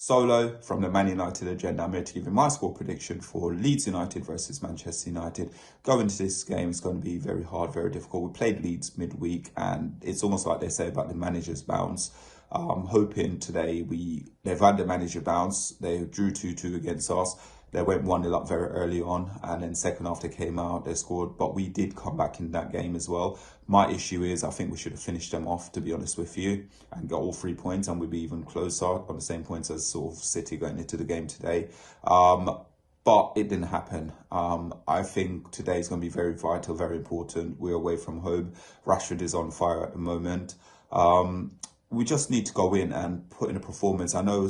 Solo from the Man United agenda. I'm here to give you my score prediction for Leeds United versus Manchester United. Going into this game, it's going to be very hard, very difficult. We played Leeds midweek, and it's almost like they say about the manager's bounce. I'm hoping today they've had the manager bounce. They drew 2-2 against us. They went 1-0 up very early on, and then second half they came out, they scored, but we did come back in that game as well. My issue is I think we should have finished them off, to be honest with you, and got all 3 points, and we'd be even closer on the same points as sort of City going into the game today. But it didn't happen. I think today is going to be very vital, very important. We're away from home. Rashford is on fire at the moment. We just need to go in and put in a performance. I know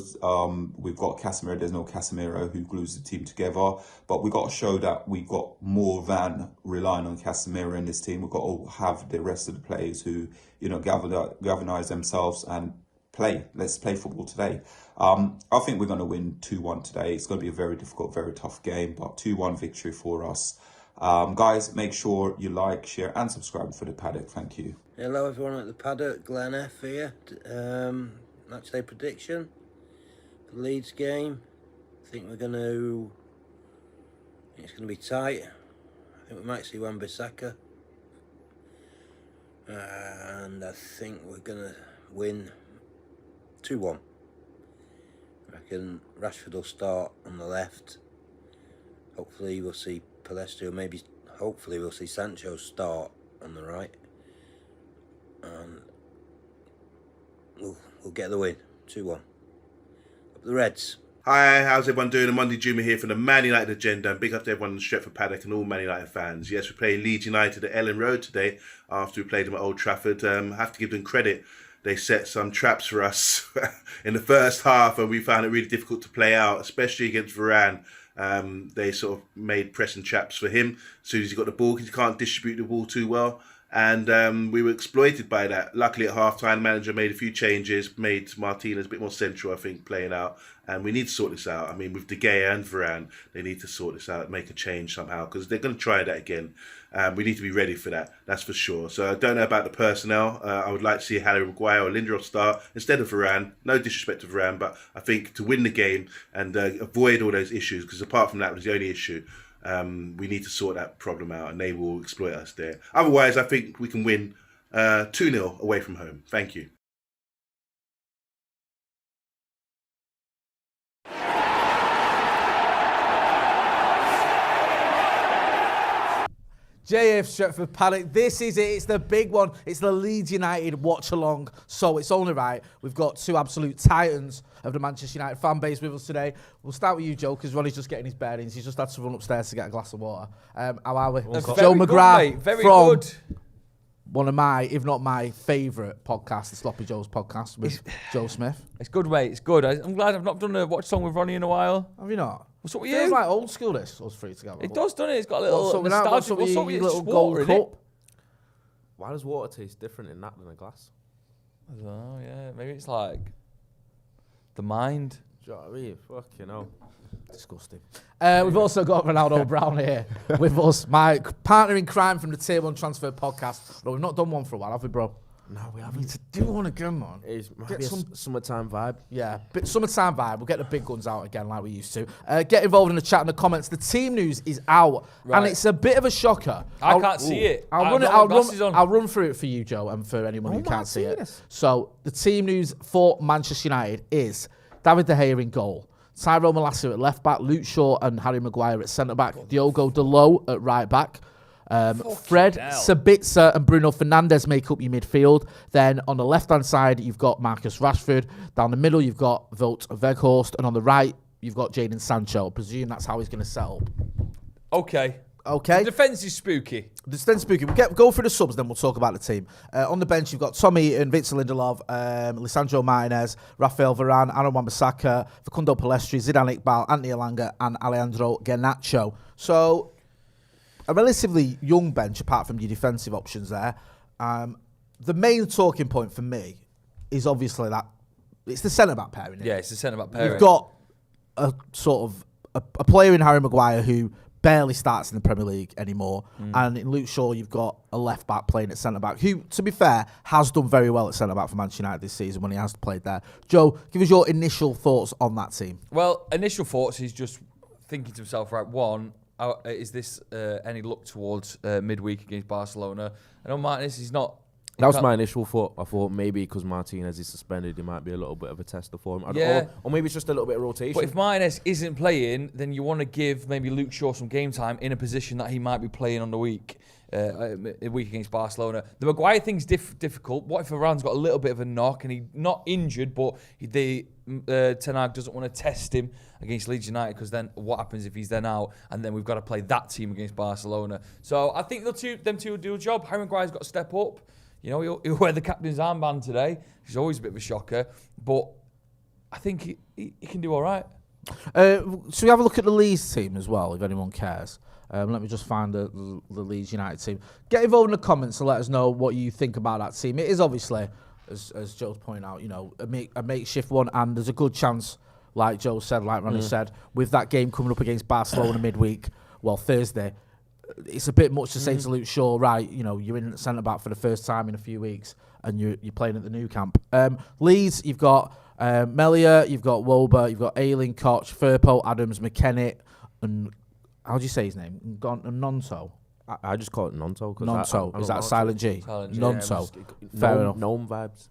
we've got Casemiro. There's no Casemiro who glues the team together. But we've got to show that we've got more than relying on Casemiro in this team. We've got to have the rest of the players who, galvanise themselves and play. Let's play football today. I think we're going to win 2-1 today. It's going to be a very difficult, very tough game, but 2-1 victory for us. Guys, make sure you like, share and subscribe for the Paddock. Thank you. Hello everyone at the Paddock, Glenn F here. Matchday prediction for the Leeds game. I think it's going to be tight. I think we might see Wan-Bissaka. And I think we're going to win 2-1. I reckon Rashford will start on the left. Hopefully we'll see Palestro, hopefully we'll see Sancho start on the right. And we'll get the win, 2-1. Up the Reds. Hi, how's everyone doing? I'm Monday Juma here from the Man United agenda, and big up to everyone in Stretford, Paddock and all Man United fans. Yes, we're playing Leeds United at Ellen Road today after we played them at Old Trafford. I have to give them credit. They set some traps for us in the first half, and we found it really difficult to play out, especially against Varane. They sort of made pressing traps for him as soon as he got the ball, because he can't distribute the ball too well. And we were exploited by that. Luckily, at half-time, the manager made a few changes, made Martinez a bit more central, I think, playing out. And we need to sort this out. I mean, with De Gea and Varane, they need to sort this out, make a change somehow, because they're going to try that again. We need to be ready for that, that's for sure. So I don't know about the personnel. I would like to see Harry Maguire or Lindelof start instead of Varane. No disrespect to Varane, but I think to win the game and avoid all those issues, because apart from that was the only issue, we need to sort that problem out, and they will exploit us there. Otherwise, I think we can win 2-0 away from home. Thank you. JF Stretford, Paddock, this is it, it's the big one, it's the Leeds United watch-along, so it's only right. We've got two absolute titans of the Manchester United fan base with us today. We'll start with you, Joe, because Ronnie's just getting his bearings. He's just had to run upstairs to get a glass of water. How are we? Joe McGrath very from good. One of my, if not my favourite podcast, the Sloppy Joe's podcast with Joe Smith. It's good, mate, it's good. I'm glad I've not done a watch song with Ronnie in a while. Have you not? What's up with Feels you? like old school, this, us three together. It does, doesn't it? It's got a little nostalgia. What's up with your little gold cup? Why does water taste different in that than a glass? I don't know, yeah. Maybe it's like the mind. Do you know what I mean? Fucking hell. Disgusting. We've also got Ronaldo Brown here with us, my partner in crime from the Tier 1 Transfer Podcast. But we've not done one for a while, have we, bro? No, we We haven't. need to do one again, man. It might Get be some- a summertime vibe. Yeah, bit summertime vibe. We'll get the big guns out again like we used to. Get involved in the chat and the comments. The team news is out, Right. and it's a bit of a shocker. I can't see it. I'll run through it for you, Joe, and for anyone who can't see it. this. So the team news for Manchester United is David De Gea in goal, Tyrone Malacia at left back, Luke Shaw and Harry Maguire at centre back, Diogo Dalot at right back. Fred, hell. Sabitzer and Bruno Fernandes make up your midfield. Then on the left-hand side, you've got Marcus Rashford. Down the middle, you've got Wout Weghorst. And on the right, you've got Jadon Sancho. I presume that's how he's going to set up. Okay. Okay. The defence is spooky. Then spooky. We'll go through the subs, then we'll talk about the team. On the bench, you've got Tom Eaton, Vincent Lindelof, Lisandro Martinez, Rafael Varane, Aaron Wan-Bissaka, Facundo Pellistri, Zidane Iqbal, Anthony Elanga, and Alejandro Garnacho. So a relatively young bench, apart from your defensive options there. The main talking point for me is obviously that it's the centre-back pairing. Yeah, it's the centre-back pairing. You've got a sort of a player in Harry Maguire who barely starts in the Premier League anymore. And in Luke Shaw, you've got a left back playing at centre back, who, to be fair, has done very well at centre back for Manchester United this season when he has played there. Joe, give us your initial thoughts on that team. Well, initial thoughts is just thinking to himself, right, one, is this any look towards midweek against Barcelona? I know Martinez, he's not. That was my initial thought. I thought maybe because Martinez is suspended, it might be a little bit of a tester for him. Or maybe it's just a little bit of rotation. But if Martinez isn't playing, then you want to give maybe Luke Shaw some game time in a position that he might be playing on the week. A week against Barcelona. The Maguire thing's difficult. What if Varane's got a little bit of a knock and he's not injured, but Ten Hag doesn't want to test him against Leeds United, because then what happens if he's then out and then we've got to play that team against Barcelona? So I think them two will do a job. Harry Maguire's got to step up. You know, he'll wear the captain's armband today. He's always a bit of a shocker, but I think he can do all right. Should we have a look at the Leeds team as well, if anyone cares? Let me just find the Leeds United team. Get involved in the comments and let us know what you think about that team. It is obviously, as Joe's pointed out, you know, a makeshift one, and there's a good chance, like Joe said, like Ronnie said, with that game coming up against Barcelona midweek, well, Thursday, it's a bit much to say to Luke Shaw, right, you know, you're in at centre-back for the first time in a few weeks and you're playing at the new camp. Leeds, you've got Melia, you've got Wober, you've got Ayling, Koch, Firpo, Adams, McKennitt, and how do you say his name? Nonso. I just call it Nonso. Nonso. Is that a silent G? Silent G. Nonso. Fair enough. Gnome vibes.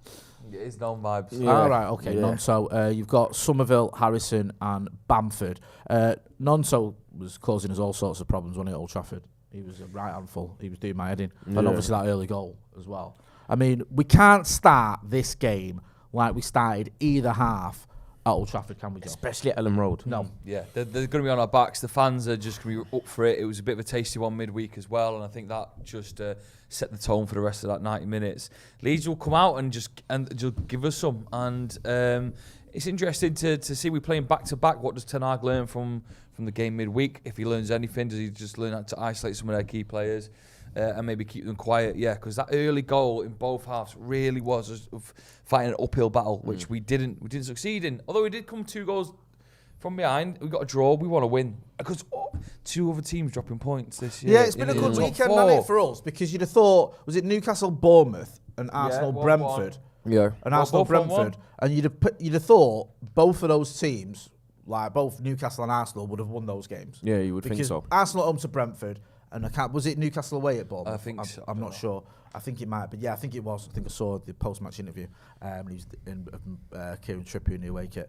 It is known vibes. Yeah. All right, okay. Yeah. Nonso. You've got Somerville, Harrison, and Bamford. Nonso was causing us all sorts of problems when at Old Trafford. He was a right handful. He was doing my head in. And obviously that early goal as well. I mean, we can't start this game like we started either half at Old Trafford, can we, John? Especially at Ellen Road. No. Yeah, they're going to be on our backs. The fans are just going to be up for it. It was a bit of a tasty one midweek as well, and I think that just set the tone for the rest of that 90 minutes. Leeds will come out and just give us some, and it's interesting to see we're playing back-to-back. What does Ten Hag learn from the game midweek? If he learns anything, does he just learn how to isolate some of their key players? And maybe keep them quiet, because that early goal in both halves really was fighting an uphill battle, which we didn't succeed in. Although we did come 2 goals from behind, we got a draw. We want to win because 2 other teams dropping points this year. Yeah, it's been a good weekend, hasn't it, for us? Because you'd have thought, was it Newcastle, Bournemouth, and Arsenal, Brentford? Yeah, and Arsenal, Brentford, and you'd have thought both of those teams, like both Newcastle and Arsenal, would have won those games. Yeah, you would think so. Arsenal home to Brentford. And was it Newcastle away at Bournemouth? I think so. I'm not sure. I think it might be. Yeah, I think it was. I think I saw the post-match interview. He was in Kieran Trippier in the away kit.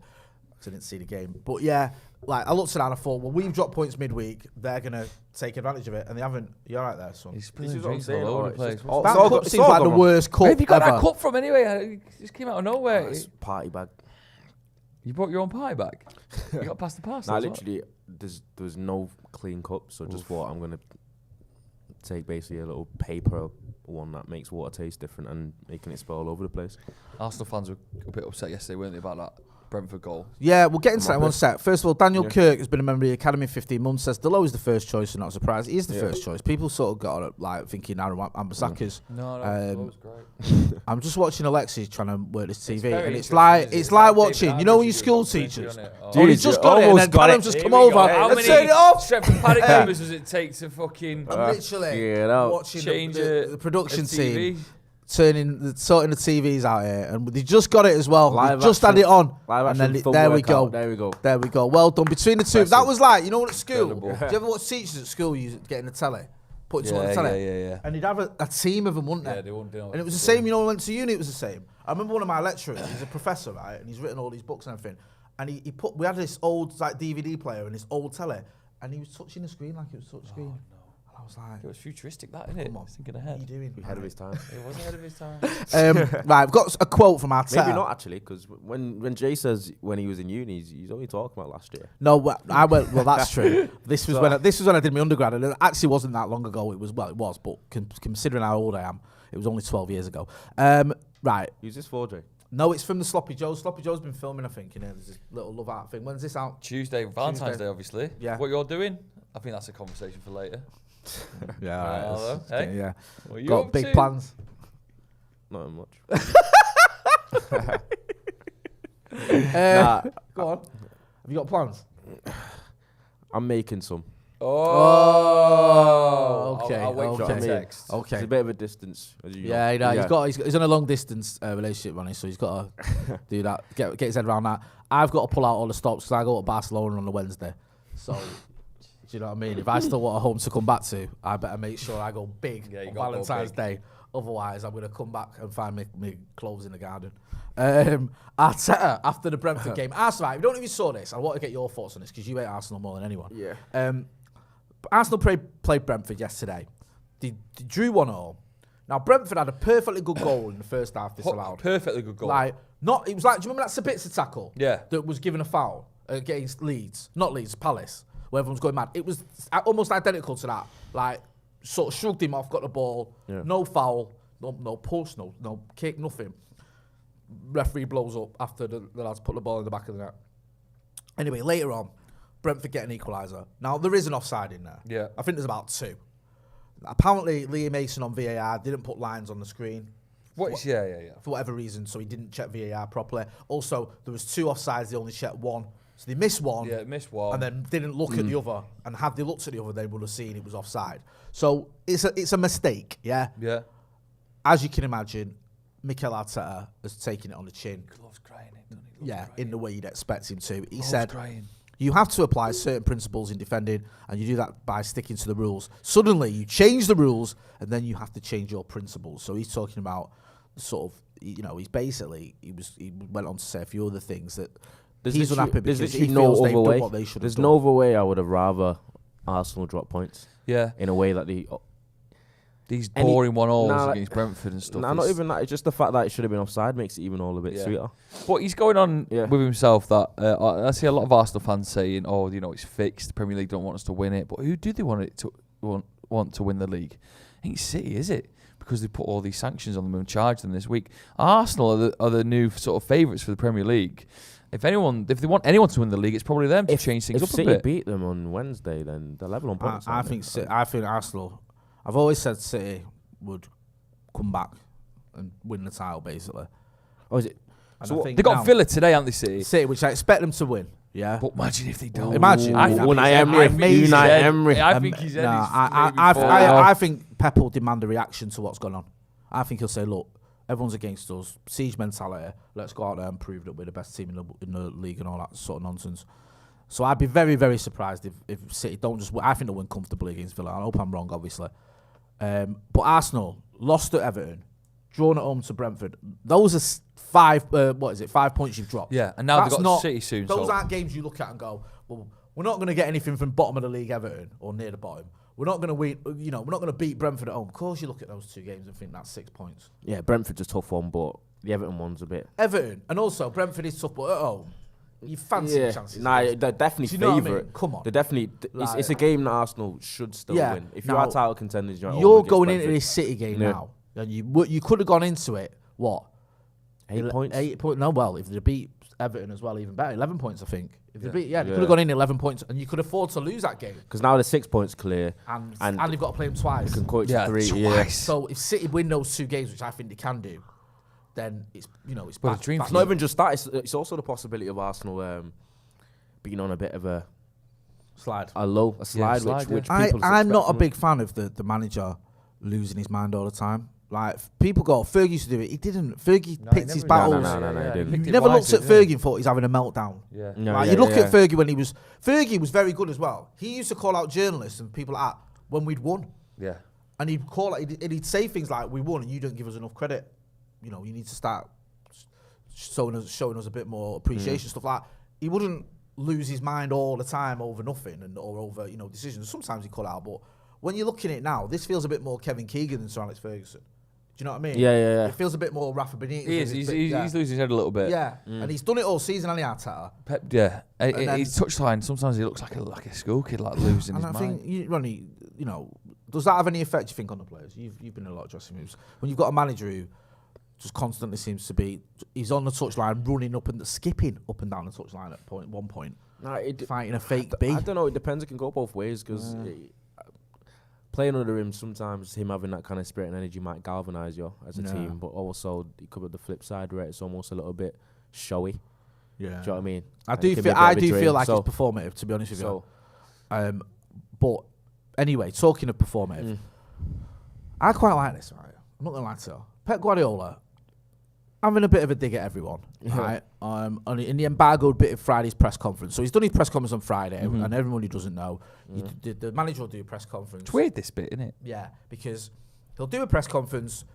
I didn't see the game. But yeah, like I looked at that and I thought, well, we've dropped points midweek. They're going to take advantage of it. And they haven't. You're all right there, son. He's spilling drinks all over the place. That cup seems like the worst cup ever. Where have you got that cup from anyway? It just came out of nowhere. It's party bag. You brought your own party bag? You got past the parcel? Nah, literally, there was no clean cup. So just thought I'm going to take basically a little paper one that makes water taste different and making it spill all over the place. Arsenal fans were a bit upset yesterday, weren't they, about that Brentford goal? Yeah, we'll get into that in one sec. First of all, Daniel Kirk has been a member of the Academy 15 months, says Delo is the first choice and not a surprise. He is the first choice. People sort of got it, like thinking Aaron Wan-Bissaka's. No, that was great. I'm just watching Alexis trying to work this TV, and it's like watching, you know, when your school teachers. Dude, he's just got it, and then Callum's just come over and turn it off. Stretford Paddock members does it take to fucking literally watching change the production team sorting the TVs out here, and they just got it as well. They just had it on, and then there we go. Well done between the two. Impressive. That was like, you know what, at school. Do you ever watch teachers at school getting the telly? Putting someone on the telly. Yeah. And they'd have a team of them, wouldn't they? Yeah, they wouldn't do it. And it was the same, you know, when I went to uni, it was the same. I remember one of my lecturers, he's a professor, right? And he's written all these books and everything. And we had this old like DVD player and this old telly, and he was touching the screen like it was touch screen. No. And I was like, it was futuristic, that, isn't it? Come on, thinking ahead. What are you doing? Ahead of his time. It was ahead of his time. Right, I've got a quote from Arteta. Maybe not actually, because when Jay says when he was in uni, he's only talking about last year. No, well, that's true. This was when I did my undergrad, and it actually wasn't that long ago. It was, but considering how old I am, it was only 12 years ago. Right. Who's this for, Jay? No, it's from the Sloppy Joes. Sloppy Joe's been filming, I think. You know, there's this little love art thing. When's this out? Tuesday, Valentine's Day, obviously. Yeah. What you're doing? I think that's a conversation for later. Yeah. Hey? Yeah. What you Got up big to? plans. Not much. Go on. Have you got plans? I'm making some. Oh, okay. I'll wait for okay. the text. Okay. It's a bit of a distance. As you Yeah, know. he's on a long distance relationship, Ronnie, so he's got to do that, get his head around that. I've got to pull out all the stops because I go to Barcelona on the Wednesday. So, do you know what I mean? If I still want a home to come back to, I better make sure I go big on Valentine's Day. Otherwise, I'm going to come back and find me clothes in the garden. Arteta, after the Brentford game, Arsenal, if you don't know if you saw this, I want to get your thoughts on this because you hate Arsenal more than anyone. Yeah. Arsenal played Brentford yesterday. They drew 1-0. Now, Brentford had a perfectly good goal in the first half disallowed. Perfectly good goal. It was like, do you remember that Sabitzer tackle? Yeah. That was given a foul against Leeds. Not Leeds, Palace, where everyone's going mad. It was almost identical to that. Like, sort of shrugged him off, got the ball, no foul, no push, no kick, nothing. Referee blows up after the lads put the ball in the back of the net. Anyway, later on, Brentford get an equaliser. Now, there is an offside in there. Yeah. I think there's about 2. Apparently, Liam Mason on VAR didn't put lines on the screen. Yeah. For whatever reason, so he didn't check VAR properly. Also, there was 2 offsides, they only checked 1. So they missed 1. Yeah, missed 1. And then didn't look at the other. And had they looked at the other, they would have seen it was offside. So it's a mistake, yeah? Yeah. As you can imagine, Mikel Arteta has taken it on the chin. He loves crying, doesn't he? In the way you'd expect him to. He said, crying. you have to apply certain principles in defending, and you do that by sticking to the rules. Suddenly, you change the rules, and then you have to change your principles. So he's talking about sort of, he went on to say a few other things that he's unhappy because he feels they've done what they should have done. There's no other way I would have rather Arsenal drop points. Yeah. In a way that these boring 1-0s against Brentford and stuff. Not even that. It's just the fact that it should have been offside makes it even all a bit sweeter. But he's going on with himself that I see a lot of Arsenal fans saying, "Oh, it's fixed. The Premier League don't want us to win it." But who do they want to win the league? Ain't City, is it? Because they put all these sanctions on them and charged them this week. Arsenal are the new sort of favourites for the Premier League. If they want anyone to win the league, it's probably them to change things up a bit. If City beat them on Wednesday, then they're level on points. I think Arsenal. I've always said City would come back and win the title, basically. Oh, is it? So they got Villa today, haven't they, City, which I expect them to win. Yeah. But imagine if they don't. Imagine. Unai Emery. I think he's I think Pep will demand a reaction to what's going on. I think he'll say, look, everyone's against us. Siege mentality. Let's go out there and prove that we're the best team in the league and all that sort of nonsense. So I'd be very, very surprised if City don't just win. I think they'll win comfortably against Villa. I hope I'm wrong, obviously. But Arsenal lost to Everton, drawn at home to Brentford. Those are 5 points you've dropped. Yeah, and now they've got City soon. Those aren't games you look at and go, well, we're not going to get anything from bottom of the league Everton or near the bottom. We're not going to win. We're not going to beat Brentford at home. Of course, you look at those 2 games and think that's 6 points. Yeah, Brentford's a tough one, but the Everton one's a bit. Everton, and also Brentford is tough, but at home, you fancy chances. Nah, they're definitely favourite. I mean? Come on, they're definitely. It's a game that Arsenal should still win. If you are title contenders, you're going into this City game now, and you could have gone into it. What? 8 points. 8 points. No, well, if they beat Everton as well, even better. 11 points, I think. If they beat, they could have gone in 11 points, and you could afford to lose that game. Because now they're 6 points clear, and they've got to play them twice. They can cut it to 3. Twice. Yeah. So if City win those 2 games, which I think they can do, then it's a dream. It's not even just that. It's also the possibility of Arsenal being on a bit of a slide, which people. I'm not a big fan of the manager losing his mind all the time. Like, people go, Fergie used to do it. He didn't. Fergie picked his battles. No, he didn't. You never looked at Fergie and thought he's having a meltdown. Yeah. You look at Fergie when Fergie was very good as well. He used to call out journalists and people like that when we'd won. Yeah. And he'd say things like, we won and you don't give us enough credit. You need to start showing us a bit more appreciation, stuff like that. He wouldn't lose his mind all the time over nothing or over, decisions. Sometimes he'd call out, but when you're looking at it now, this feels a bit more Kevin Keegan than Sir Alex Ferguson. Do you know what I mean? Yeah. It feels a bit more Rafa Benitez. He is. He's losing his head a little bit. Yeah. And he's done it all season, hasn't he, Arteta? Pep, yeah. His touchline, sometimes he looks like a school kid, like losing his mind. And I think, Ronnie, does that have any effect, you think, on the players? You've been in a lot of dressing rooms. When you've got a manager who just constantly seems to be, he's on the touchline, running up and skipping up and down the touchline at one point. Fighting a fake B. I don't know. It depends. It can go both ways because playing under him, sometimes him having that kind of spirit and energy might galvanise you as a team, but also it could be the flip side where it's almost a little bit showy. Yeah. Do you know what I mean? I do feel like it's performative, to be honest with you. But anyway, talking of performative, I quite like this, right? I'm not going to lie to you. Pep Guardiola having a bit of a dig at everyone, right? In the embargoed bit of Friday's press conference. So he's done his press conference on Friday, and everyone who doesn't know, the manager will do a press conference. It's weird, this bit, isn't it? Yeah, because he'll do a press conference,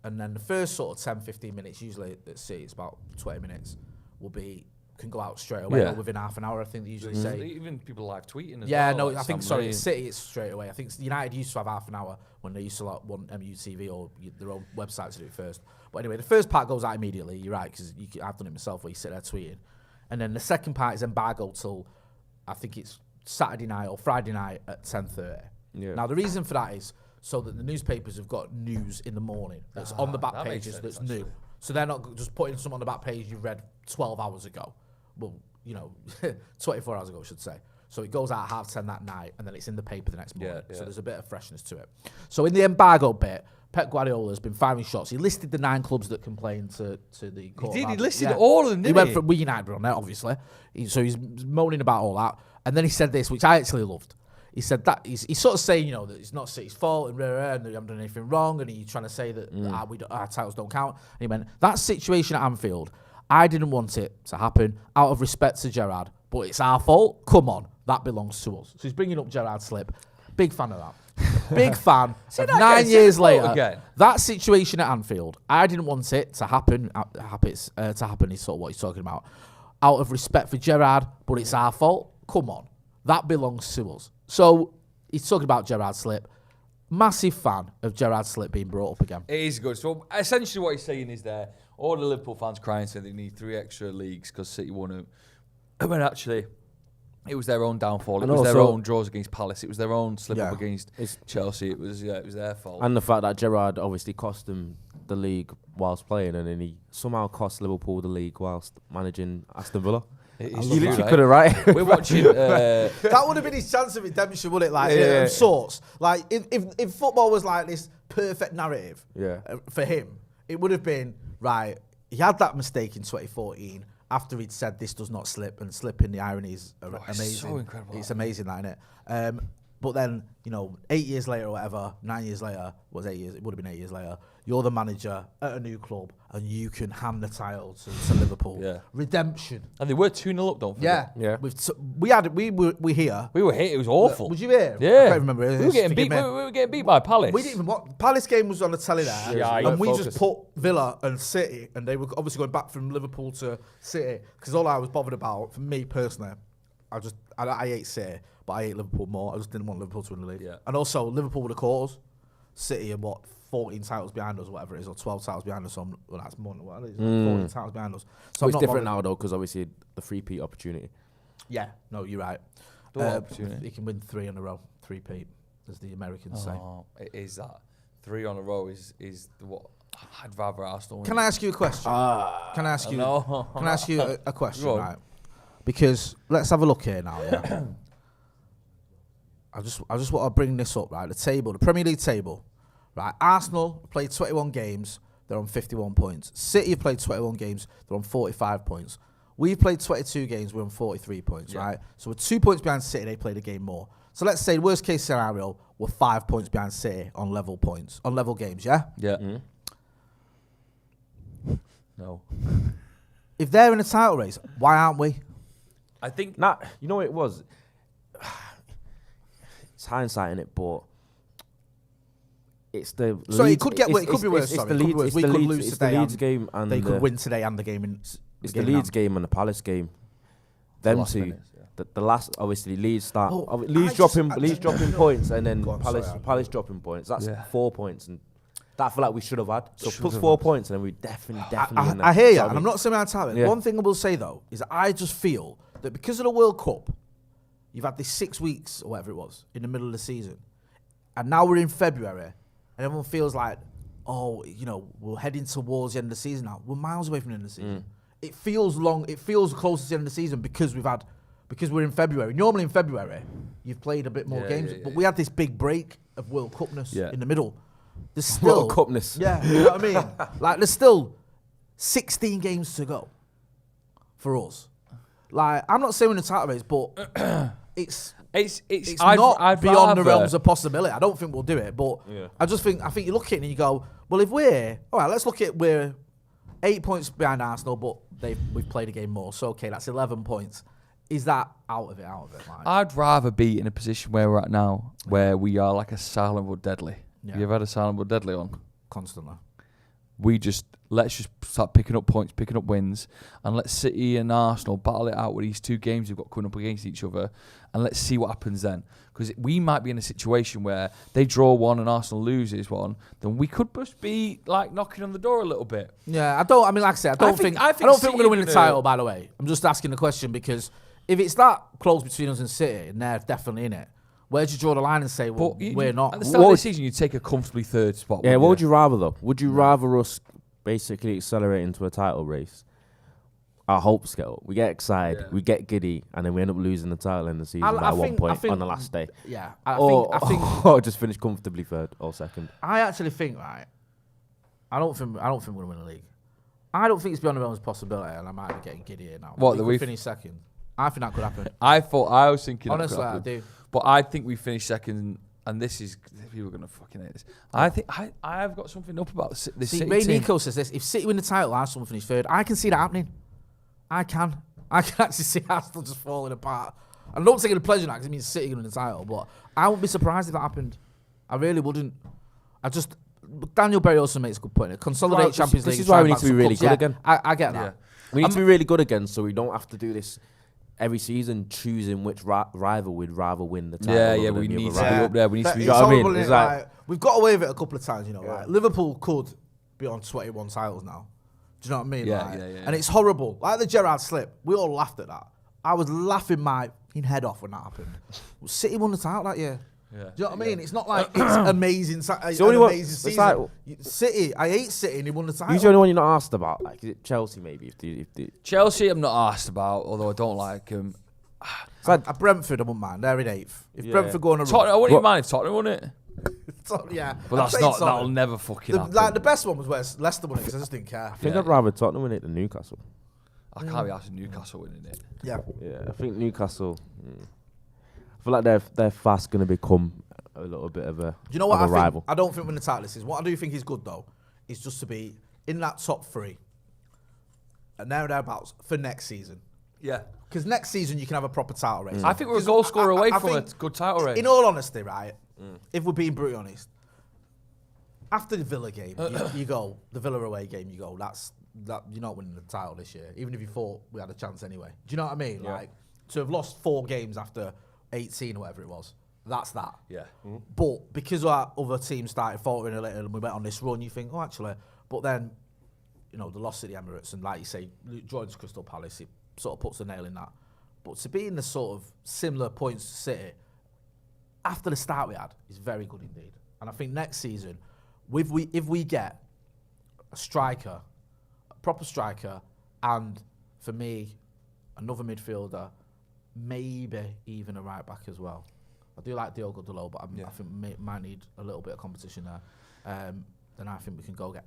and then the first sort of 10, 15 minutes, usually at City, it's about 20 minutes, can go out straight away, or within half an hour, I think they usually say. Even people live tweeting as well. Yeah, no, like I think, Sam sorry, Lee. at City, it's straight away. I think United used to have half an hour when they used to want MUTV or their own website to do it first. But anyway, the first part goes out immediately, you're right, because I've done it myself where you sit there tweeting. And then the second part is embargoed till, I think it's Saturday night or Friday night at 10:30. Yeah. Now, the reason for that is so that the newspapers have got news in the morning that's on the back that makes pages sense, that's new. So they're not just putting something on the back page you read 12 hours ago. Well, 24 hours ago, I should say. So it goes out 10:30 that night, and then it's in the paper the next morning. Yeah. So there's a bit of freshness to it. So in the embargo bit, Pep Guardiola has been firing shots. He listed the 9 clubs that complained to the court. He listed all of them, didn't he? He went from We United on there, obviously. So he's moaning about all that. And then he said this, which I actually loved. He said that he's sort of saying, that it's not City's fault and they haven't done anything wrong, and he's trying to say that our titles don't count. And he went, that situation at Anfield, I didn't want it to happen out of respect to Gerrard, but it's our fault. Come on, that belongs to us. So he's bringing up Gerrard's slip. Big fan of that. Big fan. Of 9 years later, that situation at Anfield, I didn't want it to happen. To happen is sort of what he's talking about. Out of respect for Gerrard, but it's our fault. Come on, that belongs to us. So he's talking about Gerrard's slip. Massive fan of Gerrard's slip being brought up again. It is good. So essentially what he's saying is all the Liverpool fans crying saying they need 3 extra leagues because City won it. When actually it was their own downfall. It was their own draws against Palace. It was their own slip up against Chelsea. It was their fault. And the fact that Gerrard obviously cost them the league whilst playing, and then he somehow cost Liverpool the league whilst managing Aston Villa. He literally could have, right? We're watching. That would have been his chance of redemption, wouldn't it? Like, of sorts. Like, if football was like this perfect narrative for him, it would have been, right, he had that mistake in 2014 after he'd said this does not slip, and slipping, the irony is amazing. It's so incredible. It's amazing, that, isn't it? But then, 8 years later or whatever, 9 years later, was 8 years, it would have been 8 years later, you're the manager at a new club and you can hand the title to Liverpool. Yeah. Redemption. And they were 2-0 up, don't forget. Yeah. We were here. We were hit. It was awful. Was you here? Yeah. I can't remember. We were getting beat. We were getting beat by Palace. We didn't even watch. Palace game was on the telly there, and we just put Villa and City, and they were obviously going back from Liverpool to City, because all I was bothered about, for me personally, I hate City, but I hate Liverpool more. I just didn't want Liverpool to win the league. Yeah. And also, Liverpool would have caught us. City are 14 titles behind us, whatever it is, or 12 titles behind us. Well, that's more than what it is. 14 titles behind us. So it's different now, though, because obviously the free-peat opportunity. Yeah, no, you're right. Opportunity. He can win 3 in a row, 3-peat, as the Americans say. It is that 3 on a row is what I'd rather Arsenal win. Can I ask you a question? Can I ask you? No. Can I ask you a question, Go on. right? Because let's have a look here now. Yeah. I just want to bring this up, right? The Premier League table, right? Arsenal played 21 games, they're on 51 points. City have played 21 games, they're on 45 points. We've played 22 games, we're on 43 points, right? So we're 2 points behind City, they played a game more. So let's say worst case scenario, we're 5 points behind City on level games, yeah? Yeah. No. If they're in a title race, why aren't we? I think You know what it was? It's hindsight in it, but it's the So Leeds, it could be worse. It's Sorry, the Leeds, we could lose it's today. the Leeds game, and they could win today and the game in. It's the Leeds game and the Palace game. Them last two. minutes, The last, obviously, Leeds start. Oh, Leeds dropping points, and then Go on, Palace dropping points. That's 4 points, and that I feel like we should have had. So Should plus have 4 points, and then we definitely. I hear you, and I'm not saying I'm tired. Yeah. One thing I will say though is I just feel that because of the World Cup, you've had this 6 weeks or whatever it was in the middle of the season, and now we're in February, and everyone feels like, we're heading towards the end of the season now. We're miles away from the end of the season. It feels long. It feels close to the end of the season because we're in February. Normally in February, you've played a bit more games, but we had this big break of World Cupness in the middle. There's still World Cupness. Yeah, you know what I mean? Like, there's still 16 games to go for us. Like, I'm not saying we're in the title race, but it's I'd beyond the rather- realms of possibility. I don't think we'll do it, but I think you look at it and you go, well, if we're all right, let's look at we're 8 points behind Arsenal, but we've played a game more, so okay, that's 11 points. Is that out of it? Like? I'd rather be in a position where we're at now, where we are like a silent but deadly. Yeah. Have you ever had a silent but deadly on? Constantly. Let's just start picking up points, picking up wins, and let City and Arsenal battle it out with these two games we've got coming up against each other, and let's see what happens then. Because we might be in a situation where they draw one and Arsenal loses one, then we could just be like knocking on the door a little bit. Yeah, I don't think we're going to win the title. By the way, I'm just asking the question because if it's that close between us and City, and they're definitely in it, where do you draw the line and say, well, we're not? At the start of the season, you'd take a comfortably third spot. Yeah, what would you rather, though? Would you rather us basically accelerate into a title race? Our hopes get up. We get excited, we get giddy, and then we end up losing the title in the season by 1 point on the last day. Yeah, I think or just finish comfortably third or second. I actually think, right, I don't think we're going to win the league. I don't think it's beyond the realms of possibility, and I might be getting giddy here now. What, that we we finish second? I think that could happen. I was thinking. Honestly, I do. But I think we finish second, and this is people are gonna fucking hate this. I think I've got something up about this City Ray team. Nico says this: if City win the title, Arsenal finish third. I can see that happening. I can actually see Arsenal just falling apart. I don't take it a pleasure now because it means City winning the title, but I wouldn't be surprised if that happened. I really wouldn't. Daniel Berry also makes a good point. Consolidate Champions League. This is why we need to be really good again. I get that. We need to be really good again, so we don't have to do this every season, choosing which rival we'd rather win the title. We need to be rival. up there. We need to be. You know what I mean? It's like, we've got away with it a couple of times, Like Liverpool could be on 21 titles now. Do you know what I mean? Yeah. And it's horrible. Like the Gerrard slip, we all laughed at that. I was laughing my head off when that happened. City won the title that year. Yeah. Do you know what I mean? It's not like it's amazing. It's only season. City, I hate City, and they won the title. Who's the only one you're not asked about? Like, is it Chelsea maybe? Chelsea, I'm not asked about, although I don't like them. At Brentford, I wouldn't mind. They're in 8th. If Brentford go on a run, I wouldn't even mind if Tottenham won it. yeah, But that's not. That'll never fucking happen. Like the best one was where Leicester won it because I just didn't care. I think I'd rather Tottenham win it than Newcastle. I can't be asking Newcastle winning it. Yeah, I think Newcastle. I feel like they're fast going to become a little bit of a. Do you know what rival. I don't think when the title is. What I do think is good though is just to be in that top 3, and thereabouts for next season. Yeah. Because next season you can have a proper title race. I think we're a goal scorer away from a good title race. In all honesty, right? If we're being brutally honest, after the Villa game, you go the Villa away game. You go that you're not winning the title this year, even if you thought we had a chance anyway. Do you know what I mean? Yeah. Like to have lost 4 games after 18 or whatever it was. That's that. Yeah. But because our other teams started faltering a little and we went on this run, you think, oh, actually. But then, the loss at the Emirates and like you say, drawing to Crystal Palace, it sort of puts the nail in that. But to be in the sort of similar points to City after the start we had is very good indeed. And I think next season, if we get a striker, a proper striker, and for me, another midfielder, maybe even a right back as well. I do like Diogo Dalot, but I think we might need a little bit of competition there. Then I think we can go get.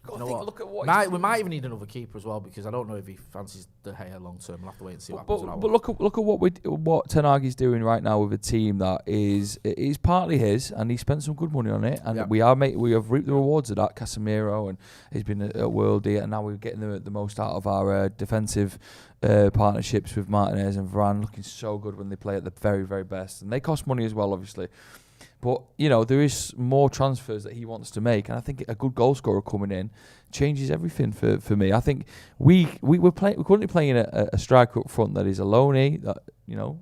Look at what we might even need another keeper as well because I don't know if he fancies De Gea long term. We'll have to wait and see what happens. But look at what Ten Hag is doing right now with a team that is partly his, and he spent some good money on it, and we have reaped the rewards of that. Casemiro, and he's been a worldie, and now we're getting the most out of our defensive partnerships with Martinez and Varane, looking so good when they play at the very, very best, and they cost money as well, obviously. But, there is more transfers that he wants to make. And I think a good goal scorer coming in changes everything for me. I think we're currently playing a striker up front that is a loanee, that,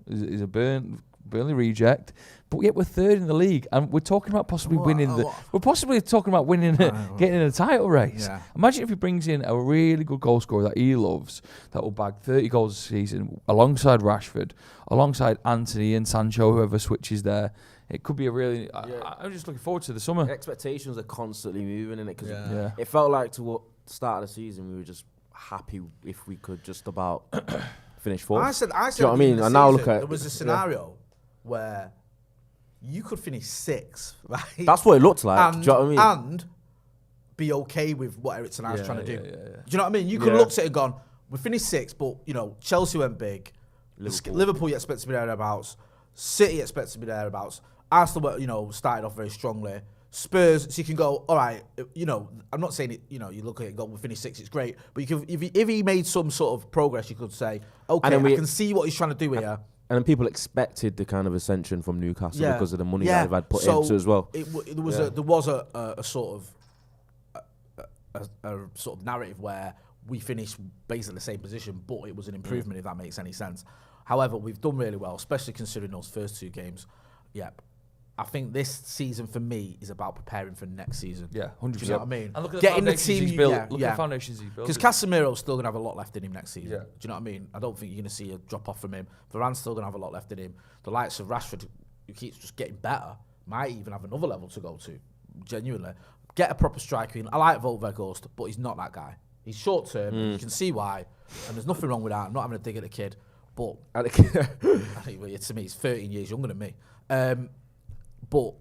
is a Burnley reject. But yet we're 3rd in the league. And we're talking about possibly winning getting in a title race. Yeah. Imagine if he brings in a really good goal scorer that he loves, that will bag 30 goals a season, alongside Rashford, alongside Anthony and Sancho, whoever switches there. It could be a really. I'm just looking forward to the summer. The expectations are constantly moving in it because it felt like to the start of the season we were just happy if we could just about finish 4th. I said. Do you know what I mean? And now look at there was a scenario where you could finish 6th, right? That's what it looked like. And, do you know what I mean? And be okay with what Eric Ten Hag's trying to do. Yeah. Do you know what I mean? You could have looked at it and gone, we finished 6th, but Chelsea went big. Liverpool you expect to be thereabouts. City expects to be thereabouts. Arsenal, started off very strongly. Spurs, so you can go, all right, I'm not saying it, you look at it and go, we'll finish 6, it's great. But you can, if he made some sort of progress, you could say, okay, I can see what he's trying to do here. And then people expected the kind of ascension from Newcastle because of the money that they've had put into as well. There was a sort of narrative where we finished basically the same position, but it was an improvement, if that makes any sense. However, we've done really well, especially considering those first 2 games. I think this season for me is about preparing for next season. Yeah, 100%. Do you know what I mean? And look at the foundations he's built. Look at the foundations he's built. Because Casemiro's still going to have a lot left in him next season. Yeah. Do you know what I mean? I don't think you're going to see a drop off from him. Varane's still going to have a lot left in him. The likes of Rashford, who keeps just getting better, might even have another level to go to. Genuinely. Get a proper striker in. I like Weghorst, but he's not that guy. He's short term. You can see why. And there's nothing wrong with that. I'm not having a dig at the kid. But I think to me, he's 13 years younger than me. But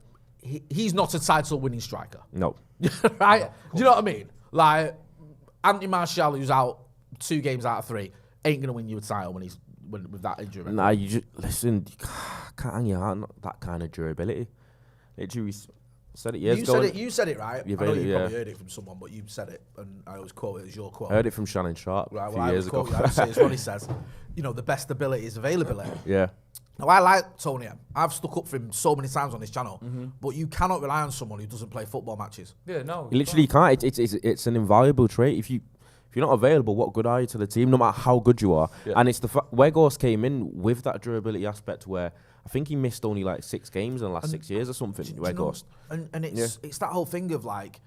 he's not a title-winning striker. No. Right? Do you know what I mean? Like, Anthony Martial, who's out 2 games out of 3, ain't going to win you a title with that injury. Right? Nah, you can't hang your hat on that kind of durability. Literally, said it years ago. You said it, right? I know you probably heard it from someone, but you said it, and I always quote it as your quote. I heard it from Shannon Sharp a few years ago. I would say it's what he says. The best ability is availability. Yeah. Now, I like Tony M. I've stuck up for him so many times on this channel, but you cannot rely on someone who doesn't play football matches. Yeah, no. You literally can't. It's an invaluable trait. If you're not available, what good are you to the team, no matter how good you are? Yeah. And it's Weghorst came in with that durability aspect where I think he missed only like 6 games in the last 6 years or something, Weghorst. And it's that whole thing of like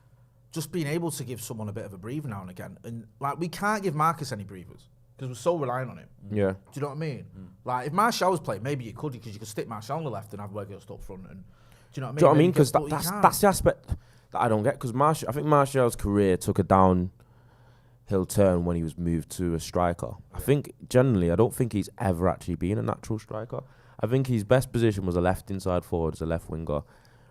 just being able to give someone a bit of a breather now and again. And like we can't give Marcus any breathers, because we're so reliant on him. Yeah. Do you know what I mean? Like, if Martial was playing, maybe you could, because you could stick Martial on the left and have Weghorst up front. And do you know what I mean? Do you know what I mean? Because that's the aspect that I don't get. Because I think Martial's career took a downhill turn when he was moved to a striker. I think, generally, I don't think he's ever actually been a natural striker. I think his best position was a left inside forward as a left winger.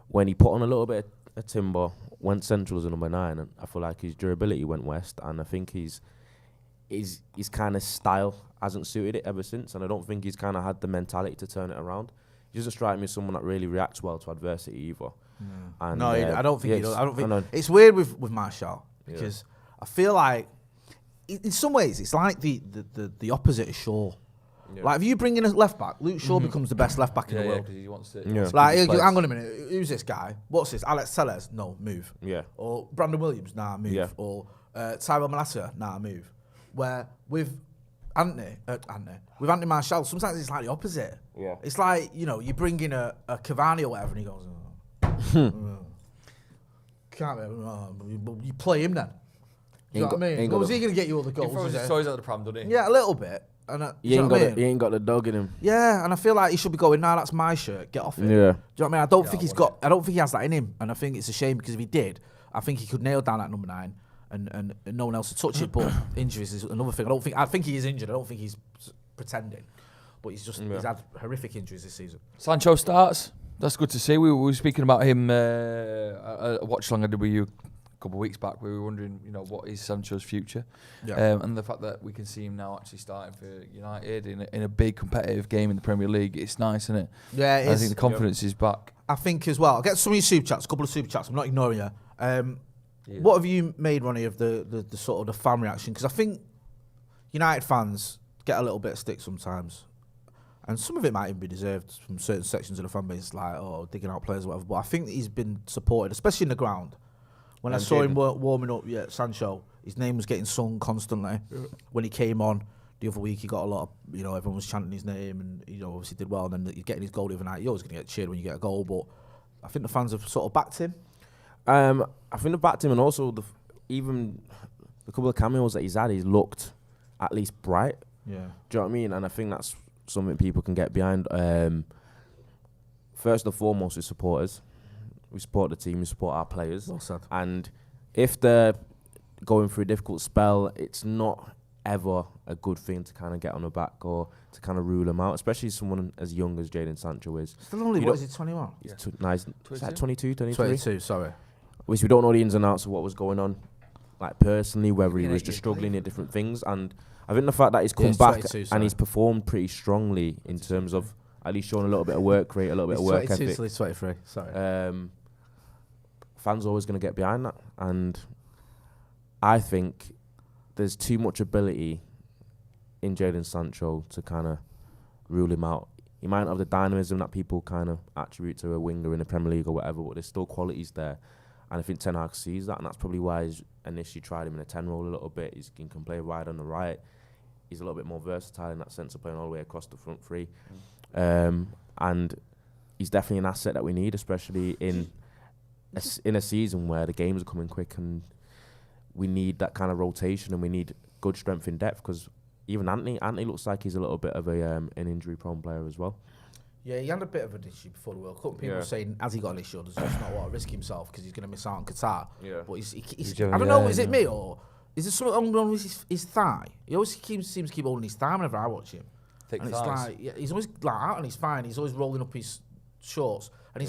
When he put on a little bit of timber, went central as a number 9, and I feel like his durability went west, and I think his kind of style hasn't suited it ever since, and I don't think he's kind of had the mentality to turn it around. He doesn't strike me as someone that really reacts well to adversity either. And, no, I don't think he does. I don't think it's weird with Martial, because I feel like in some ways it's like the opposite of Shaw. Yeah. Like if you bring in a left back, Luke Shaw becomes the best left back in the world. He wants to. Like, hang on a minute, who's this guy? What's this? Alex Telles? No, move. Yeah. Or Brandon Williams? Nah, move. Yeah. Or Tyrell Malacia? Nah, move. Where with Anthony Martial, sometimes it's like the opposite. Yeah. It's like, you bring in a Cavani or whatever, and he goes, can't you play him then? You know what I mean? Was he going to get you all the goals? He throws his toys out the pram, doesn't he? Yeah, a little bit. And he ain't got the dog in him. Yeah, and I feel like he should be going, nah, that's my shirt, get off it. Yeah. Do you know what I mean? I don't think he has that in him, and I think it's a shame, because if he did, I think he could nail down that number 9 and no one else to touch it. But injuries is another thing. I think he is injured. I don't think he's pretending, but he's had horrific injuries this season. Sancho starts. That's good to see. We were speaking about him at Watchalong I did with you a couple of weeks back. We were wondering, what is Sancho's future, and the fact that we can see him now actually starting for United in a big competitive game in the Premier League. It's nice, isn't it? Yeah, it is. I think the confidence is back. I think as well. I'll get some of your super chats. A couple of super chats. I'm not ignoring you. What have you made, Ronnie, of the sort of the fan reaction? Because I think United fans get a little bit of stick sometimes, and some of it might even be deserved from certain sections of the fan base, like digging out players or whatever. But I think that he's been supported, especially in the ground. When I saw him warming up, Sancho, his name was getting sung constantly. Yeah. When he came on the other week, he got a lot of, everyone was chanting his name, and obviously did well. And then he's getting his goal the other night. You're always going to get cheered when you get a goal, but I think the fans have sort of backed him. I think they backed him, and also even the couple of cameos that he's had, he's looked at least bright. Yeah. Do you know what I mean? And I think that's something people can get behind. First and foremost, is supporters. We support the team, we support our players. Well said. And if they're going through a difficult spell, it's not ever a good thing to kind of get on the back or to kind of rule them out, especially someone as young as Jadon Sancho is. Still only, what is he, 21? Yeah. Nice. Is that 22, 23? 22, sorry. Which we don't know the ins and outs of what was going on, like personally, whether he was just struggling at different things. And I think the fact that he's come he's back 22, and sorry. he's performed pretty strongly in terms of at least showing a little bit of work rate, a little bit of work 22 ethic. till he's 23. Sorry. Fans are always going to get behind that, and I think there's too much ability in Jadon Sancho to kind of rule him out. He might not have the dynamism that people kind of attribute to a winger in the Premier League or whatever, but there's still qualities there. And I think Ten Hag sees that, and that's probably why he's initially tried him in a 10 role a little bit. He can play wide on the right. He's a little bit more versatile in that sense of playing all the way across the front three. And he's definitely an asset that we need, especially in a season where the games are coming quick and we need that kind of rotation and we need good strength in depth, because even Anthony looks like he's a little bit of an injury-prone player as well. Yeah, he had a bit of an issue before the World Cup. People were saying, has he got an issue? Does he just not want to risk himself because he's going to miss out on Qatar? Yeah. But I don't know, is it me or is there something wrong with his thigh? He always seems to keep holding his thigh whenever I watch him. Thick and thighs. it's like, yeah, he's always like out and he's fine. He's always rolling up his shorts. And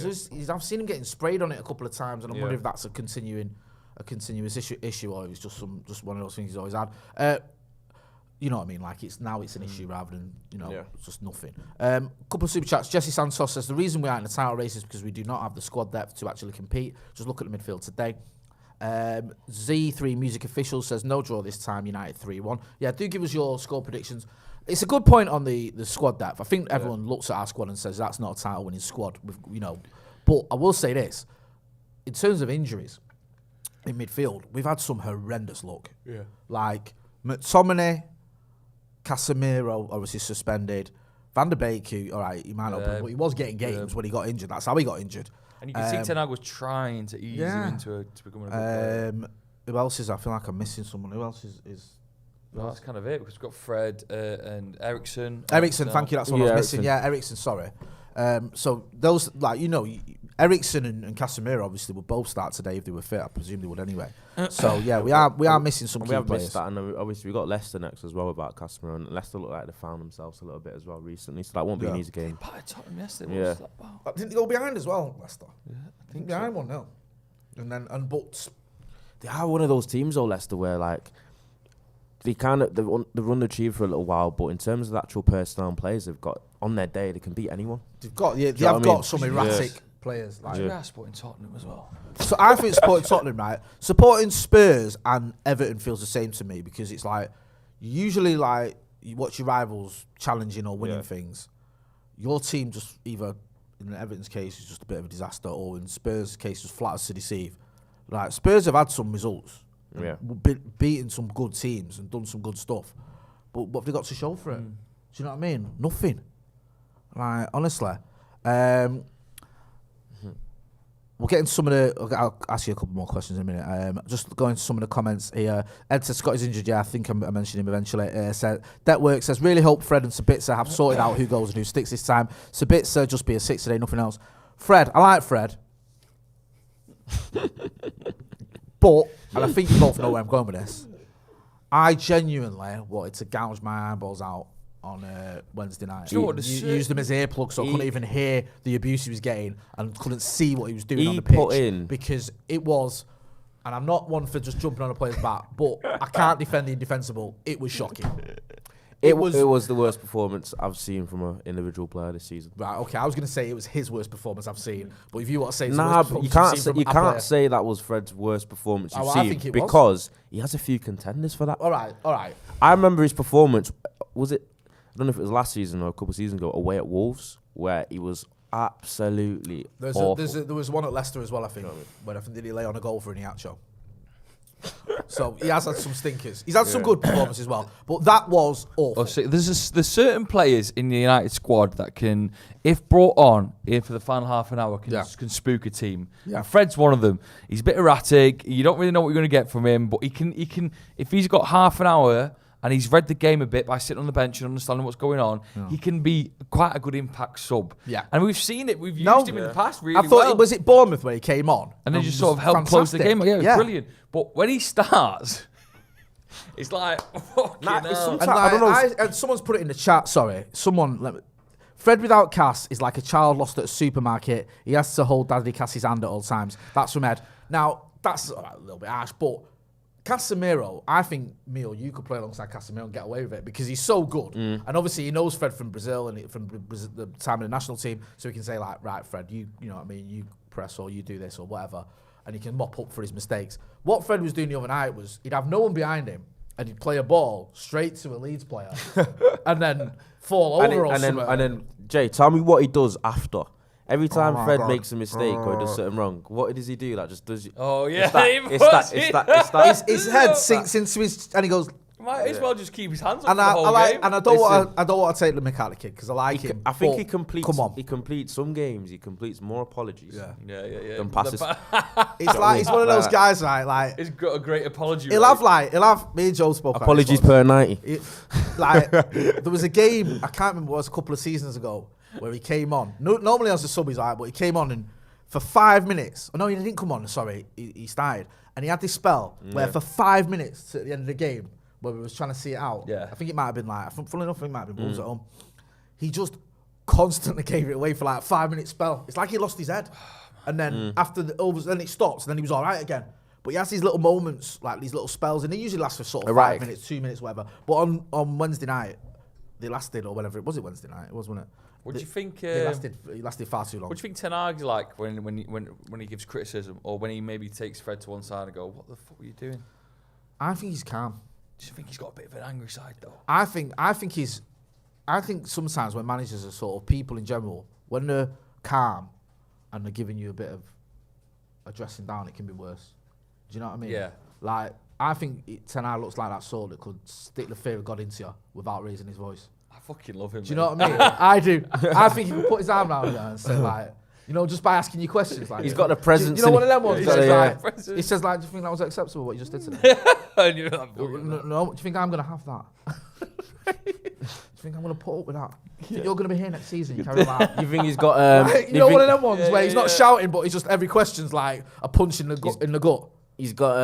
I've seen him getting sprayed on it a couple of times, and I'm wondering if that's a continuous issue or it was just one of those things he's always had. You know what I mean? Like it's an issue rather than it's just nothing. Couple of super chats. Jesse Santos says the reason we aren't in the title race is because we do not have the squad depth to actually compete. Just look at the midfield today. Z3 Music Official says no draw this time. United 3-1. Yeah, do give us your score predictions. It's a good point on the squad depth. I think everyone looks at our squad and says that's not a title winning squad. But I will say this: in terms of injuries in midfield, we've had some horrendous luck. Yeah, like McTominay. Casemiro obviously suspended. Van der Beek, he might not play, but he was getting games when he got injured. That's how he got injured. And you can see Ten Hag was trying to ease him into becoming a good player. Who else is? I feel like I'm missing someone. Who else is? Well, that's kind of it, because we've got Fred and Ericsson. Ericsson, thank you. That's what I was missing. Yeah, Ericsson. Sorry. So those, Ericsson and Casemiro obviously would both start today if they were fit. I presume they would anyway. So yeah, we are missing some key we have players. missed that, and obviously we got Leicester next as well about Casemiro, and Leicester look like they found themselves a little bit as well recently. So that won't be an easy game. Tottenham yesterday. Yeah. Didn't they go behind as well, Leicester? Yeah, I think behind 1-0. But they are one of those teams, though, Leicester, where like they've underachieved for a little while, but in terms of the actual personnel and players they've got on their day, they can beat anyone. They've got some erratic players. Like, we are supporting Tottenham as well. So I think supporting Tottenham, right? Supporting Spurs and Everton feels the same to me, because it's like usually like you watch your rivals challenging or winning things. Your team just either, in Everton's case, is just a bit of a disaster, or in Spurs' case, just flat as to deceive. Like Spurs have had some results, beaten some good teams and done some good stuff, but what have they got to show for it? Do you know what I mean? Nothing. Like honestly. We'll get into some of the. I'll ask you a couple more questions in a minute. Just going to some of the comments here. Ed says Scott is injured. Yeah, I think I mentioned him eventually. Said Detwork says really hope Fred and Sabitzer have sorted out who goes and who sticks this time. Sabitzer just be a 6 today, nothing else. Fred, I like Fred, but and I think you both know where I'm going with this. I genuinely wanted to gouge my eyeballs out on Wednesday night. Do you know what, used them as earplugs, so I couldn't even hear the abuse he was getting and couldn't see what he was doing on the pitch. Because it was, and I'm not one for just jumping on a player's back, but I can't defend the indefensible. It was shocking. It was the worst performance I've seen from an individual player this season. Right, okay. I was going to say it was his worst performance I've seen, but if you want to say it's you can't say that was Fred's worst performance you've seen, because he has a few contenders for that. All right. I remember his performance. Was it? I don't know if it was last season or a couple of seasons ago, away at Wolves, where he was absolutely awful. There was one at Leicester as well, I think, when I think did he lay on a goal for Iniacho. So he has had some stinkers. He's had some good performances as well, but that was awful. There's certain players in the United squad that can, if brought on here for the final half an hour, can spook a team. Yeah. Fred's one of them. He's a bit erratic. You don't really know what you're going to get from him, but he can if he's got half an hour and he's read the game a bit by sitting on the bench and understanding what's going on, he can be quite a good impact sub. Yeah. And we've seen it. We've used him in the past really I thought, was it Bournemouth where he came on? And then just sort of helped close the game. Yeah, it was brilliant. But when he starts, it's like, fucking hell. I don't know. And someone's put it in the chat, sorry. Fred without Cass is like a child lost at a supermarket. He has to hold Daddy Cass's hand at all times. That's from Ed. Now, that's a little bit harsh, but Casemiro, I think, Mio, you could play alongside Casemiro and get away with it because he's so good. And obviously he knows Fred from Brazil and from the time in the national team, so he can say like, right, Fred, you know what I mean, you press or you do this or whatever, and he can mop up for his mistakes. What Fred was doing the other night was he'd have no one behind him and he'd play a ball straight to a Leeds player and then fall over or something. And then, Jay, tell me what he does after. Every time my Fred God. makes a mistake or he does something wrong, what does he do? Like, just does... Oh, yeah. It's that... His head sinks into his, and he goes. Might as well just keep his hands up And for the whole game. I don't want to take the mick out of the kid because I like him. I think but he completes. Come on, He completes some games. He completes more apologies. Yeah. Than passes. it's like he's one of those guys, right? Like He's got a great apology. he'll have me and Joe spoke. about Apologies this per 90. there was a game I can't remember what it was a couple of seasons ago where he came on. Normally as a sub he's like, but he came on and for 5 minutes. Oh no, he didn't come on. Sorry, he started and he had this spell where for 5 minutes at the end of the game where we was trying to see it out. Yeah. I think it might have been like, funnily enough, it might have been Wolves at home. He just constantly gave it away for like a 5 minute spell. It's like he lost his head. And then after then it stops and then he was all right again. But he has these little moments, like these little spells, and they usually last for sort of 5 minutes, 2 minutes, whatever. But on Wednesday night, they lasted, or whatever, was it Wednesday night? It was, wasn't it? What do you think? He lasted far too long. What do you think Ten Hag's like when he gives criticism, or when he maybe takes Fred to one side and go, "What the fuck were you doing?" I think he's calm. Do you think he's got a bit of an angry side though? I think sometimes when managers are sort of people in general, when they're calm and they're giving you a bit of a dressing down, it can be worse. Do you know what I mean? Yeah. Like, I think Ten Hag looks like that sort that could stick the fear of God into you without raising his voice. I fucking love him. Do you know what I mean? I do. I think he can put his arm around you and say like, you know, just by asking you questions. Like, He's got the presence. You know, one of them ones. Yeah, He says like, do you think that was acceptable what you just did today? And you're like, No. Do you think I'm gonna have that? Do you think I'm gonna put up with that? Do you think you're gonna be here next season? You carry on that. You think he's got... You know, one of them ones where he's not shouting, but he's just every question's like a punch in the gut. He's got...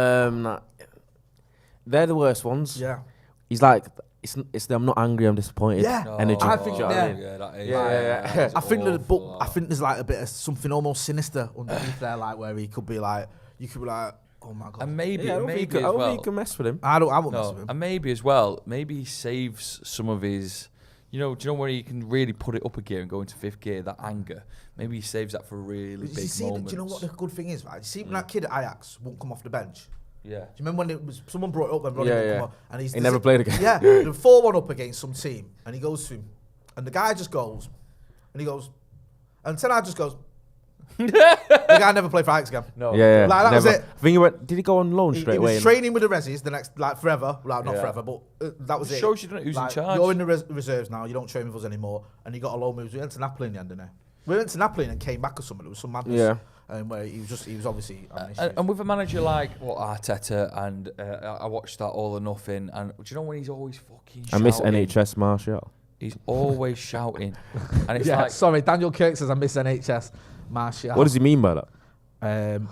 they're the worst ones. Yeah. He's like... It's I'm not angry, I'm disappointed. Yeah. Energy. I think, Do you know what I mean? Yeah. I think there's like a bit of something almost sinister underneath there, like where he could be like, you could be like, oh my God. And maybe I don't as think well. you can mess with him. I won't mess with him. And maybe as well, maybe he saves some of his, do you know where he can really put it up a gear and go into fifth gear, that anger? Maybe he saves that for really big moments. Do you know what the good thing is, right? You see when that kid at Ajax won't come off the bench? Yeah. Do you remember when it was someone brought it up when Ronnie would come on, and he never played again. Yeah, the 4-1 up against some team, and he goes to him, and the guy just goes, and he goes, and Ten Hag just goes. The guy never played for Ajax again. No. Yeah. Like, that was it. I think he went. Did he go on loan straight He away? was training with the Resis the next, like forever. Well, not forever, but that was it. Shows you don't know who's in charge. You're in the reserves now. You don't train with us anymore, and he got a loan move. We went to Napoli in the end, didn't he? We went to Napoli and came back or something. It was some madness. Yeah. Where he was obviously. And with a manager like Arteta, and I watched that All or Nothing, and do you know when he's always fucking shouting? I miss NHS Martial. He's always shouting. And it's like... Sorry, Daniel Kirk says I miss NHS Martial. What does he mean by that?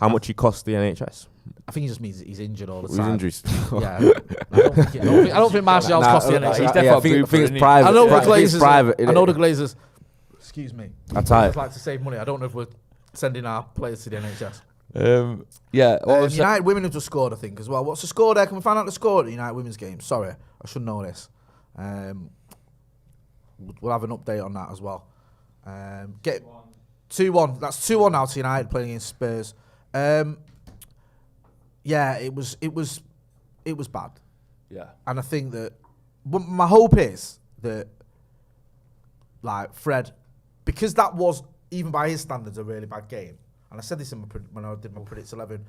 How much he cost the NHS? I think he just means he's injured all the His time. injuries. Yeah. I don't think Martial's cost the NHS. He's definitely I think it's private. I know the I think it's Glazers. private. I know the Glazers. Excuse me. That's tight. I'd like to save money. I don't know if we're sending our players to the NHS. United women have just scored, I think, as well. What's the score there? Can we find out the score at the United women's game? Sorry, I should know this. We'll have an update on that as well. Get 2-1. That's 2-1 now to United playing against Spurs. Yeah, it was bad. Yeah. And I think that my hope is that, like, Fred, because that was, even by his standards, a really bad game. And I said this when I did my Predict 11.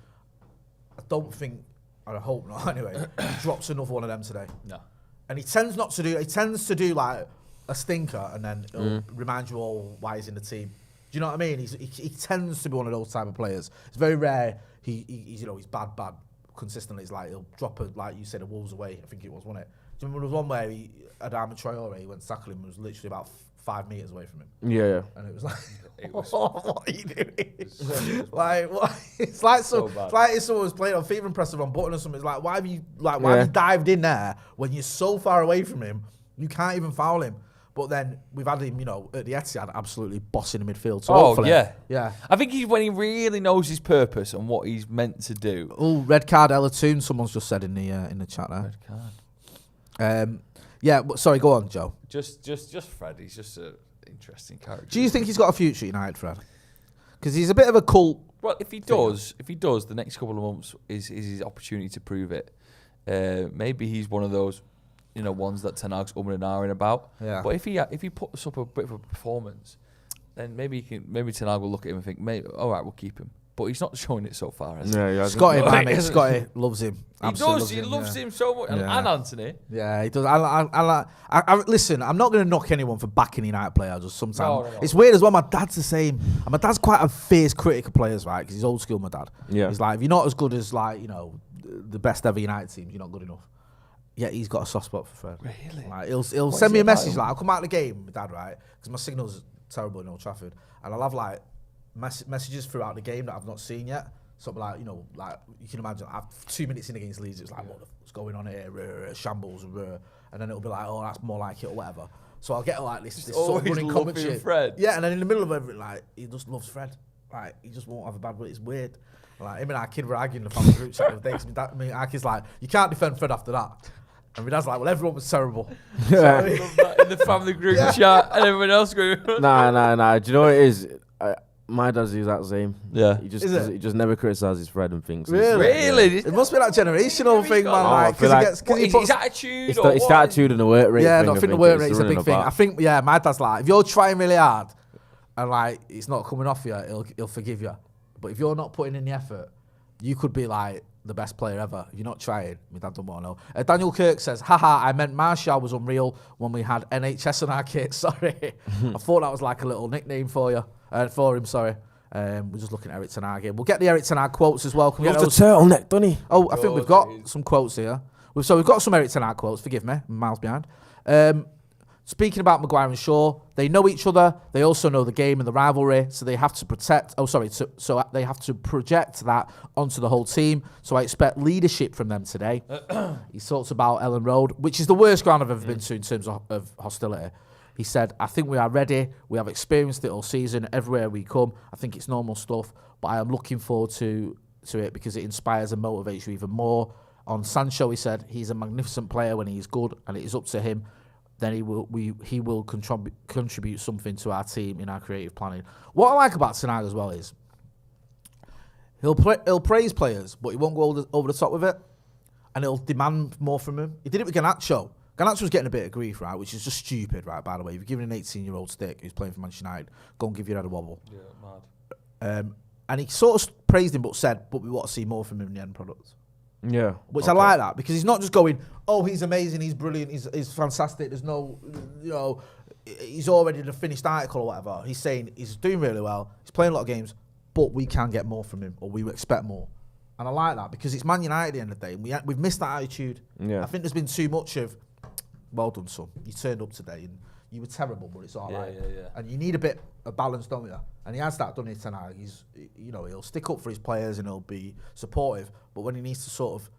I don't think, I hope not anyway, he drops another one of them today. No. And he tends to do like a stinker and then it'll remind you all why he's in the team. Do you know what I mean? He tends to be one of those type of players. It's very rare he's bad consistently. It's like he'll drop like you said, a Wolves away. I think it was, wasn't it? Do you remember there was one where Adama Traore, he went to tackle him and was literally about 5 meters away from him. Yeah. And it was like, what are you doing? Like, what? It's like if someone was playing on FIFA and pressed the wrong button or something. It's like, why have you dived in there when you're so far away from him? You can't even foul him. But then we've had him, at the Etihad, absolutely bossing the midfield. So Oh, hopefully, yeah. I think he's when he really knows his purpose and what he's meant to do. Oh, red card, Ella Toon. Someone's just said in the chat there. Red card. But sorry, go on, Joe. Just Fred. He's just an interesting character. Do you think he's got a future at United, Fred? Because he's a bit of a cult. Well, if he does, the next couple of months is his opportunity to prove it. Maybe he's one of those, ones that Ten Hag's umming and ahhing about. Yeah. But if he puts up a bit of a performance, then maybe Ten Hag will look at him and think, maybe, all right, we'll keep him. But he's not showing it so far, has he? Yeah, Scotty, man, mate. Scotty loves him. He does. He loves him so much. And Anthony. Yeah, he does. Listen, I'm not going to knock anyone for backing United players. Just sometimes No. it's weird as well. My dad's the same. And my dad's quite a fierce critic of players, right? Because he's old school. My dad. Yeah. He's like, if you're not as good as the best ever United teams, you're not good enough. Yeah, he's got a soft spot for Fred. Really? Like, he'll send me a message. Like, I'll come out of the game, my dad, right? Because my signal's terrible in Old Trafford, and I'll have like messages throughout the game that I've not seen yet. Something like, like you can imagine, after 2 minutes in against Leeds, it's like, what's going on here? Shambles, and then it'll be like, oh, that's more like it, or whatever. So I'll get like this sort of running commentary. Fred. Yeah, and then in the middle of everything, like, he just loves Fred. Like, he just won't have a bad word. It's weird. Like, him and our kid were arguing in the family group chat the other day. Our kid's like, you can't defend Fred after that. And my dad's like, well, everyone was terrible. I love that in the family group chat, and everyone else going. Nah. Do you know what it is? My dad's the exact same. Yeah. He just never criticises Fred and thinks. Really? It must be that generational thing, man. Like, because his attitude. It's the attitude and the work rate. Yeah, thing, I think the work rate's a big thing. I think, my dad's like, if you're trying really hard and like it's not coming off you, he'll forgive you. But if you're not putting in the effort, you could be like the best player ever. If you're not trying, my dad don't want to know. Daniel Kirk says, haha, I meant Martial was unreal when we had NHS on our kit. Sorry. I thought that was like a little nickname for you. For him, sorry. We're just looking at Eric Ten Hag here. We'll get the Eric Ten Hag quotes as well. Can we get Loves the turtleneck, doesn't he? Oh, I think we've got some quotes here. So we've got some Eric Ten Hag quotes. Forgive me, I'm miles behind. Speaking about Maguire and Shaw, they know each other. They also know the game and the rivalry, so they have to protect. So they have to project that onto the whole team. So I expect leadership from them today. He talks about Ellen Road, which is the worst ground I've ever been to in terms of hostility. He said, I think we are ready. We have experienced it all season. Everywhere we come, I think it's normal stuff. But I am looking forward to it because it inspires and motivates you even more. On Sancho, he said, he's a magnificent player when he's good, and it is up to him. Then he will contribute something to our team in our creative planning. What I like about Ten Hag as well is he'll praise players, but he won't go over the top with it, and he'll demand more from him. He did it with Garnacho. Garnacho was getting a bit of grief, right, which is just stupid, right, by the way. If you're giving an 18-year-old stick who's playing for Manchester United, go and give your head a wobble. Yeah, mad. And he sort of praised him, but said, but we want to see more from him in the end product. Yeah. Which I like that, because he's not just going, oh, he's amazing, he's brilliant, he's fantastic, there's no, he's already the finished article or whatever. He's saying he's doing really well, he's playing a lot of games, but we can get more from him, or we expect more. And I like that, because it's Man United at the end of the day, and we've missed that attitude. Yeah. I think there's been too much of, well done, son, you turned up today, and you were terrible, but it's all right. Yeah. And you need a bit of balance, don't you? And he has that done it tonight. He'll stick up for his players and he'll be supportive. But when he needs to sort of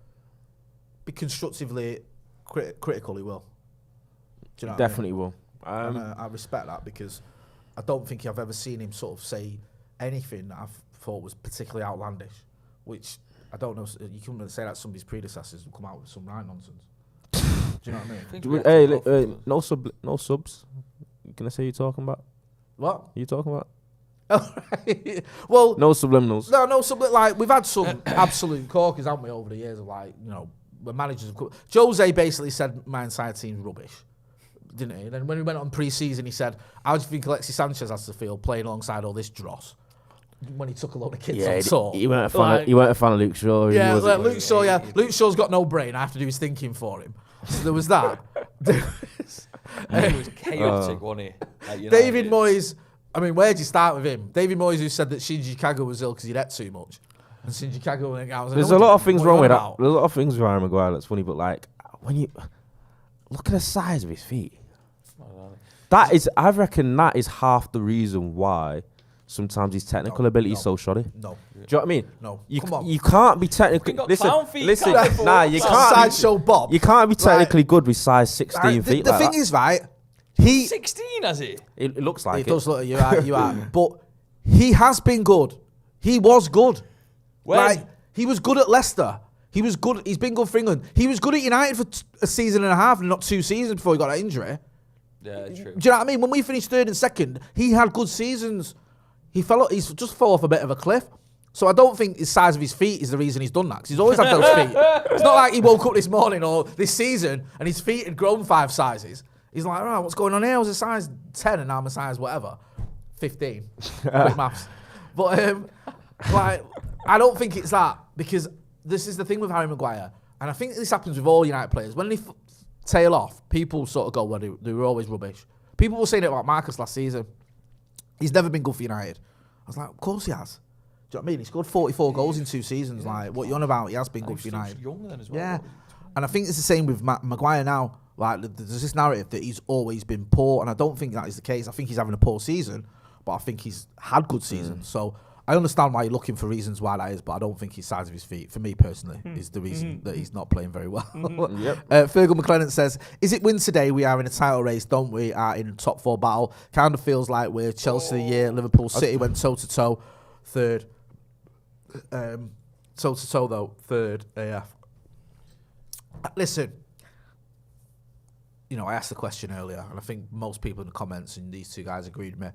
be constructively critical, he will. Do you know Definitely what I mean? will. I respect that, because I don't think I've ever seen him sort of say anything that I've thought was particularly outlandish. Which I don't know. You couldn't really say that somebody's predecessors will come out with some right nonsense. Do you know what I mean? Hey, no subs. Can I say you're talking about? What? You talking about? Well, no subliminals. No subliminals. Like, we've had some absolute corkers, haven't we, over the years of, like, when managers have come. Jose basically said my entire team's rubbish, didn't he? And then when we went on pre-season, he said, how do you think Alexis Sanchez has to feel playing alongside all this dross? When he took a lot of kids on tour. He weren't a fan of Luke Shaw. Yeah, Luke Shaw, yeah. Luke Shaw's got no brain. I have to do his thinking for him. So there was that. He was chaotic, wasn't he? David Moyes, I mean, where'd you start with him? David Moyes, who said that Shinji Kagawa was ill because he'd ate too much. And Shinji Kagawa went out. There's a lot of things wrong with that. There's a lot of things with Harry Maguire that's funny, but like, when you look at the size of his feet, I reckon that is half the reason why sometimes his technical ability is so shoddy. No. Do you know what I mean? No. You can't be technically. Listen. Nah, you can't. Sideshow Bob. You can't be technically good with size 16 feet. The thing is, right? He 16, has he? It looks like it does look you are, but he has been good. He was good. When? Like he was good at Leicester. He was good. He's been good for England. He was good at United for a season and a half, and not 2 seasons before he got that injury. Yeah, true. Do you know what I mean? When we finished 3rd and 2nd, he had good seasons. He's just fell off a bit of a cliff. So I don't think the size of his feet is the reason he's done that, because he's always had those feet. It's not like he woke up this morning or this season and his feet had grown 5 sizes. He's like, oh, what's going on here? I was a size 10 and now I'm a size whatever. 15. Quick maths. But like, I don't think it's that, because this is the thing with Harry Maguire. And I think this happens with all United players. When they tail off, people sort of go, well, they were always rubbish. People were saying it about Marcus last season. He's never been good for United. I was like, of course he has. Do you know what I mean? He scored 44 goals in 2 seasons. Yeah. Like, what you on about? He has been good for United. Young then as well. Yeah. And I think it's the same with Maguire now. Like, there's this narrative that he's always been poor, and I don't think that is the case. I think he's having a poor season, but I think he's had good seasons. So I understand why you're looking for reasons why that is, but I don't think his size of his feet, for me personally, is the reason that he's not playing very well. Fergal McLennan says, is it win today? We are in a title race, don't we? Are in a top 4 battle. Kind of feels like we're Chelsea the year. Liverpool City went toe-to-toe. 3rd. Toe-to-toe, though. 3rd AF. Listen, you know, I asked the question earlier, and I think most people in the comments and these 2 guys agreed with me.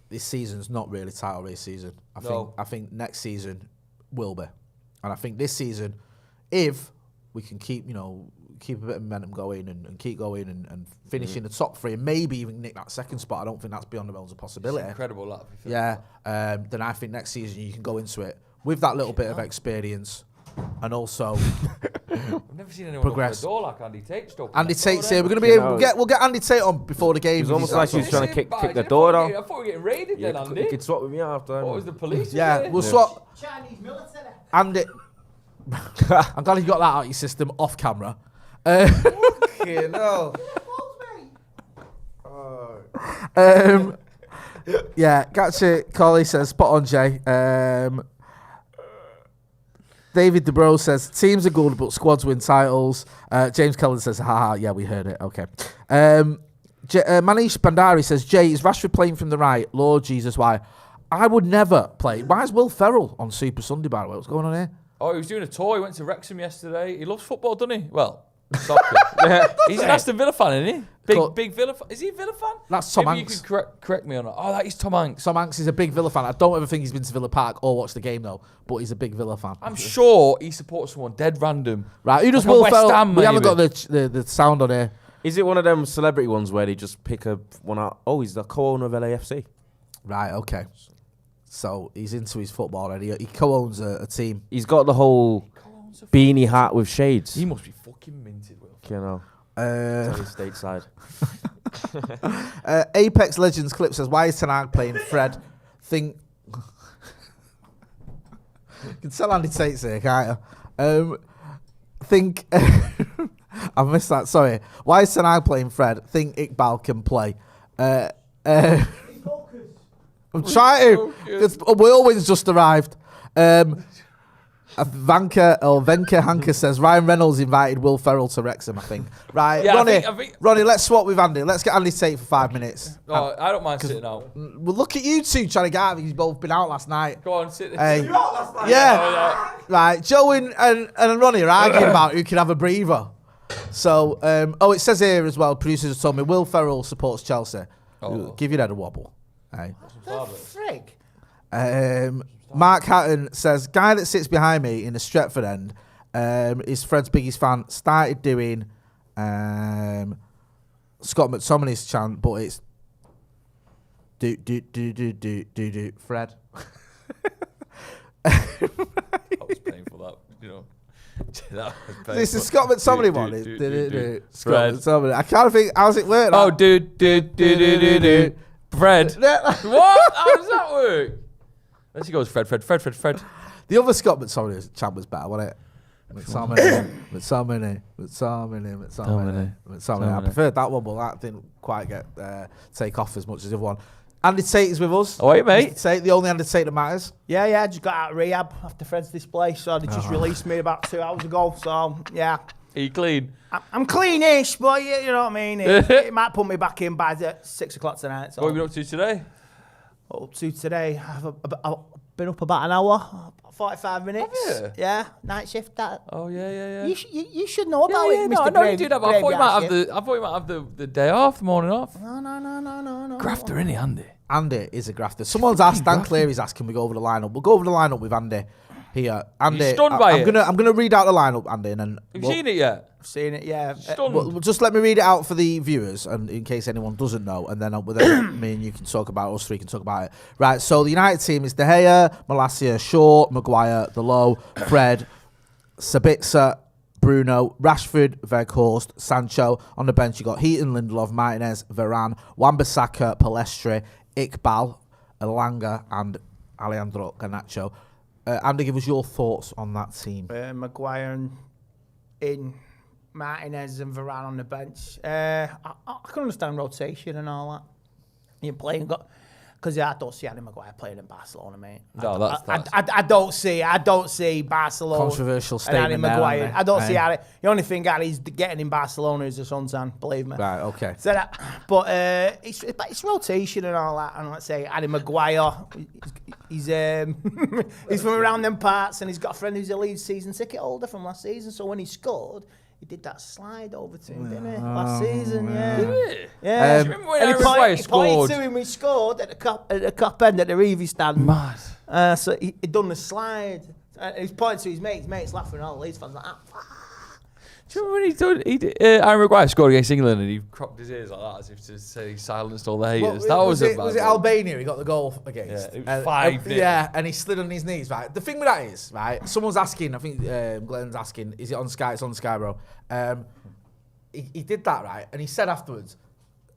This season's not really title race season. I think next season will be. And I think this season, if we can keep a bit of momentum going and keep going and finish in the top 3 and maybe even nick that 2nd spot, I don't think that's beyond the realms of possibility. It's incredible, that. Yeah. Then I think next season you can go into it with that little bit of experience and also I've never seen anyone progress. Open the door like Andy Tate's open. Andy Tate's here. We're going to be able, we'll get Andy Tate on before the game. It's almost like he's trying to kick the door down. I thought we were getting raided then, Andy. You could swap with me after. What was the police? Yeah, we'll swap. Chinese military. Andy, I'm glad you got that out of your system off camera. Okay, no. Yeah, gotcha. Collie says, spot on, Jay. David DeBro says, teams are good, but squads win titles. James Cullen says, haha, yeah, we heard it. Okay. Manish Bandari says, Jay, is Rashford playing from the right? Lord Jesus, why? I would never play. Why is Will Ferrell on Super Sunday, by the way? What's going on here? Oh, he was doing a tour. He went to Wrexham yesterday. He loves football, doesn't he? Well, soccer. He's an Aston Villa fan, isn't he? Big Villa fan. Is he a Villa fan? That's Tom Maybe Hanks. you could correct me on that. Oh, that is Tom Hanks. Tom Hanks is a big Villa fan. I don't ever think he's been to Villa Park or watched the game, though. But he's a big Villa fan. I'm sure he supports someone dead random. Right, who does Like Will West Ferrell? Ham, We haven't got maybe. the sound on here. Is it one of them celebrity ones where they just pick one out? Oh, he's the co-owner of LAFC. Right, okay. So he's into his football and he co-owns a team. He's got the whole beanie hat with shades. He must be fucking minted, Will. You know, stateside. Apex Legends clip says, why is Ten Hag playing Fred? You can tell Andy Tate's here, can't you? I missed that, sorry. Why is Ten Hag playing Fred? Think Iqbal can play. I'm trying to. It's, Whirlwind's just arrived. Venka Hanker says Ryan Reynolds invited Will Ferrell to Wrexham, I think. Right, Yeah, Ronnie, I think- Ronnie, let's swap with Andy. Let's get Andy Tate for 5 minutes. Oh, I don't mind sitting out. Well, look at you two trying to get out. You've both been out last night. Go on, sit there. Hey, You out last night? yeah. Right, Joe and Ronnie are arguing about who can have a breather. So, it says here as well, producers have told me, Will Ferrell supports Chelsea. Oh. Give your head a wobble. Hey. Frig. Mark Hatton says, guy that sits behind me in the Stretford end is Fred's biggest fan. Started doing Scott McTominay's chant, but it's do Fred. That was painful, that, you know. That was painful. This is Scott McTominay one. Scott McTominay. I can't think. How's it work? Oh, Fred. What? How does that work? Let's go, Fred. The other Scott McTominay chant was better, wasn't it? McTominay. I preferred that one, but that didn't quite get take off as much as the other one. Andy Tate is with us. Oh, hey, mate. Mr. Tate, the only Andy Tate that matters. Yeah, just got out of rehab after Fred's display, so they just released me about 2 hours ago. So, yeah, Are you clean? I'm cleanish, but you know what I mean. It might put me back in by 6 o'clock tonight. So What have you been up to today? up to today, I've been up about an hour, 45 minutes. Have you? Yeah, night shift. That. Oh yeah. You should know about it, No, Mr. I know you Gravy- do that, but I thought you might Graveyard have the day off, the morning off. shift. No. Grafter, innit, Andy? Andy is a grafter. Someone's asked, Dan Cleary's asked, can we go over the lineup? We'll go over the lineup with Andy here. Andy, stunned by it? I'm gonna read out the lineup, Andy, and then Have you seen it yet? I've seen it. Yeah. Stunned. well, just let me read it out for the viewers, and in case anyone doesn't know, and then me and you can talk about it, us three can talk about it. Right, so the United team is De Gea, Malacia, Shaw, Maguire, The Low, Fred, Sabitzer, Bruno, Rashford, Weghorst, Sancho. On the bench, you got Heaton, Lindelof, Martinez, Varane, Wan-Bissaka, Palestre, Iqbal, Elanga, and Alejandro Garnacho. Andy, give us your thoughts on that team. Maguire in, Martinez and Varane on the bench. I can understand rotation and all that. You're playing, because I don't see Harry Maguire playing in Barcelona, mate. No, that's I don't see Barcelona. Controversial and Harry statement there, Maguire. Andy. I don't see Aye. Harry. The only thing Harry's getting in Barcelona is the suntan, believe me. Right, okay. So but it's rotation and all that. And let's say Harry Maguire, he's he's from around them parts, and he's got a friend who's a Leeds season ticket holder from last season. So when he scored, he did that slide over to him, didn't he? Last season, yeah. Yeah. Do you remember when And Harry Maguire he pointed scored? to him when he scored at the cop end at the Reevy stand. Mad. So he done the slide. And he's pointing to his mates. Mates laughing. All the Leeds fans like that. Do you remember when he did? Harry Maguire scored against England and he cropped his ears like that as if to say he silenced all the haters. That was a bad Was it one. Albania he got the goal against? Yeah, it was 5-0. Yeah, and he slid on his knees, right? The thing with that is, right, someone's asking, I think Glenn's asking, is it on Sky? It's on Sky, bro. He did that, right? And he said afterwards,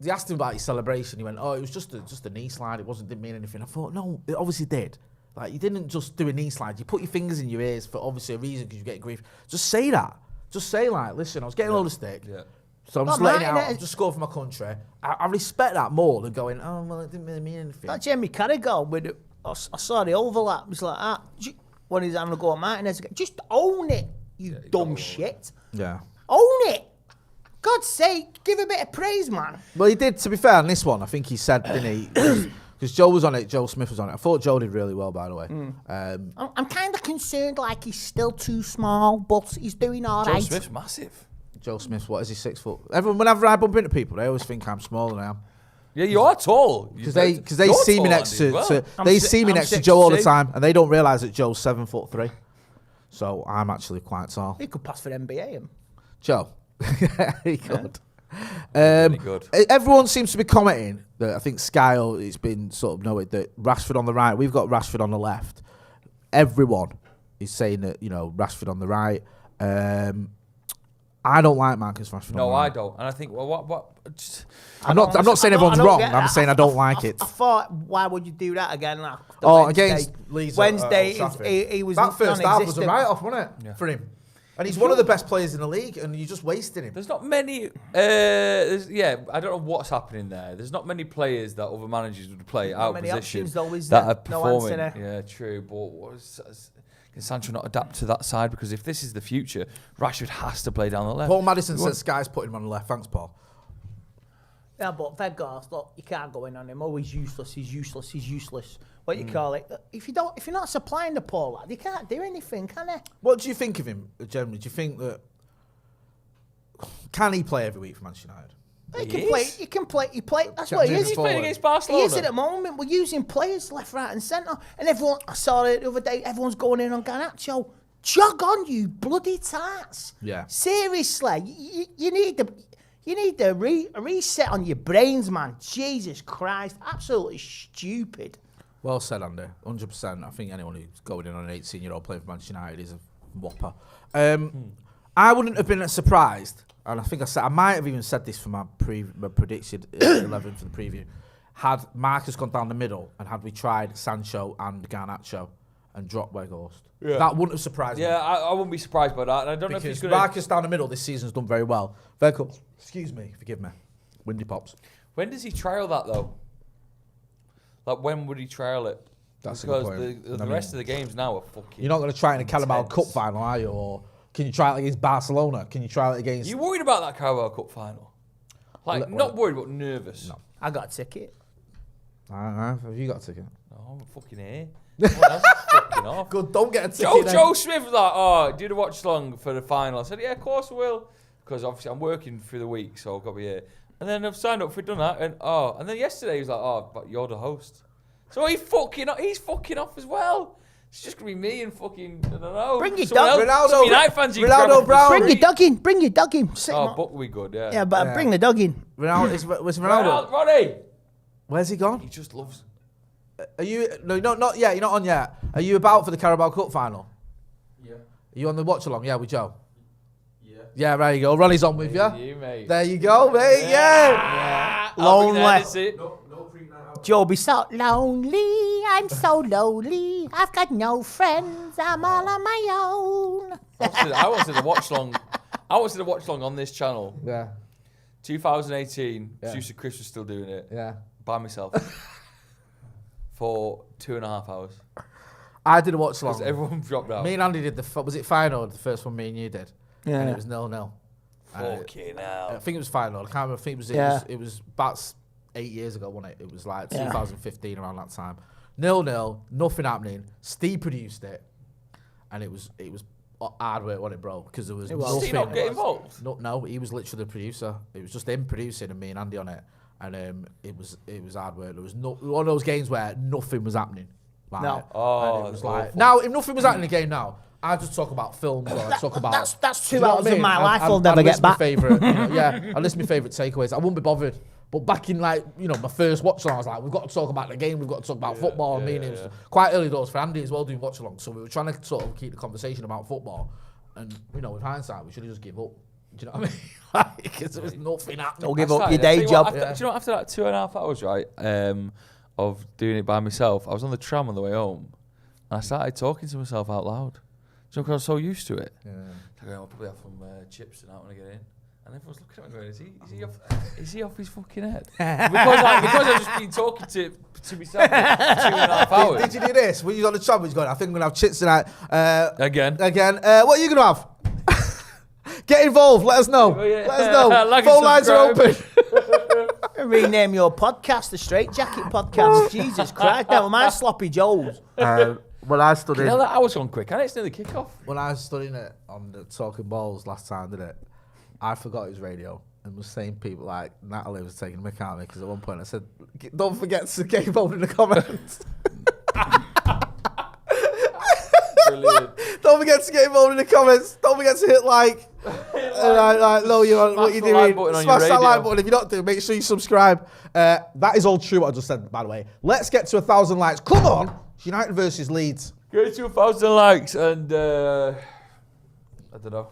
they asked him about his celebration. He went, oh, it was just a knee slide. It didn't mean anything. I thought, no, it obviously did. Like, you didn't just do a knee slide. You put your fingers in your ears for obviously a reason because you get grief. Just say that. Just say, like, listen, I was getting a load of stick. Yeah. So I'm just letting it out. I've just scored for my country. I respect that more than going, oh, well, it didn't really mean anything. That Jamie Carragher with it, I saw the overlap. It was like that. When he's having a go at Martinez again. Just own it, you dumb shit. Yeah. Own it. God's sake, give a bit of praise, man. Well, he did, to be fair, on this one, I think he said, didn't he? Because Joe was on it, Joe Smith was on it. I thought Joe did really well, by the way. I'm kind of concerned, like he's still too small, but he's doing all Joe right. Smith's massive. Joe Smith, what is he, 6 foot? Everyone, whenever I bump into people, they always think I'm smaller than I am. Yeah, you are tall. Because they see me next to I'm see me I'm next to Joe all the 6'2". time, and they don't realise that Joe's 7'3". So I'm actually quite tall. He could pass for NBA him. Joe, he could. Really good. Everyone seems to be commenting that I think Sky, it's been sort of noted that Rashford on the right, we've got Rashford on the left. Everyone is saying that, Rashford on the right. I don't like Marcus Rashford on the right. No, I don't. And I think, well, what I'm not saying everyone's wrong. I'm saying I don't like it. I thought, why would you do that again? Against Leeds. Wednesday, Trafford. he was that first half was a non-existent. write-off, wasn't it, for him? And he's one of the best players in the league, and you're just wasting him. There's not many. I don't know what's happening there. There's not many players that other managers would play out of many position options, though, is that there? are No performing. answer Yeah, true. But can Sancho not adapt to that side? Because if this is the future, Rashford has to play down the left. Paul Madison says Sky's putting him on the left. Thanks, Paul. Yeah, but Weghorst, look, you can't go in on him. Oh, he's useless. What you call it? If you're not supplying the poor lad, you can't do anything, can you? What do you think of him generally? Do you think that can he play every week for Manchester United? He can play. That's what he is. He's playing against He Barcelona. is at the moment. We're using players left, right, and centre, and everyone. I saw it the other day. Everyone's going in on Garnacho. Jog on, you bloody tarts. Yeah. Seriously, you need a reset on your brains, man. Jesus Christ, absolutely stupid. Well said, Andy. 100%. I think anyone who's going in on an 18-year-old playing for Manchester United is a whopper. I wouldn't have been surprised, and I think I might have even said this for my predicted 11 for the preview. Had Marcus gone down the middle, and had we tried Sancho and Garnacho and dropped Weghorst, that wouldn't have surprised me. Yeah, I wouldn't be surprised by that. And I don't know if he's Because going to. Marcus down the middle this season's done very well. Weghorst, forgive me. Windy pops. When does he trial that though? Like when would he trial it? That's a good because point. the rest of the games now are fucking. You're not going to try it in a Carabao intense. Cup final, are you? Or Can you try it against Barcelona? Can you try it against... You worried about that Carabao Cup final? Like, not worried, but nervous. No. I got a ticket. Have you got a ticket? No, I'm fucking here. Fucking off. Good, don't get a ticket. Joe Smith was like, oh, do the watch along for the final. I said, yeah, of course I will. Because obviously I'm working through the week, so I've got to be here. And then I've signed up for done that. And then yesterday he was like, oh, but you're the host. So he's fucking off as well. It's just going to be me and fucking, I don't know. Bring your dog. Ronaldo, United fans, you Ronaldo Brown. Bring your dog in. Bring your dog in. Oh, but we good, yeah. Yeah, but bring the dog in. Ronaldo, was Ronaldo? Ronnie! Where's he gone? He just loves... Are you... No, not yet. You're not on yet. Are you about for the Carabao Cup final? Yeah. Are you on the watch-along? Yeah, with Joe? Yeah. Yeah, there you go. Ronnie's on with you. You, mate. There you go, mate. Yeah. Lonely. No pre-night out. Joe be so lonely. I'm so lonely. I've got no friends. I'm all on my own. I wanted to watch long. I wanted to watch long on this channel. Yeah. 2018. Yeah. Producer Chris was still doing it Yeah. by myself for 2.5 hours. I did a watch-along. Because everyone dropped out. Me and Andy did was it final? The first one me and you did. Yeah. And it was 0-0. Fucking hell. I think it was final. I can't remember. I think it was about 8 years ago, wasn't it? It was like 2015 around that time. 0-0, nothing happening. Steve produced it, and it was hard work, wasn't it, bro? Because there was nothing. Did he not get involved? No, he was literally the producer. It was just him producing and me and Andy on it, and it was hard work. There was one of those games where nothing was happening. Like, No. Oh, and it was that's like awful. now if nothing was happening in the game now, I just talk about films or I talk about That's do 2 you know what hours I mean? of my life I'd I'll never list get my back. Favourite, I list my favourite takeaways. I wouldn't be bothered. But back in my first watch along, I was like, we've got to talk about the game, we've got to talk about football. I mean, it was quite early doors for Andy as well doing watch along, so we were trying to sort of keep the conversation about football. And with hindsight, we should have just give up. Do you know what I mean? Because there was nothing happening. Don't give up your day job. Do you know what, after that 2.5 hours, right, of doing it by myself, I was on the tram on the way home, and I started talking to myself out loud. Do you know, because I was so used to it. Yeah. I go, I'll probably have some chips tonight when I get in. And everyone's looking at me going, is he off his fucking head? because I've just been talking to myself for 2.5 hours. Did you do this? When you was on the tram, he's going, I think I'm going to have chips tonight. Again. What are you going to have? Get involved. Let us know. Yeah. Let us know. Like Phone and lines are subscribe. open. Rename your podcast the Straight Jacket Podcast. Jesus Christ. Now, my sloppy Joes. When I stood You know that hour's gone quick, and it's nearly kick-off. when I was studying it on the Talking Balls last time, did it? I forgot his radio and was saying people like Natalie was taking a mick out of me because at one point I said, "Don't forget to get involved in the comments." Brilliant. Don't forget to get involved in the comments. Don't forget to hit like. No, you know what you're the like doing. button on Smash your that like radio. button. If you're not doing, make sure you subscribe. That is all true what I just said, by the way. Let's get to 1,000 likes. Come on, it's United versus Leeds. Get to 1,000 likes, and I don't know.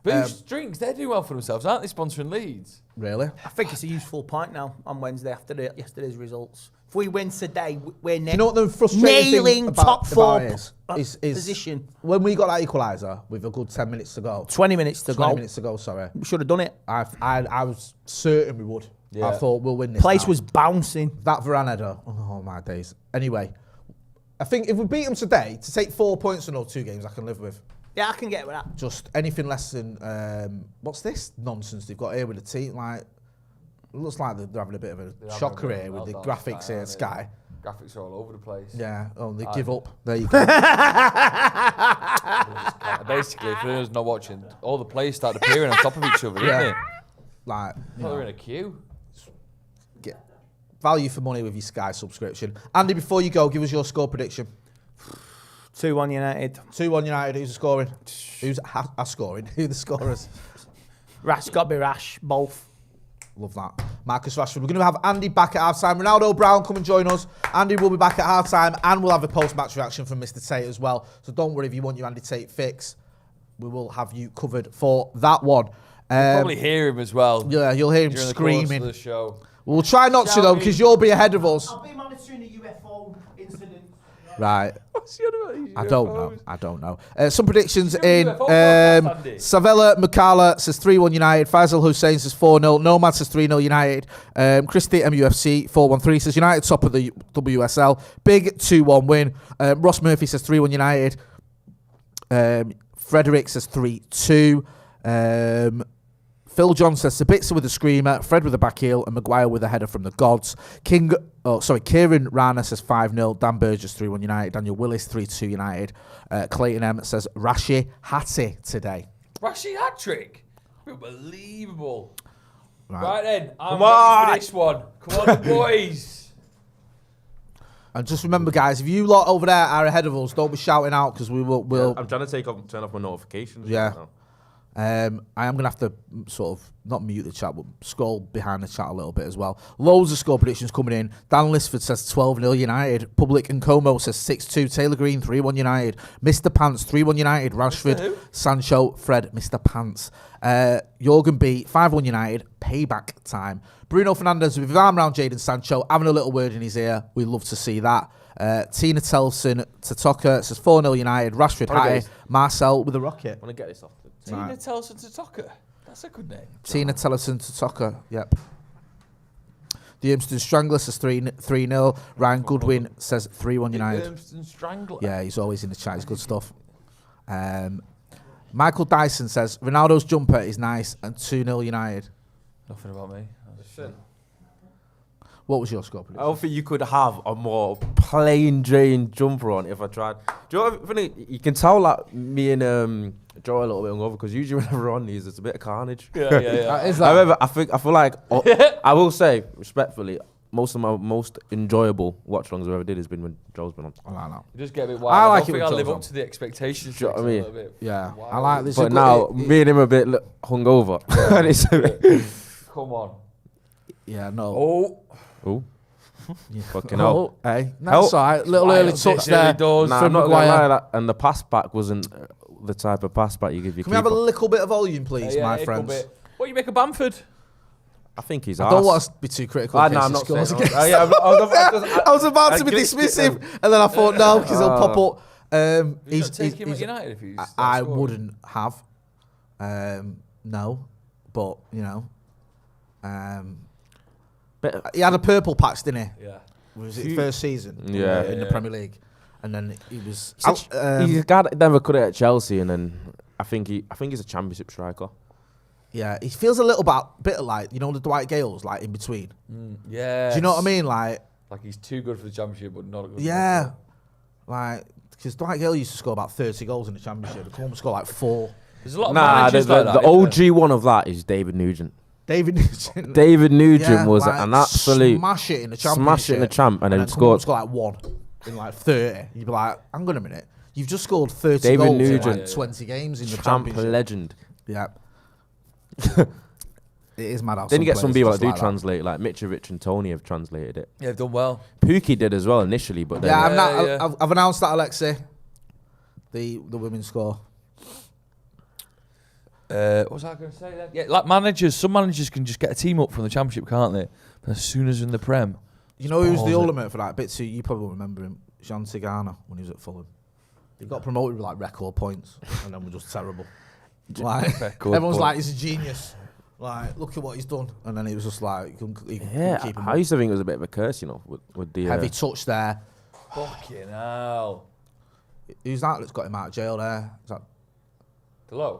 Boost Drinks, they're doing well for themselves, aren't they? Sponsoring Leeds. Really? I think it's a useful point now on Wednesday after yesterday's results. If we win today, we're You know what the frustrating nailing thing about, top four about is position. when we got that equaliser with a good 10 minutes to go. 20 minutes to 20 go. minutes to go, sorry. We should have done it. I was certain we would. Yeah. I thought we'll win this. Place now. was bouncing. That Varane header. Oh my days. Anyway, I think if we beat them today, to take 4 points in those 2 games, I can live with. Yeah, I can get with that. Just anything less than what's this nonsense they've got here with the team? Like, it looks like they're having a bit of a shocker here with the graphics here at Sky. Graphics are all over the place. Yeah. Oh, they give up. There you go. Basically, for those not watching, all the players start appearing on top of each other, didn't they? Like, you Well, know, they're in a queue. get value for money with your Sky subscription. Andy, before you go, give us your score prediction. 2-1 United. 2-1 United. Who's scoring? Who's scoring? Who are the scorers? Rash, got to be Rash, both. Love that. Marcus Rashford. We're going to have Andy back at half-time. Ronaldo Brown, come and join us. Andy will be back at half-time, and we'll have a post-match reaction from Mr. Tate as well. So don't worry if you want your Andy Tate fix. We will have you covered for that one. Probably hear him as well. Yeah, you'll hear him during the course of screaming. the show. We'll try not to, though, because you'll be ahead of us. I'll be monitoring the UFO incident. Right. What's the other one? I don't know. Some predictions Sure, in. UFO podcast, Andy. Savella Mukala says 3-1 United. Faisal Hussein says 4-0. Nomad says 3-0 United. Christy MUFC 413 says United top of the WSL. Big 2-1 win. Ross Murphy says 3-1 United. Frederick says 3-2. Phil John says Sabitzer with a screamer, Fred with a back heel, and Maguire with a header from the gods. Kieran Rana says 5-0. Dan Burgess 3-1 United. Daniel Willis 3-2 United. Clayton M says Rashi Hattie today. Rashi hat-trick. Unbelievable. Right. Then, I'm ready for this one. Come on, boys. And just remember, guys, if you lot over there are ahead of us, don't be shouting out because we'll. I'm trying to turn off my notifications. Yeah. Right now. I am going to have to sort of, not mute the chat, but scroll behind the chat a little bit as well. Loads of score predictions coming in. Dan Lisford says 12-0 United. Public and Como says 6-2. Taylor Green, 3-1 United. Mr. Pants, 3-1 United. Rashford, Sancho, Fred, Mr. Pants. Jorgen B, 5-1 United. Payback time. Bruno Fernandes with his arm around Jadon Sancho, having a little word in his ear. We love to see that. Tina Telson, Tatoka says 4-0 United. Rashford, Hattie. Marcel with a rocket. I want to get this off. Tina Telson Tatoka. That's a good name. Tina Tellison Tatoka, yep. The Urmston Strangler says 3-0. Ryan Goodwin says 3-1 United. Urmston Strangler. Yeah, he's always in the chat. It's good stuff. Michael Dyson says Ronaldo's jumper is nice and 2-0 United. Nothing about me. What was your score prediction? I don't think you could have a more plain Jane jumper on if I tried. Do you know what funny? You can tell like me and Joe a little bit hungover because usually whenever we're on these, it's a bit of carnage. Yeah. However, I feel like I will say respectfully, most of my most enjoyable watch-alongs I've ever did has been when Joe's been on. I like that. You just get a bit wild. I like don't it think when I live Joe's up to the expectations. Do you know what I mean? A little bit Yeah, wild. I like this. But now me and him are a bit hungover. And it's a bit- Come on. Yeah, no. Oh. Fucking hell. Hey, that's all right. Little early touch there. Doors. Nah, from I'm not gonna Maguire. lie, and the pass back wasn't the type of pass back you give your Can we have a keeper. little bit of volume, please, my a friends? bit. What you make of Bamford? I think he's I don't want to be too critical. No, in case I'm he not scores saying. against- I I was about to be dismissive, and then I thought no, because he'll pop up. He's take him at United if he's. I wouldn't have. No, but you know, he had a purple patch, didn't he? Yeah. Was it first season? Yeah. in the Premier League, and then he was. he's a guy that never could it at Chelsea, and then I think he's a championship striker. Yeah, he feels a little bit like the Dwight Gales, like in between. Yeah. Do you know what I mean? Like he's too good for the championship, but not good. yeah, like because Dwight Gale used to score about 30 goals in the championship. The Cornwall score like 4. There's a lot of Nah, managers like that. the OG one of that is David Nugent. David Nugent. David Nugent Yeah, was like, an absolute smash it in the championship. smash it in the champ, and then Cornwall scored. score like 1 in like 30. You'd be like, hang on a minute, you've just scored 30 David goals in Nugent. like 20 games in the Champ championship. legend. Yeah. It is mad how Then you get some players people just that do like that. translate, like Mitrovic and Tony have translated it. Yeah, they've done well. Pookie did as well initially, but then Yeah, Yeah. I've announced that, Alexi. The women's score. What was I going to say then? Yeah, like managers. Some managers can just get a team up from the championship, can't they? But as soon as they're in the Prem, You know who's the Balls it. ultimate for that? Bit too. You probably won't remember him. Jean Tigana when he was at Fulham. He got promoted with like record points, and then we're just terrible. Like Record everyone's points. like, he's a genius. Like, look at what he's done, and then he was just like, he couldn't keep him I up. used to think it was a bit of a curse, with the Heavy touch there. fucking hell. Who's that that's got him out of jail there? Is that Delo?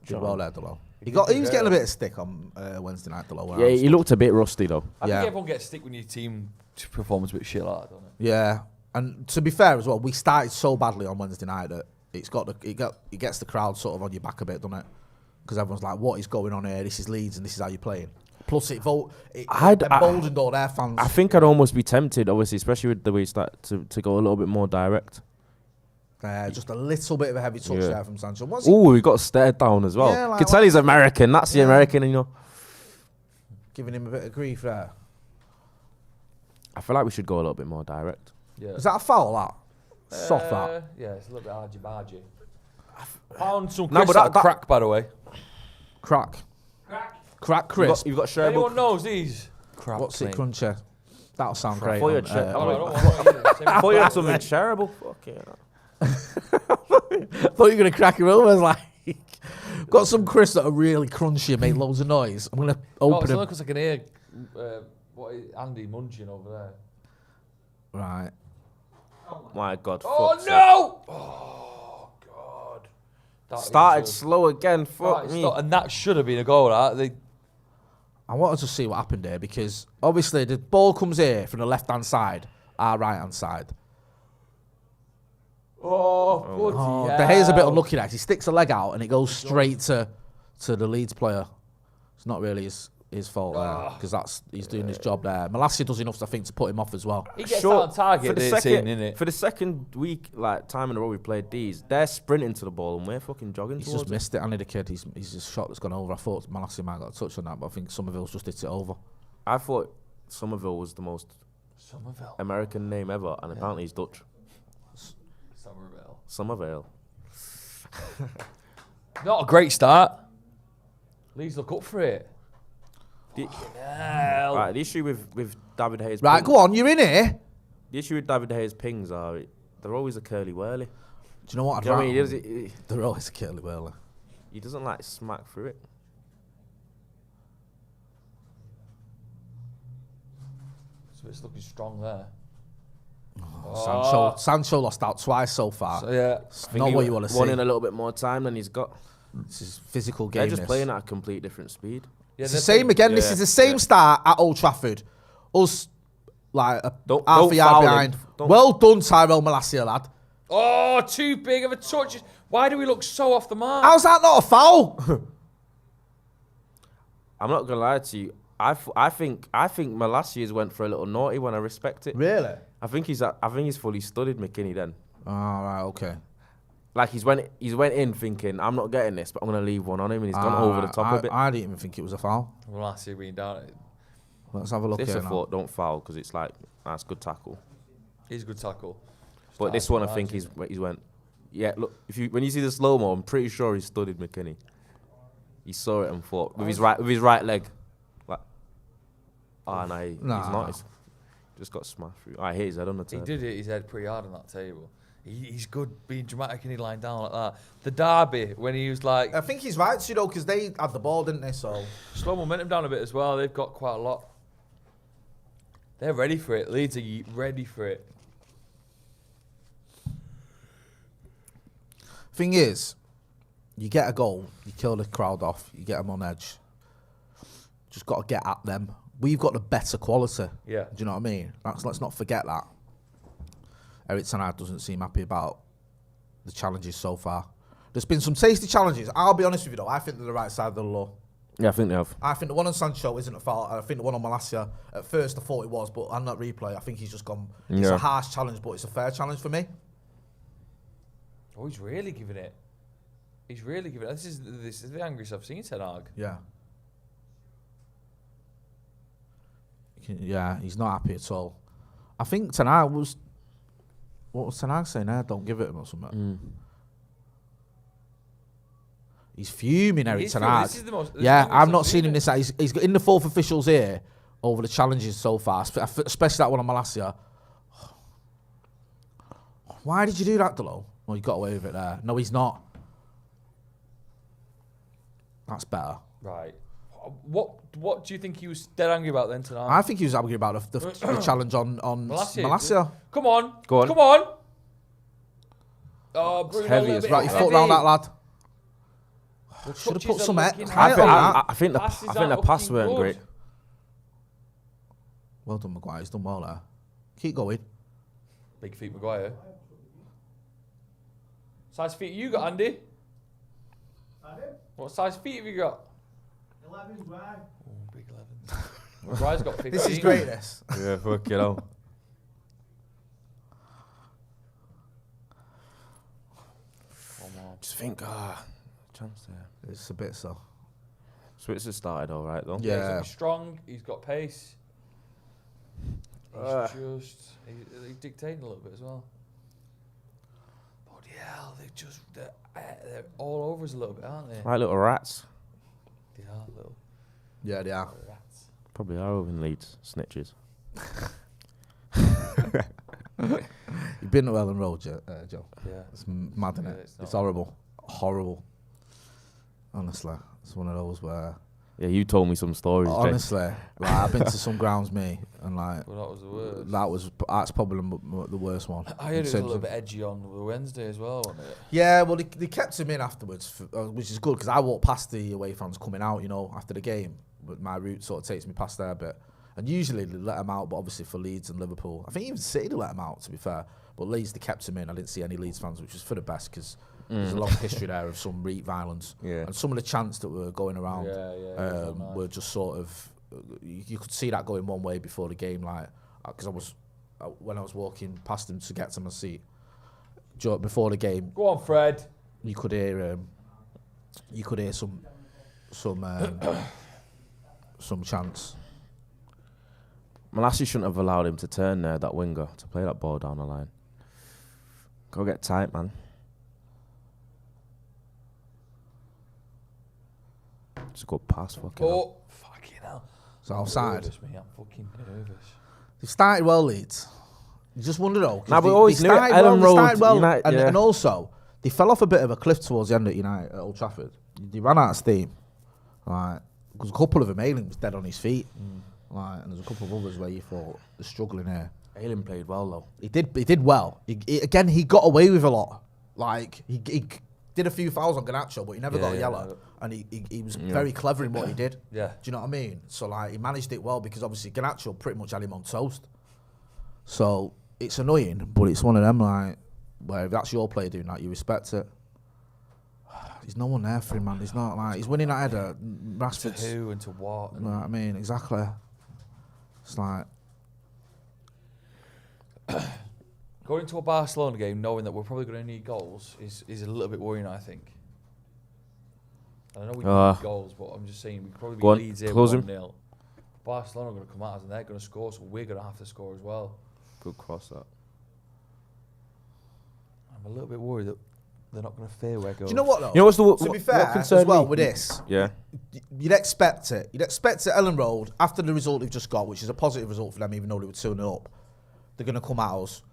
Did well there, Delo. He was getting a bit of stick on Wednesday night, Delo. Yeah, he looked a bit rusty though. I Yeah. think everyone gets stick when your team performs a bit shit like that, don't it? Yeah, and to be fair as well, we started so badly on Wednesday night that it gets the crowd sort of on your back a bit, doesn't it? Because everyone's like, "What is going on here? This is Leeds, and this is how you're playing." Plus, it emboldened all their fans. I think I'd almost be tempted, obviously, especially with the way he started to go a little bit more direct. Just a little bit of a heavy touch Yeah. there from Sancho. Oh, we got stared down as well. Yeah, like Can tell he's American. That's the Yeah. American, Giving him a bit of grief there. I feel like we should go a little bit more direct. Yeah. Is that a foul? That soft that. Yeah, it's a little bit argy-bargy. Found some No, crisps but at a crack, by the way. Crack Crack. crisp. You've got Sherwood. Anyone knows these? Crack. What's it, mate. Cruncher? That'll sound Crack. great. For your on, check. Oh, no, I don't want either. I thought you had something shareable. Fuck yeah. I thought you were going to crack him over. I was like, got some crisps that are really crunchy and make loads of noise. I'm going to Oh, open it's them. only because I can hear Andy munching over there. Right. My God. Oh, fuck's sake. no! Oh, God. Started slow again. Fuck me. And that should have been a goal. That I wanted to see what happened there because obviously the ball comes here from the left-hand side, our right-hand side. Oh, De Gea's a bit unlucky there. He sticks a leg out and it goes straight to the Leeds player. It's not really his fault there because he's doing his job there. Malacia does enough, I think, to put him off as well. He gets out on target for the second week, like time in a row we played these. They're sprinting to the ball and we're fucking jogging. He's just missed it, and the kid. He's just shot that's gone over. I thought Malacia might have got a touch on that, but I think Somerville's just hit it over. I thought Somerville was the most American name ever, and apparently he's Dutch. Somerville. Not a great start. Leeds look up for it. Right, the issue with David Hayes. Right, go on, you're in here. The issue with David Hayes' pings are they're always a curly whirly. Do you know what? They're always a curly whirly. He doesn't like smack through it. So it's looking strong there. Sancho lost out twice so far. So, yeah. Not what you want to see. Wanting a little bit more time than he's got. This is physical game. They're just playing at a complete different speed. Yeah, it's the same again. Yeah. This is the same start at Old Trafford. Us, like, half a yard behind. Well done, Tyrell Malacia, lad. Oh, too big of a touch. Why do we look so off the mark? How's that not a foul? I'm not going to lie to you. I think Malacia's went for a little naughty one. I respect it. Really? I think he's fully studied McKinney then. Oh, right, okay. Like he's went in thinking, I'm not getting this, but I'm going to leave one on him, and he's gone over the top a bit. I didn't even think it was a foul. Malacia being down. Let's have a look. This I thought don't foul because it's like that's good tackle. He's a good tackle. But this one I think he's went. Yeah, look, when you see the slow mo, I'm pretty sure he studied McKinney. He saw it and thought with his right leg. Like, no, he's not. He's just got smashed through. I hit his head on the table. He did hit his head pretty hard on that table. He's good being dramatic and he lying down like that. The derby, when he was like... I think he's right, you know, because they had the ball, didn't they? So slow momentum down a bit as well. They've got quite a lot. They're ready for it. Leeds are ready for it. Thing is, you get a goal, you kill the crowd off, you get them on edge. Just got to get at them. We've got the better quality. Yeah. Do you know what I mean? Let's not forget that. Erik ten Hag doesn't seem happy about the challenges so far. There's been some tasty challenges. I'll be honest with you though, I think they're the right side of the law. Yeah, I think they have. I think the one on Sancho isn't a foul. I think the one on Malacia, at first I thought it was, but on that replay, I think he's just gone. It's a harsh challenge, but it's a fair challenge for me. Oh, he's really giving it. He's really giving it. This is the angriest I've seen Ten Hag. Yeah. Yeah, he's not happy at all. I think Ten Hag was... What was Ten Hag saying there? Don't give it him or something. He's fuming, Erik ten Hag. Yeah, I've not seen him this. He's got in the fourth officials here over the challenges so far, especially that one on Malacia. Why did you do that, Delo? Well, you got away with it there. No, he's not. That's better. Right. What do you think he was dead angry about then tonight? I think he was angry about the challenge on Malacia. Come on. Go on. Come on. Oh, Bruno, heavy as right, your foot round that lad. Should have put some I think the pass weren't great. Well done, Maguire. He's done well there. Keep going. Big feet, Maguire. Size feet you got, Andy? What size feet have you got? 11's wide. Oh, big 11. Maguire's got 15. This is great, this. Yeah, fuck it all. Just think, chance there. It's a bit so. Switzer started all right though. Yeah. He's strong. He's got pace. He's dictating a little bit as well. Bloody hell, they're all over us a little bit, aren't they? Right, little rats. They are little. Yeah, they are. Rats. Probably are over in Leeds, snitches. You've been to Ellen Road, Joe. Yeah. It's mad, isn't it? It's horrible. Horrible. Honestly, it's one of those where... Yeah, you told me some stories. Jay. Honestly, like, I've been to some grounds, me, and like Well, that was the worst. that's probably the worst one. I heard it was a little bit edgy on the Wednesday as well, wasn't it? Yeah, well, they kept him in afterwards, which is good because I walked past the away fans coming out, after the game. But my route sort of takes me past there a bit. And usually they let him out, but obviously for Leeds and Liverpool, I think even City they let him out, to be fair. But Leeds, they kept him in. I didn't see any Leeds fans, which was for the best because there's a long history there of some violence. Yeah. And some of the chants that were going around were just sort of, you could see that going one way before the game, like, because when I was walking past him to get to my seat, before the game. Go on, Fred. You could hear some chants. Malacia shouldn't have allowed him to turn there, that winger, to play that ball down the line. Go get tight, man. It's a good pass, fucking hell. Fucking hell. So offside. Nervous, mate. I'm fucking nervous. They started well, Leeds. You just wonder though. Nah, we always knew it. Ellen Road, United, and also they fell off a bit of a cliff towards the end at United at Old Trafford. They ran out of steam. Right, because a couple of them, Ayling was dead on his feet. Like, and there's a couple of others where you thought they're struggling here. Ayling played well though. He did well. He got away with a lot. Like he did a few fouls on Garnacho, but he never got a yellow. And he was very clever in what he did. Yeah. Do you know what I mean? So like he managed it well because obviously Garnacho pretty much had him on toast. So it's annoying, but it's one of them like where if that's your player doing that, you respect it. There's no one there for him, man. He's not like he's winning that header. Rashford's, To who and to what? you know what I mean? Exactly. It's like Going to a Barcelona game, knowing that we're probably going to need goals, is a little bit worrying, I think. I know we need goals, but I'm just saying we could probably be Leeds here 1-0. Barcelona are going to come out and they're going to score, so we're going to have to score as well. Good cross that. I'm a little bit worried that they're not going to fear where goals. do you know what though? You know what's the to be fair, as well with this, you'd expect it. You'd expect at Ellen Road after the result they've just got, which is a positive result for them, even though they were 2-0 up. They're going to come at us.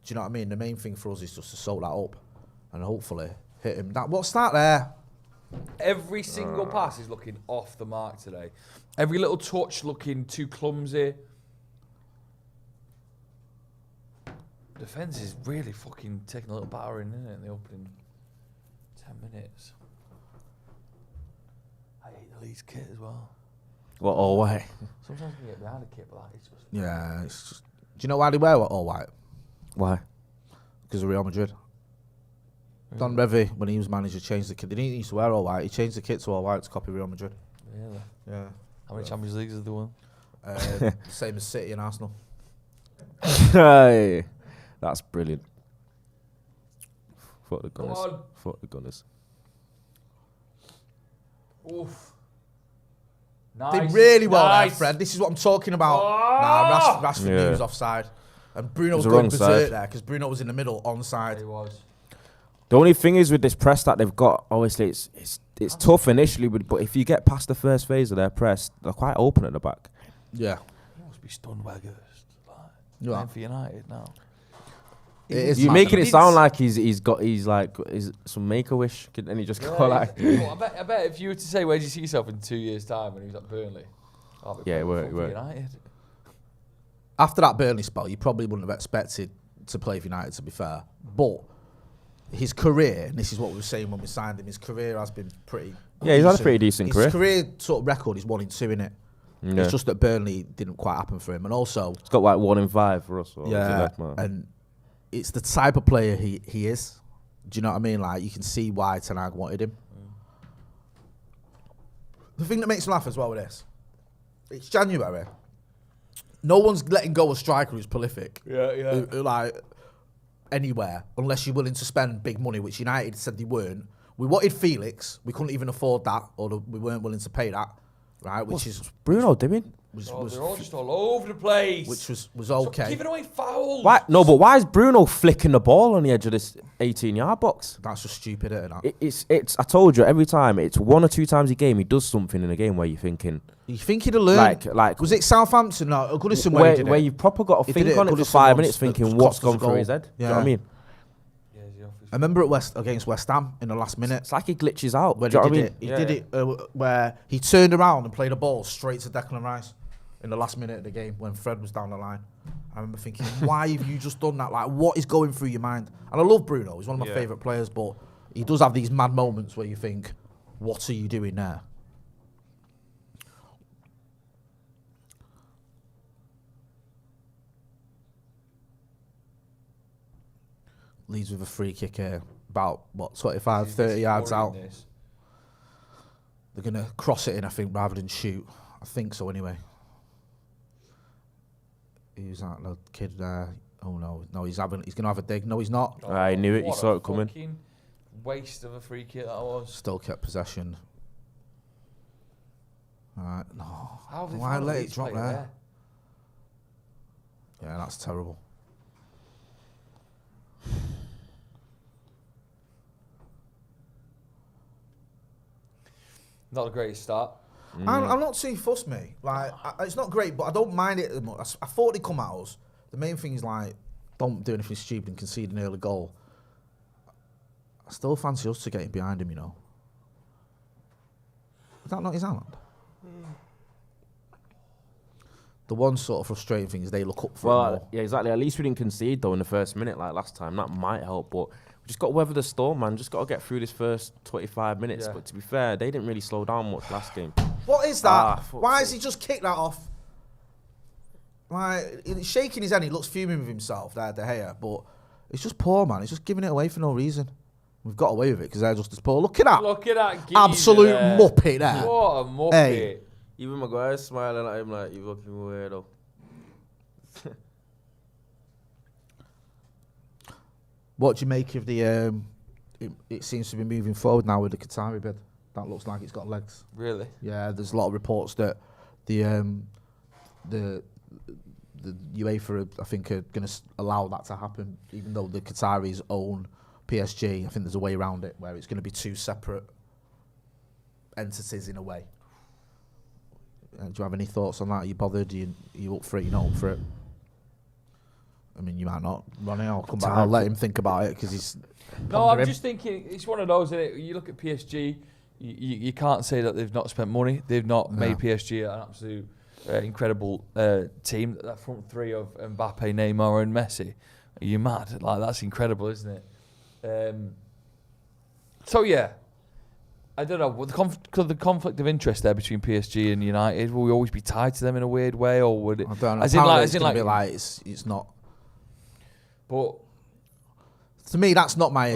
Do you know what I mean? The main thing for us is just to soak that up and hopefully hit him. What's that there? Every single pass is looking off the mark today. Every little touch looking too clumsy. Defence is really fucking taking a little battering, isn't it, in the opening 10 minutes. I hate the Leeds kit as well. What, all white? Sometimes we get behind the kit, but it's just... Yeah, it's just... Do you know why they wear all white? Why? Because of Real Madrid. Don Revy, when he was manager, changed the kit. They didn't used to wear all white. He changed the kit to all white to copy Real Madrid. Really? Yeah. How many Champions Leagues have they won? Same as City and Arsenal. Hey, that's brilliant. Fuck the Gunners. Come on. Fuck the Gunners. Oof. Nice. Did really well there, Nice. Fred. This is what I'm talking about. Oh! Rashford Yeah. knew was offside. And Bruno was the going wrong berserk side. there because Bruno was in the middle, onside. He was. The only thing is with this press that they've got, obviously it's tough initially, but if you get past the first phase of their press, they're quite open at the back. Yeah. He must be stunned by Ghost. You Playing are. for United now. It is You're mad. making it sound like he's some make-a-wish, and he just go like... Well, I bet if you were to say, where do you see yourself in 2 years' time when he was at Burnley? Yeah, it worked. United. After that Burnley spell, you probably wouldn't have expected to play for United, to be fair. But his career, and this is what we were saying when we signed him, his career has been pretty... Yeah, he's had a pretty decent career. His career sort of record is 1 in 2, innit? Yeah. It's just that Burnley didn't quite happen for him. And also... It's got like 1 in 5 for us. And it's the type of player he is. Do you know what I mean? Like, you can see why Ten Hag wanted him. The thing that makes me laugh as well with this, it's January. No one's letting go a striker who's prolific. Yeah. Who, like, anywhere, unless you're willing to spend big money, which United said they weren't. We wanted Felix. We couldn't even afford that, or we weren't willing to pay that, right? Which is Bruno doing? They're all just all over the place. Which was okay. Stop giving away fouls. Why? No, but why is Bruno flicking the ball on the edge of this 18-yard box? That's just stupid, isn't it? It's. I told you every time. It's 1 or 2 times a game he does something in a game where you're thinking. You think he'd have learned? Like was it Southampton? No, Goodison where he did where it. you've proper got to He did think it on at it for Goodison 5 once, minutes, that thinking just what's cost us gone a goal. through his head. Do you know what I mean? Yeah, he's off his I remember against West Ham in the last minute. It's like he glitches out. When Do you know he what I did mean? it where he turned around and played a ball straight to Declan Rice in the last minute of the game when Fred was down the line. I remember thinking, why have you just done that? Like, what is going through your mind? And I love Bruno. He's one of my favourite players, but he does have these mad moments where you think, what are you doing there? Leeds with a free kick here, about, 25, 30 yards out. They're going to cross it in, I think, rather than shoot. I think so, anyway. Who's that little kid there? Oh, no, he's going to have a dig. No, he's not. I knew it. You saw it coming. Waste of a free kick that was. Still kept possession. All right, no. Why let it drop there? Yeah, that's terrible. Not a great start. I'm not too fussed, mate. Like, it's not great, but I don't mind it as much. I thought they'd come at us. The main thing is, like, don't do anything stupid and concede an early goal. I still fancy us to get behind him, you know. Is that not his hand? The one sort of frustrating thing is they look up for him more. Yeah, exactly. At least we didn't concede, though, in the first minute like last time. That might help, but we just got to weather the storm, man. Just got to get through this first 25 minutes. Yeah. But to be fair, they didn't really slow down much last game. What is that? Why has he just kicked that off? Like, he's shaking his head. He looks fuming with himself, there, De Gea. But it's just poor, man. He's just giving it away for no reason. We've got away with it because they're just as poor. Look at that. Look at that geezer absolute there. muppet there. What a muppet. Hey. Even Maguire's smiling at him like, you fucking weirdo. What do you make of the... it seems to be moving forward now with the Qatari bid. That looks like it's got legs. Really? Yeah, there's a lot of reports that the UEFA, I think, are going to allow that to happen, even though the Qataris own PSG. I think there's a way around it where it's going to be two separate entities in a way. Do you have any thoughts on that? Are you bothered? Are you up for it? You're not up for it? I mean, you might not. Ronnie, I'll come back. I'll let him think about it because he's... No, I'm just thinking, it's one of those, isn't it? You look at PSG, you can't say that they've not spent money. They've not made PSG an absolute incredible team. That front three of Mbappe, Neymar and Messi. Are you mad? Like, that's incredible, isn't it? So, yeah. I don't know. Could the conflict of interest there between PSG and United, will we always be tied to them in a weird way, or would it? I don't know. It's not. But to me, that's not my.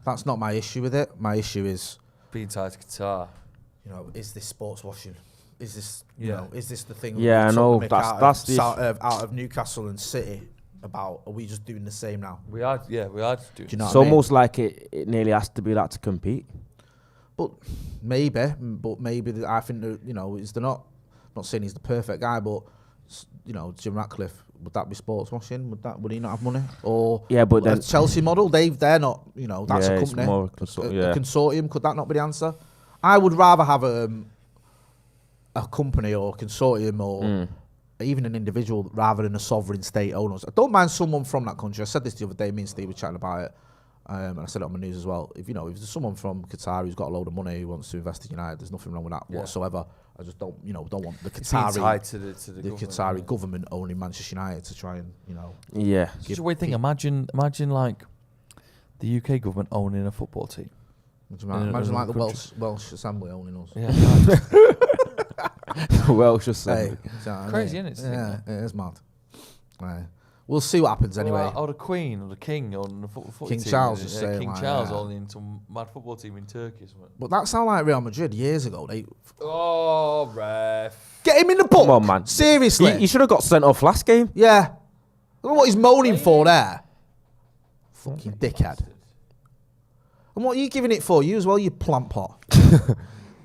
That's not my issue with it. My issue is being tied to Qatar. You know, is this sports washing? Is this is this the thing? Yeah, I know. That's out of Newcastle and City. About, are we just doing the same now? We are doing. Do you know it's almost like it nearly has to be that to compete. But maybe I think that, you know, they're not. I'm not saying he's the perfect guy, but you know, Jim Ratcliffe, would that be sports washing? Would he not have money? Or yeah, but then Chelsea model, they're not. You know, that's a company, more a consortium. Could that not be the answer? I would rather have a company or a consortium or. Even an individual rather than a sovereign state owners. I don't mind someone from that country. I said this the other day, me and Steve were chatting about it, and I said it on my news as well. If there's someone from Qatar who's got a load of money who wants to invest in United, there's nothing wrong with that whatsoever. I just don't want the Qatari to the Qatari government owning Manchester United to try and It's just a weird thing. Imagine like the UK government owning a football team. Imagine like the Welsh Assembly owning us. Yeah. Welsh Assembly. Crazy, isn't it? Yeah, it is mad. Right. We'll see what happens anyway. Or the Queen or the King or the football King team. Charles is saying King Charles owning some mad football team in Turkey or something. But that sounded like Real Madrid years ago. Ref. Get him in the book. Come on, man. Seriously. He should have got sent off last game. Yeah. I don't know what he's moaning for there. Fucking dickhead. And what are you giving it for? You as well, you plant pot.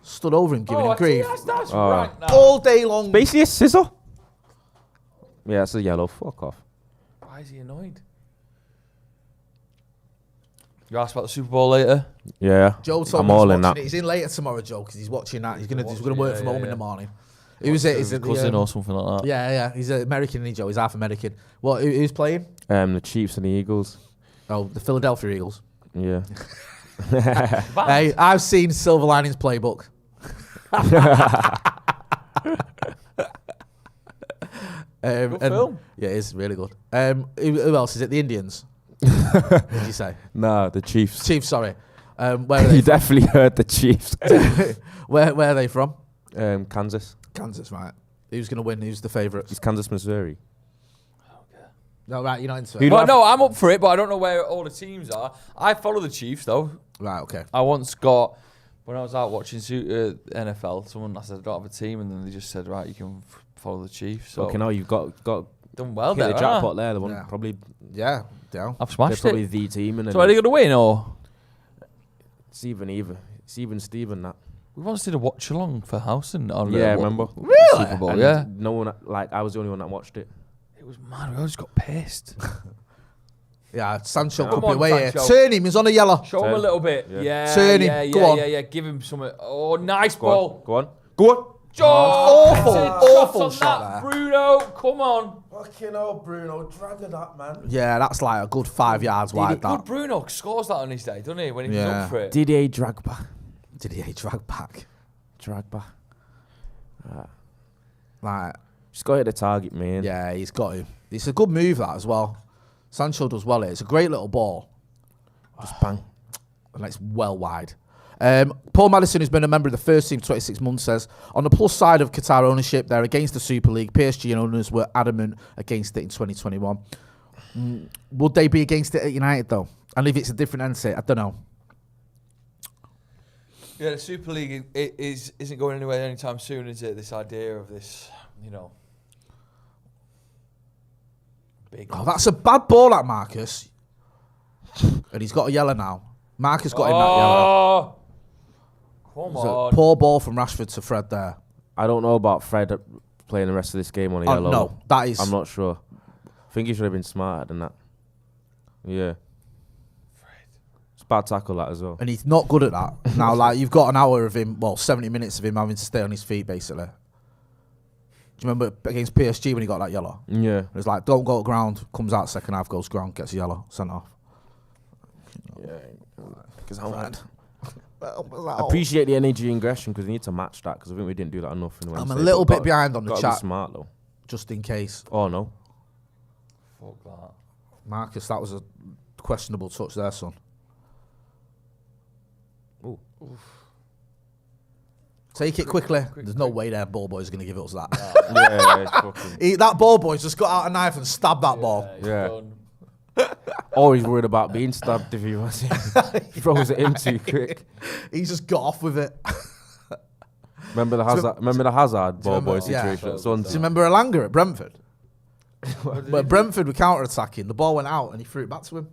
Stood over him giving him grief. That's right now. All day long. Basically a scissor. Yeah, it's a yellow. Fuck off. Why is he annoyed? You asked about the Super Bowl later? Yeah. Joe told me he's watching it. He's in later tomorrow, Joe, because he's watching that. He's gonna work from home in the morning. Who's it? Is it cousin or something like that? Yeah. He's American, isn't he, Joe? He's half American. Who's playing? The Chiefs and the Eagles. Oh, the Philadelphia Eagles. Yeah. Hey, I've seen Silver Linings Playbook. Good film. Yeah, it's really good. Who else is it? The Indians. What did you say? Nah, the Chiefs. Chiefs. Sorry. Where are they? You definitely heard the Chiefs. Where are they from? Kansas. Kansas, right? Who's going to win? Who's the favourites? It's Kansas, Missouri. No, right. You're not into Who it. do Well, I- no, I'm up for it, but I don't know where all the teams are. I follow the Chiefs, though. Right. Okay. I once got, when I was out watching NFL, someone, I said, I don't have a team, and then they just said, right, you can follow the Chiefs. So Okay, now you've got done well hit there, the haven't I? jackpot there. The one Yeah. probably Yeah. Down. I've they're smashed probably it. the team, and then So are they going to win, or? it's even Steven that. We once did a watch-along for Housen. On Yeah, I remember. Super Bowl, And yeah. no one I was the only one that watched it. It was mad. We all just got pissed. Yeah. Sancho Come could be on, away here. Sancho. Turn him. He's on a yellow. Show him a little bit. Yeah. Yeah, Turn him. yeah, Go yeah, on. yeah. Give him some. Oh, nice Go ball. on. Go on. Go on. Awful, awful shot that. there. Bruno, come on. Fucking hell, Bruno, dragging that, man. Yeah, that's like a good 5 yards wide. Good That. Bruno scores that on his day, doesn't he? When he's Yeah. up for it. Didier Drogba. Did he drag back? Drogba. Like, Just got to hit the target, man. yeah, he's got him. It's a good move that as well. Sancho does well here. It's a great little ball. Just bang. And it's well wide. Paul Madison, who's been a member of the first team for 26 months, says, on the plus side of Qatar ownership, they're against the Super League. PSG owners were adamant against it in 2021. Would they be against it at United, though? And if it's a different entity, I don't know. Yeah, the Super League isn't going anywhere anytime soon, is it? This idea of this, big. Oh, that's a bad ball, that Marcus. And he's got a yellow now. Marcus got him that yellow. Come It's a on. poor ball from Rashford to Fred there. I don't know about Fred playing the rest of this game on a yellow. No, that is... I'm not sure. I think he should have been smarter than that. Yeah. It's a bad tackle, that as well. And he's not good at that. Now, like, you've got an hour of him, 70 minutes of him having to stay on his feet, basically. Do you remember against PSG when he got that yellow? Yeah. It was like, don't go to ground, comes out second half, goes ground, gets a yellow, sent off. Yeah. Because Fred. I appreciate the energy and aggression because we need to match that because I think we didn't do that enough in the I'm a Wednesday, little but bit behind on the gotta chat, be smart though. just in case. Oh no. Fuck that. Marcus, that was a questionable touch there, son. Ooh. Take it quickly. There's no way there ball boy's going to give us that. Yeah, it's fucking. That ball boy's just got out a knife and stabbed that ball. Yeah. Or he's worried about being stabbed if he was. He throws it in too quick. He's just got off with it. Remember the Hazard ball remember- boy yeah. situation at Do Swansea? you remember Elanga at Brentford? But Brentford were counter-attacking. The ball went out and he threw it back to him.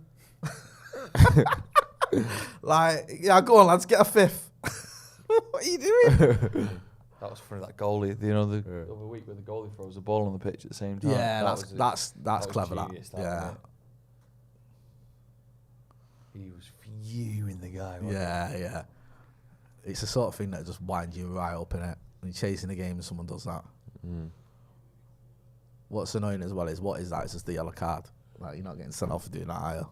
Like, yeah, go on, lads, get a fifth. What are you doing? That was funny, that goalie, the other week where the goalie throws the ball on the pitch at the same time. Yeah, That that's was clever, that. genius, Yeah. wasn't it? He was fuming, the guy. Wasn't Yeah. It's the sort of thing that just winds you right up in it. When you're chasing a game and someone does that. What's annoying as well is, what is that? It's just the yellow card. Like, you're not getting sent off for doing that either.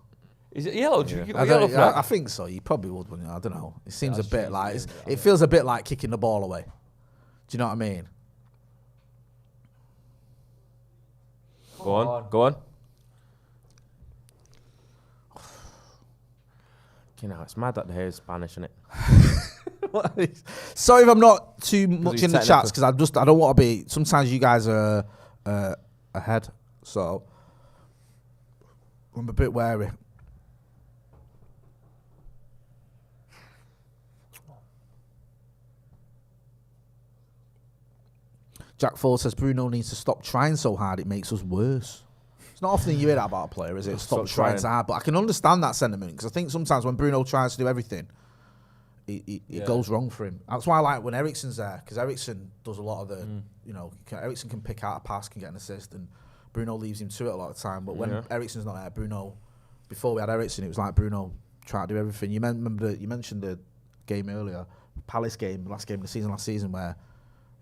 Is it yellow? Do you give I, a yellow for that? I think so. You probably would, wouldn't you? I don't know. It seems a that's bit true, like... it's it feels a bit like kicking the ball away. Do you know what I mean? Go on. You know, it's mad that the hair is Spanish, isn't it? Sorry if I'm not too much he's in the technical. chats, because I don't want to be... Sometimes you guys are ahead, so I'm a bit wary. Jack Ford says Bruno needs to stop trying so hard, it makes us worse. It's not often you hear that about a player, is it? Stop trying so hard. But I can understand that sentiment, because I think sometimes when Bruno tries to do everything, it goes wrong for him. That's why I like when Eriksen's there, because Eriksen does a lot of the, Eriksen can pick out a pass, can get an assist, and Bruno leaves him to it a lot of the time. But when Eriksen's not there, Bruno, before we had Eriksen, it was like Bruno trying to do everything. You mentioned the game earlier, Palace game, last season, where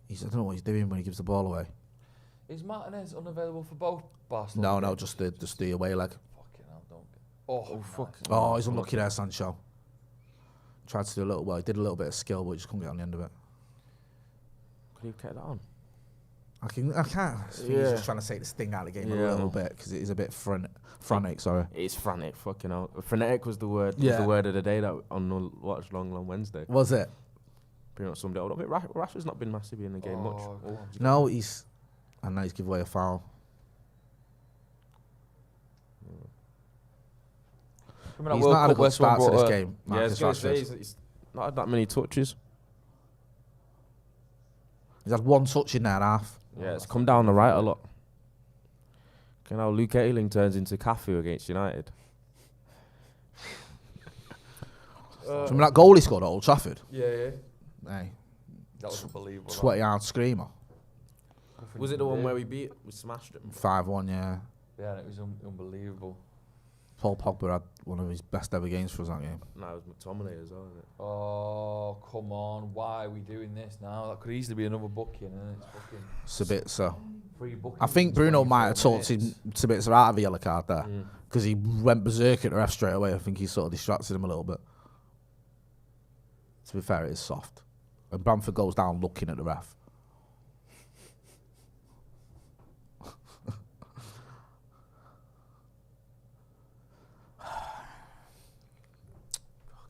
I don't know what he's doing when he gives the ball away. Is Martinez unavailable for both Barcelona? No, just the away leg. Fucking hell, don't. Oh, fuck. Oh, he's unlucky there, Sancho. Tried to do he did a little bit of skill, but he just couldn't get on the end of it. Could you take that on? I can't. I think he's just trying to take the sting out of the game a little bit because it is a bit frantic. Sorry. It's frantic, fucking hell. Frenetic was the word. Was the word of the day that on the Watchalong on Wednesday. Was it? Pretty much summed it up. Rashford's not been massively in the game much. No, and now he's given away a foul. He's not had a good start to this game. Marcus Rashford. He's not had that many touches. He's had one touch in that half. Yeah, it's come down the right a lot. You know, Luke Ayling turns into Cafu against United. Remember that goal he scored at Old Trafford? Yeah. Hey, That was unbelievable. 20-yard screamer. Was it the one where we smashed him? 5-1, yeah. Yeah, and it was unbelievable. Paul Pogba had one of his best ever games for us that game. No, it was McTominay as well, isn't it? Oh, come on. Why are we doing this now? That could easily be another booking, and it's fucking It's a bit so. free booking. I think Bruno might have talked Sabitzer out of a yellow card there because he went berserk at the ref straight away. I think he sort of distracted him a little bit. To be fair, it is soft. And Bamford goes down looking at the ref.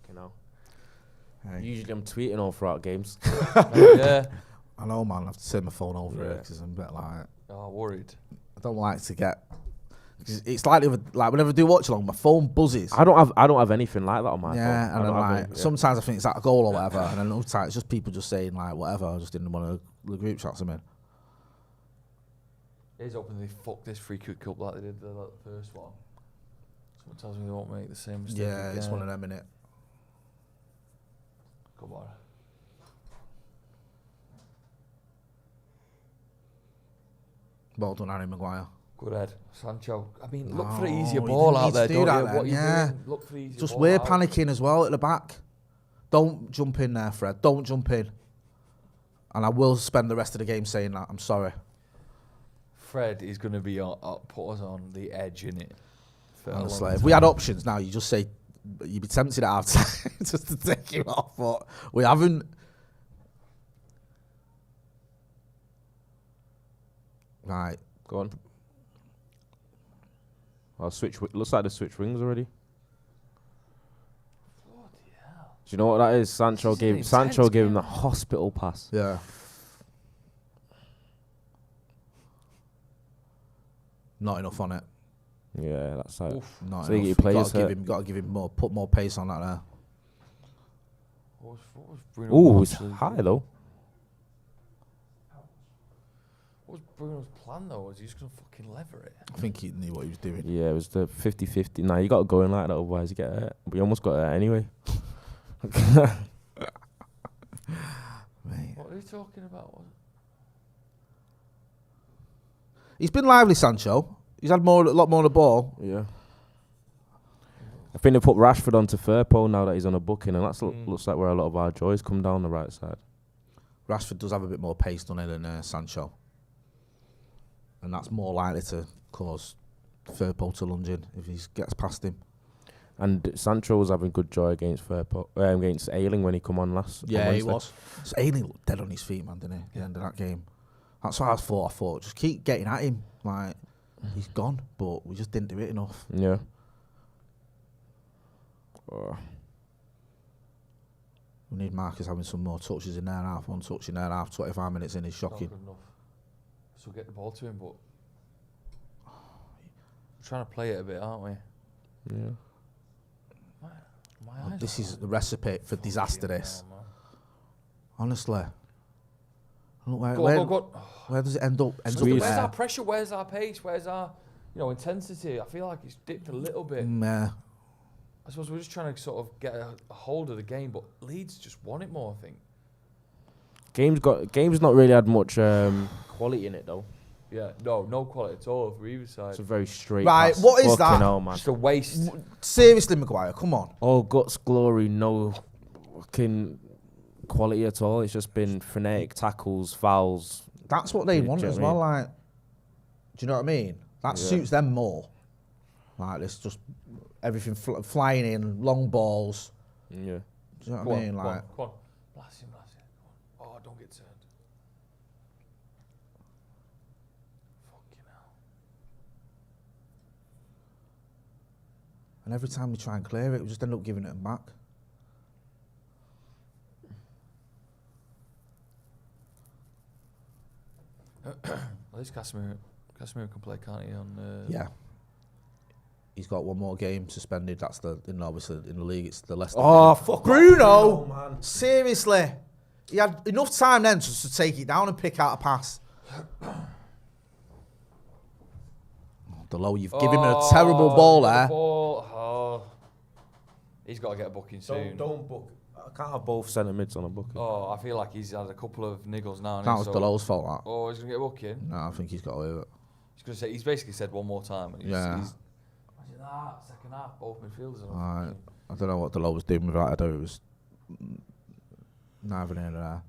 Fucking hell. Hey. Usually I'm tweeting all throughout games. Yeah. I know, man. I have to turn my phone over here because I'm a bit like... Oh, worried. I don't like to get... It's like whenever I do watch along, my phone buzzes. I don't have anything like that on my phone. Yeah, and then like sometimes I think it's that a goal or whatever, and then other times it's just people just saying like whatever. I just didn't want the group chats I'm in. Here's hoping they fuck this free kick up like they did the first one. Someone tells me they won't make the same mistake again. It's one of them, innit? Come on. Well done, Harry Maguire. Good head. Sancho. I mean, look for No, the easier you ball didn't out need to there, do don't that you? then, What are you yeah. doing? Look for the easier Just ball we're out. panicking as well at the back. Don't jump in there, Fred. Don't jump in. And I will spend the rest of the game saying that. I'm sorry. Fred is going to be put us on the edge, innit? Honestly, if we had options now, you just say you'd be tempted at half time just to take him off, but we haven't. Right, Go on. Looks like the switch rings already. Bloody hell. Do you know what that is? Sancho This is gave an intense him game. the hospital pass. yeah. Not enough on it. Yeah, that's like. Oof. Not So enough. he plays Got to hurt. give him more. Put more pace on that there. What was Bruno Ooh, it's actually high doing? though. What was Bruno's plan though? Was he just going to fucking lever it? I think he knew what he was doing. Yeah, it was the 50-50. Nah, you got to go in like that, otherwise you get hurt. We almost got hurt anyway. Mate. What are you talking about? He's been lively, Sancho. He's had a lot more on the ball. Yeah. I think they put Rashford onto Firpo now that he's on a booking, and that looks like where a lot of our joys come down the right side. Rashford does have a bit more pace on it than Sancho. And that's more likely to cause Firpo to lunge in if he gets past him. And Sancho was having good joy against against Ayling when he come on last. Yeah, on he Wednesday. was. So Ailing looked dead on his feet, man, didn't he? At the end of that game. That's what I thought. Just keep getting at him. Like, he's gone, but we just didn't do it enough. Yeah. We need Marcus having some more touches in there and half. One touch in there and half. 25 minutes in is shocking. Not good enough. So get the ball to him, but we're trying to play it a bit, aren't we? Yeah. My eyes This are is the recipe for disaster, this. hell, man. Honestly. Look, Go on. where does it end up? Ends up Where's there. our pressure? Where's our pace? Where's our, intensity? I feel like it's dipped a little bit. Yeah. I suppose we're just trying to sort of get a hold of the game, but Leeds just want it more, I think. Game's not really had much quality in it though. Yeah, no quality at all for either side. It's a very straight. Right, pass. what is Fucking that? hell, man. Just a waste. Seriously, Maguire, come on. All guts, glory, no fucking quality at all. It's just been frenetic tackles, fouls. That's what they Yeah, want do you as know what I well. Like, do you know what I mean? That suits them more. Like this, just everything flying in, long balls. Yeah. Do you know what I mean? Come Like, on, come on. Blast him. Come on. Oh, don't get turned. Fucking hell. and every time we try and clear it, we just end up giving it back. At least Casemiro can play, can't he? On Yeah. He's got one more game suspended. That's obviously in the league. It's the Leicester. Oh, game. fuck Bruno! off, man. Seriously, he had enough time then just to take it down and pick out a pass. Delo, you've given him a terrible ball there. Oh. He's got to get a booking soon. Don't book. I can't have both centre mids on a booking. Oh, I feel like he's had a couple of niggles now. That was Delo's fault. That. Oh, he's going to get a booking? No, I think he's got away with it. He's basically said one more time. And Yeah. Imagine that, second half, both midfielders. I don't know what Delo was doing with that. I don't. It was neither here nor there.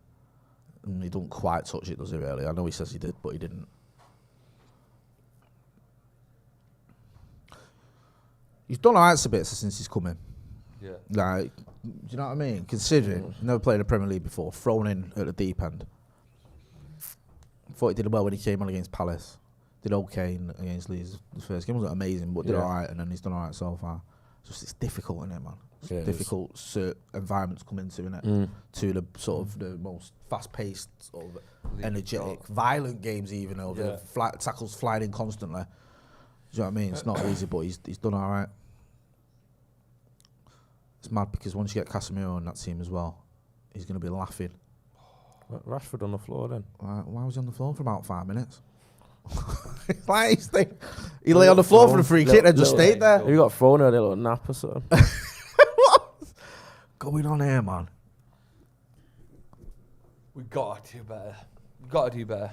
And he don't quite touch it, does he? Really? I know he says he did, but he didn't. He's done alright a bit since he's come in. Yeah. Like, do you know what I mean? Considering never played in the Premier League before, thrown in at the deep end. Thought he did well when he came on against Palace. Did okay against Leeds. The first game wasn't amazing, but did alright, and then he's done alright so far. It's difficult, isn't it, man? It's difficult environment to come into, isn't it? To the sort of the most fast-paced, sort of energetic, violent games, even over tackles flying in constantly. Do you know what I mean? It's not easy, but he's done alright. It's mad because once you get Casemiro on that team as well, he's going to be laughing. Rashford on the floor then. Why was he on the floor for about 5 minutes? Like he lay on the floor for a free kick and just stayed there. He got thrown out a little nap or something. What's going on here, man? We got to do better. We got to do better.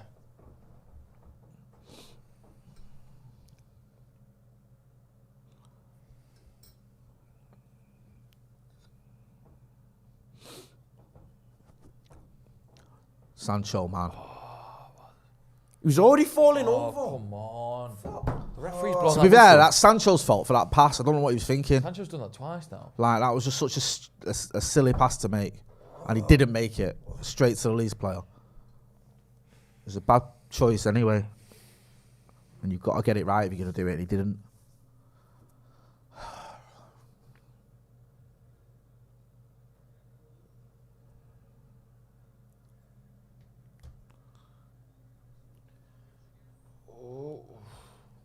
Sancho, man. He was already falling over. Come on. The referee's blown To be fair, that's Sancho's fault for that pass. I don't know what he was thinking. Sancho's done that twice now. Like, that was just such a silly pass to make. And he didn't make it. Straight to the Leeds player. It was a bad choice anyway. And you've got to get it right if you're going to do it. And he didn't.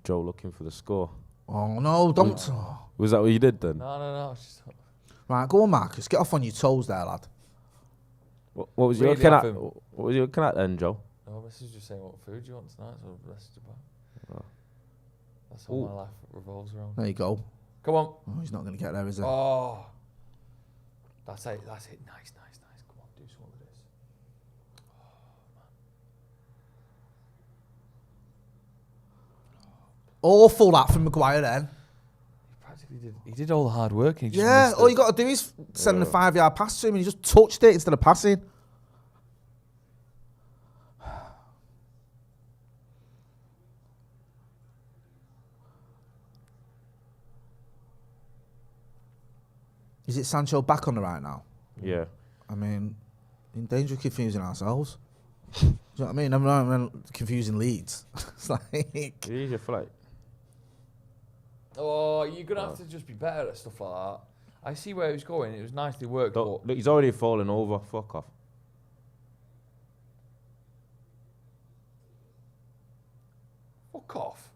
Joe looking for the score. Oh, no, don't. Was that what you did then? No. It's just, Right, go on, Marcus. Get off on your toes there, lad. What was you Really looking off at? him. What was you looking at then, Joe? no, this is just saying what food you want tonight, so message about. Oh. That's all my life revolves around. There you go. Come on. Oh, he's not going to get there, is he? Oh. That's it. Nice. Come on, do something with this. Awful that from Maguire then. He did all the hard work. And he just Yeah, missed all it. you got to do is send a 5-yard pass to him and he just touched it instead of passing. Is it Sancho back on the right now? Yeah. I mean, in danger of confusing ourselves. Do you know what I mean? I'm not confusing Leeds. It's like... Use your flight. Oh, you're going to have to just be better at stuff like that. I see where he was going. It was nicely worked, but... Look, he's already fallen over. Fuck off. Fuck off.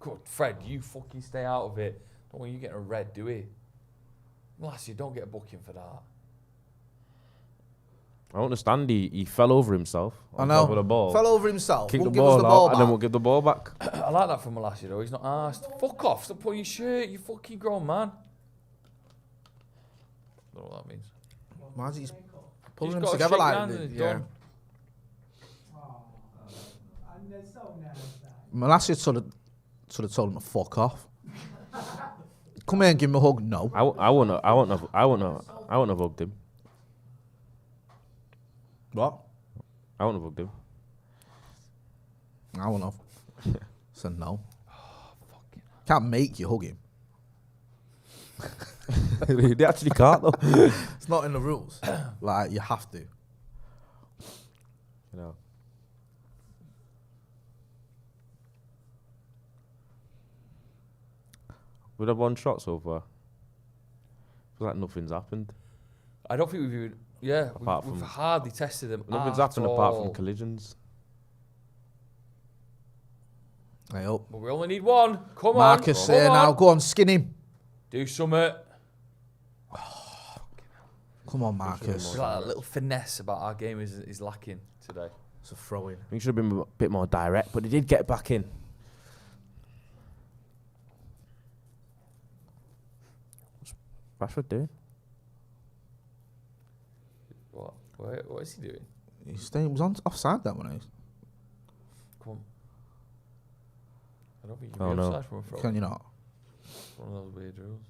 God, Fred, you fucking stay out of it. Don't want you getting a red, do we? Unless you don't get a booking for that. I understand he fell over himself on top of the ball. Fell over himself. Kick the Won't give us ball the out ball and then back. we'll give the ball back. I like that from Malasia, though. He's not asked. Fuck off. Stop pulling your shirt, you fucking grown man. I don't know what that means. Why is he pulling He's them got to together shake like hands that? and it's Yeah. done. Malasia sort of told him to fuck off. Come here and give him a hug. No. I wouldn't have hugged him. What? I wouldn't have hugged him. I wouldn't have. Said no. Can't make you hug him. They actually can't though. It's not in the rules. Like, you have to. You know. We've had one shot so far. Feels like nothing's happened. I don't think we've even. Yeah, Apart we've from- hardly tested them. Nothing's at happened apart all. from collisions. I hope. But we only need one. Come Marcus, on. Come now on. go on, skin him. Do something. Come on, Marcus. It's like a little finesse about our game is lacking today. It's a throw in. We should have been a bit more direct, but he did get back in. What's Rashford doing? What is he doing? He was on offside that one. Come on. I don't think you Oh, can be no. offside from a throw. Can you not? One of those weird rules.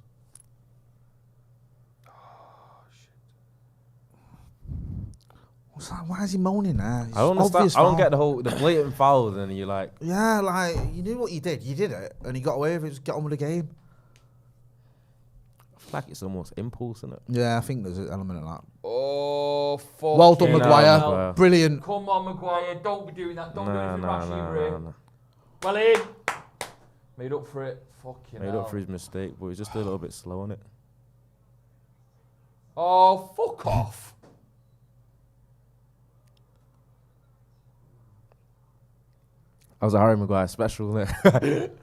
What's that? Why is he moaning there? It's I don't understand. obvious I don't foul. get the blatant foul. Then you're like, Yeah, like, you knew what you did. You did it, and he got away with it. Just get on with the game. I feel like it's almost impulse, isn't it? Yeah, I think there's an element of that. Oh, fuck. Well done, Fucking Maguire. hell, Maguire. Brilliant. Come on, Maguire. Don't be doing that. Don't do anything rash either. nah. Well in. Made up for it. Fucking Made hell. up for his mistake, but he's just a little bit slow on it. Oh, fuck off. That was a Harry Maguire special, wasn't it?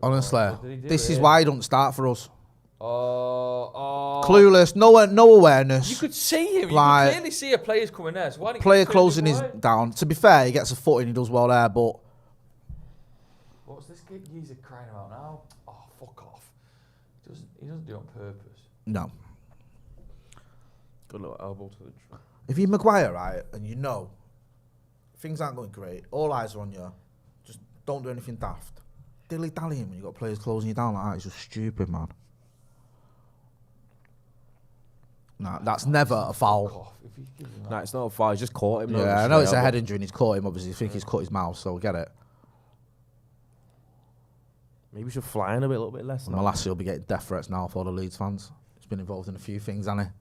Honestly, Did he do this is it? why he don't start for us. Oh. Clueless, no awareness. You could see him. Like- You could clearly see a player's coming there. So why didn't Player you closing his away? down. To be fair, he gets a foot in, he does well there, but What's this geezer crying about now? Oh, fuck off. He doesn't do it on purpose. no. Good little elbow to the. If you're Maguire, right, and you know things aren't going great, all eyes are on you, just don't do anything daft. Dilly-dallying when you've got players closing you down like that is just stupid, man. Nah, that's never a Fuck foul. off. If he gives him that. Nah, it's not a foul. He's just caught him. Yeah, I know it's a head injury and he's caught him, obviously. I think he's cut his mouth, so I get it. Maybe we should fly in a little bit less. now. Malassi will be getting death threats now for all the Leeds fans. He's been involved in a few things, hasn't he?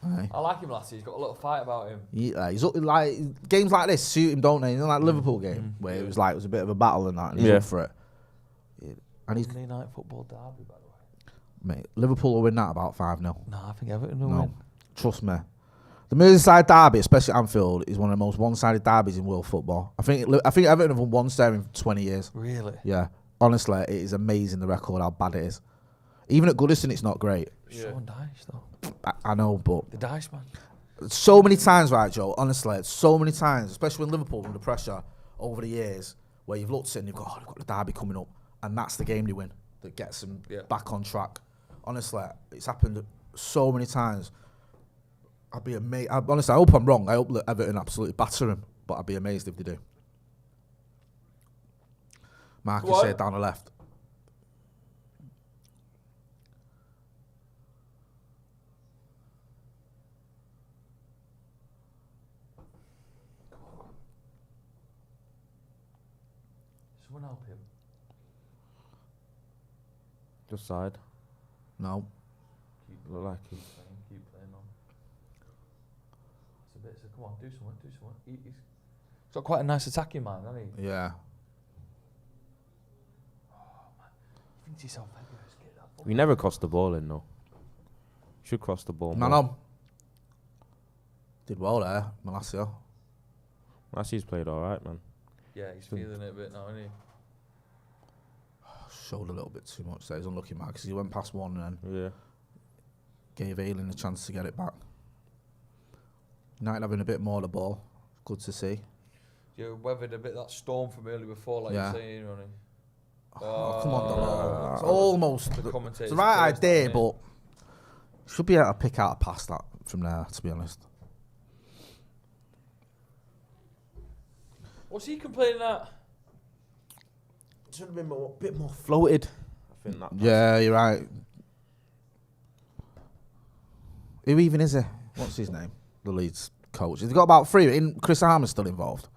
Aye. I like him, Lassie. He's got a little fight about him. Yeah, he's up, like games like this suit him, don't they? You know, like Liverpool game where it was a bit of a battle and that, and he's Yeah. up for it. Yeah. And he's Monday night football derby, by the way. mate, Liverpool will win that about 5-0. No, I think Everton will No, win. trust me. The Merseyside derby, especially at Anfield, is one of the most one-sided derbies in world football. I think Everton have won once there in 20 years. Really? Yeah, honestly, it is amazing the record how bad it is. Even at Goodison, it's not great. So on dice, though. I know, but The dice, man. so many times, right, Joe, honestly, so many times, especially when Liverpool under pressure over the years, where you've looked at it and you've got, they've got the derby coming up, and that's the game they win that gets them back on track. Honestly, it's happened so many times. I'd be amazed. Honestly, I hope I'm wrong. I hope that Everton absolutely batter them, but I'd be amazed if they do. Marcus What? said down the left. Someone help him. Just side. No. Look like he. Keep playing on. It's a bit. So come on, do something. He's got quite a nice attacking mind, hasn't he? Yeah. He thinks he's self Let's get that ball. We never crossed the ball in though. Should cross the ball. Man more. on. Did well there, Malacia. Lassie's played all right, man. Yeah, he's feeling it a bit now, isn't he? Showed a little bit too much there. He's unlucky, Mark, because he went past one and then Yeah. gave Ayling a chance to get it back. United having a bit more of the ball. Good to see. You weathered a bit that storm from earlier before, like Yeah. you're saying, Ronnie. Oh, come on, Delo. It's almost The it's commentators the right cursed that, idea, innit? but should be able to pick out a pass that from there, to be honest. What's he complaining at? Should have been a bit more floated. I think that. Yeah, you're right. Who even is he? What's his name? The Leeds coach. They've got about 3. Chris Armour's still involved.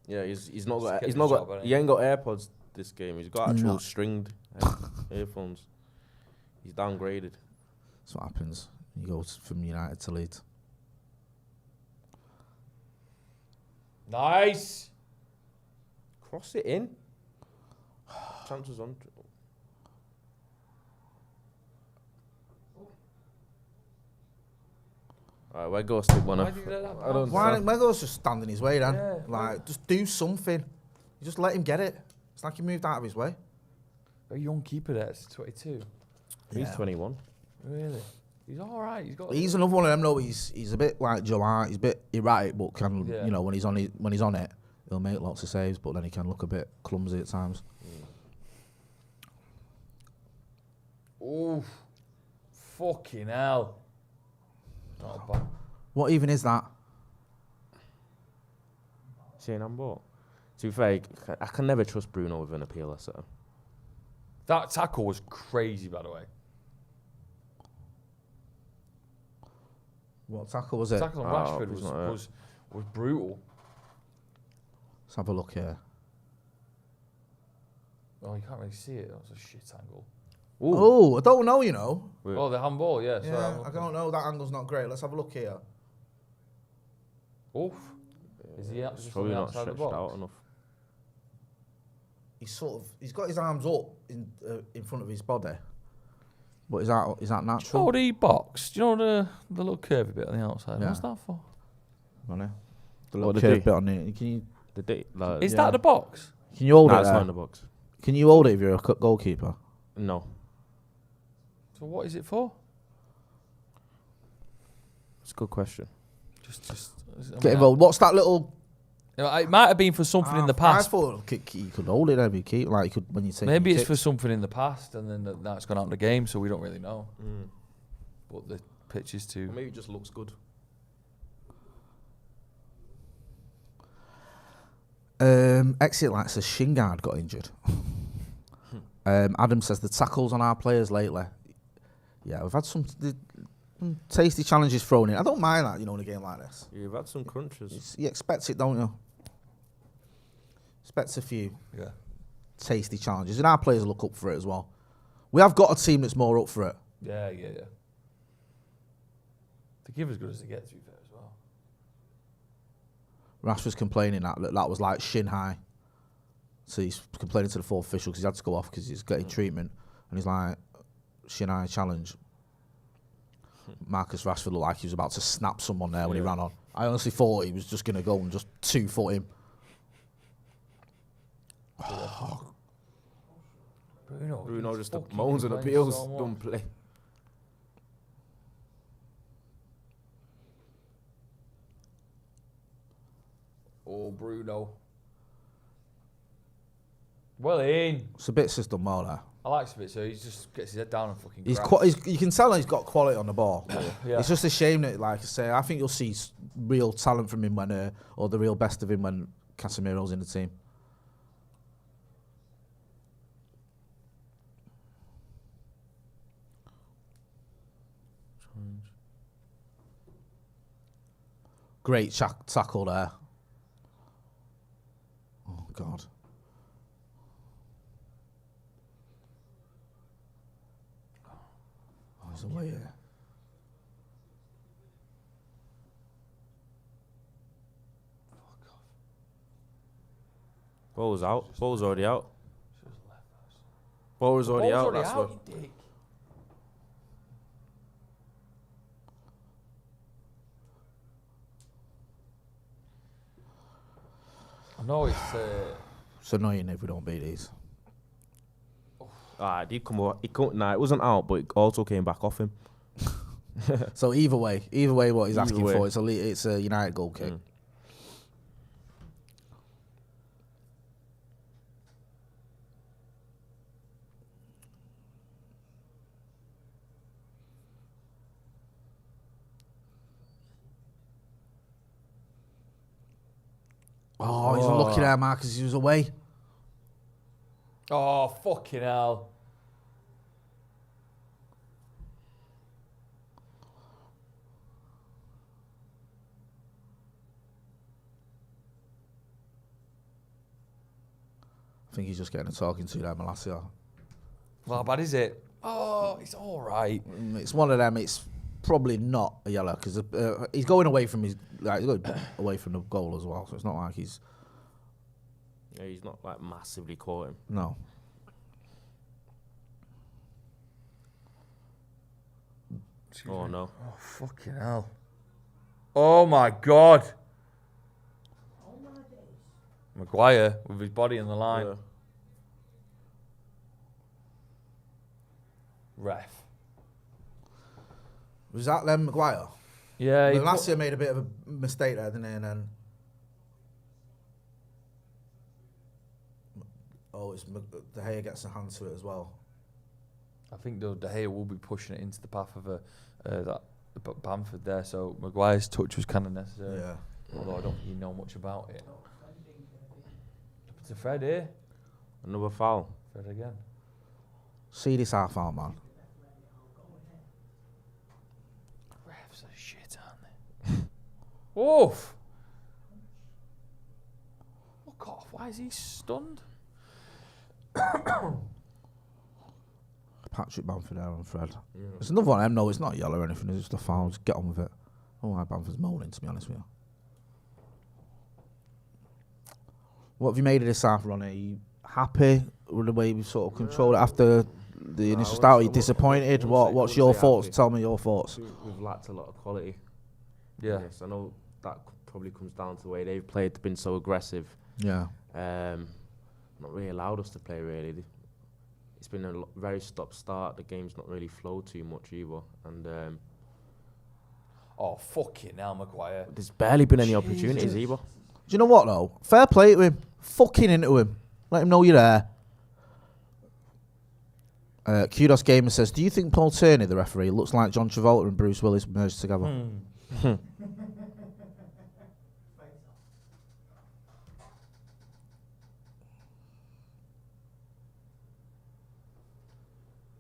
Yeah, he's not got. get He's the not job, got. innit? He ain't got AirPods this game. He's got actual No. stringed earphones. He's downgraded. That's what happens. You go from United to Leeds. Nice. Cross it in. Chances on. Alright, where goes stick one Why up? did you let that I don't Why know. didn't Mego's just stand in his way then? Yeah. Like, just do something. You just let him get it. It's like he moved out of his way. A young keeper there. It's 22. He's 21. Really? He's all right. He's got. He's another one of them though. He's a bit like Joe Hart. He's a bit erratic, but can Yeah. you know when he's on it, he'll make lots of saves. But then he can look a bit clumsy at times. Oof. Fucking hell. Not bad. What even is that? Shane on board. To be fair, I can never trust Bruno with an appeal. So That tackle was crazy, by the way. What tackle was it? Tackle on Oh, Rashford he's not hurt. was brutal. Let's have a look here. Oh, you can't really see it. That was a shit angle. Oh, I don't know. You know. Wait. Oh, the handball, yeah. Sorry, Yeah, I don't know. That angle's not great. Let's have a look here. Oof. Is he it's just on probably the not outside of stretched the box? out enough. He's got his arms up in front of his body. But is that Do you natural? know the box? Do you know the little curvy bit on the outside? Yeah. What's that for? Ronnie? The What little did curved they- bit on it. Can you Like, Is that the box? hold nah, it? it's There? not in the box. Can you hold it if you're a goalkeeper? No. So what is it for? It's a good question. Just. Get involved. What's that little? It might have been for something in the past. I thought you could hold it every keep like you could when you take. Maybe your it's for kicks. something in the past, and then that's gone out in the game, so we don't really know. But the pitch is too. Maybe it just looks good. Exit Light says Shingard got injured. Adam says the tackles on our players lately. Yeah, we've had some tasty challenges thrown in. I don't mind that, in a game like this. You've had some crunches. You expect it, don't you? Expect a few Yeah. tasty challenges, and our players look up for it as well. We have got a team that's more up for it. Yeah. They give as good as they get, to be fair, as well. Rashford's complaining that was like shin high. So he's complaining to the fourth official because he had to go off because he's getting treatment, and he's like, shin high challenge. Marcus Rashford looked like he was about to snap someone there when he ran on. I honestly thought he was just going to go and just 2-foot him. Bruno just fucking moans and playing appeals. so much. Don't play. Oh, Bruno. Well in. Sabitza's done well there. I like Smith, so he just gets his head down and fucking He's grabs. you can tell he's got quality on the ball. Yeah. It's just a shame that, like I say, I think you'll see real talent from him when, or the real best of him when Casemiro's in the team. Great tackle there. Oh, God. Oh, he's away here. Ball was out. Ball was already out. Ball was already Ball's out. already That's out, what. you dick. I know It's annoying if we don't beat these. Ah, he come out. Nah, it wasn't out, but it also came back off him. So either way, what he's Either asking way. for, it's a United goal kick. Oh, he's unlucky there, Marcus. He was away. oh, fucking hell. I think he's just getting a talking to there, Malacia. Well, how bad is it? Oh, it's all right. It's one of them. It's probably not a yellow because he's going away from he's going away from the goal as well. So it's not like he's. Yeah, he's not like massively caught him. No. Oh no! Oh fucking hell! Oh my God! Maguire with his body in the line. Yeah. Ref. Was that then Maguire? Yeah. Last year made a bit of a mistake there, didn't he? And then. Oh, it's De Gea gets a hand to it as well. I think De Gea will be pushing it into the path of Bamford there, so Maguire's touch was kind of necessary. Yeah. Although I don't really know much about it. It's a Fred here. Another foul. Fred again. See this half out, man. Refs are shit, aren't they? Oof! Fuck off. Why is he stunned? Patrick Bamford there and Fred. Yeah. There's another one of them, no, it's not yellow or anything, it's just a foul, just get on with it. Oh, why Bamford's moaning, to be honest with you. What have you made of this half, Ronnie? Are you happy with the way we sort of controlled it after the initial start? Are you disappointed? What's your thoughts? Tell me your thoughts. We've lacked a lot of quality. Yeah. Yes, I know that probably comes down to the way they've played, been so aggressive. Yeah. Not really allowed us to play, really. It's been a very stop-start. The game's not really flowed too much either. And oh, fucking hell, Maguire. there's barely been any opportunities either. Do you know what, though? Fair play to him. Fucking into him. Let him know you're there. Kudos Gamer says, do you think Paul Tierney, the referee, looks like John Travolta and Bruce Willis merged together?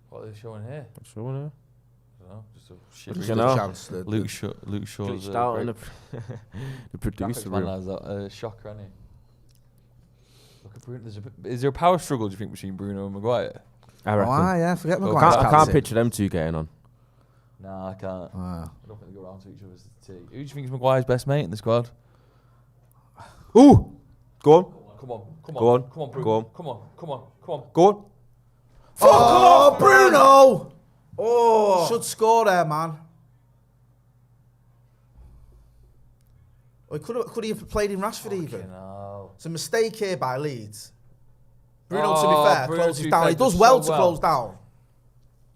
What are they showing here? I'm showing her. I don't know. Just a shit. Just You a know. chance. Luke Shaw's Glitched out in the producer man room. has that shocker, hasn't he? Look at Bruno. Is there a power struggle, do you think, between Bruno and Maguire? I Oh, reckon. yeah, forget I Maguire's can't captain. picture them two getting on. Nah, I can't. Ah. I don't think they go around to each other's tea. Who do you think is Maguire's best mate in the squad? Ooh! Go on. Come on, come on, Go on. come on, Bruno. Go on. Come on, come on, come on. Go on. Fuck off, Bruno! Oh, should score there, man. Or could he have played in Rashford even? No. It's a mistake here by Leeds. Bruno, Oh, to be fair, Bruno, closes to be down. fair, He does does well so to close down.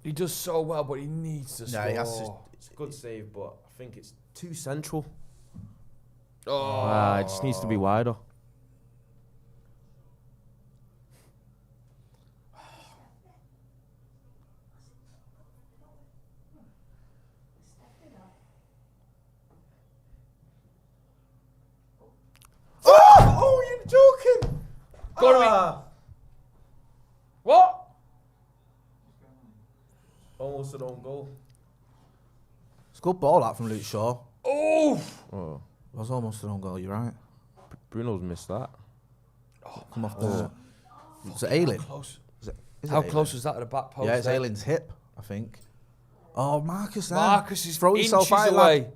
He does so well, but he needs to Yeah, score. he has to. It's a good save, but I think it's too central. Oh. It just needs to be wider. Oh, you're joking! Gotta be. What? Almost an own goal. It's a good ball that from Luke Shaw. Oh. Oh, It was almost an own goal, you're right. Bruno's missed that. Come off the... Is it Ayling? Close. Is it How Ayling? close was that to the back post? Yeah, it's there? Ayling's hip, I think. Oh, Marcus there. Marcus is Throw inches yourself out, away. lad. I think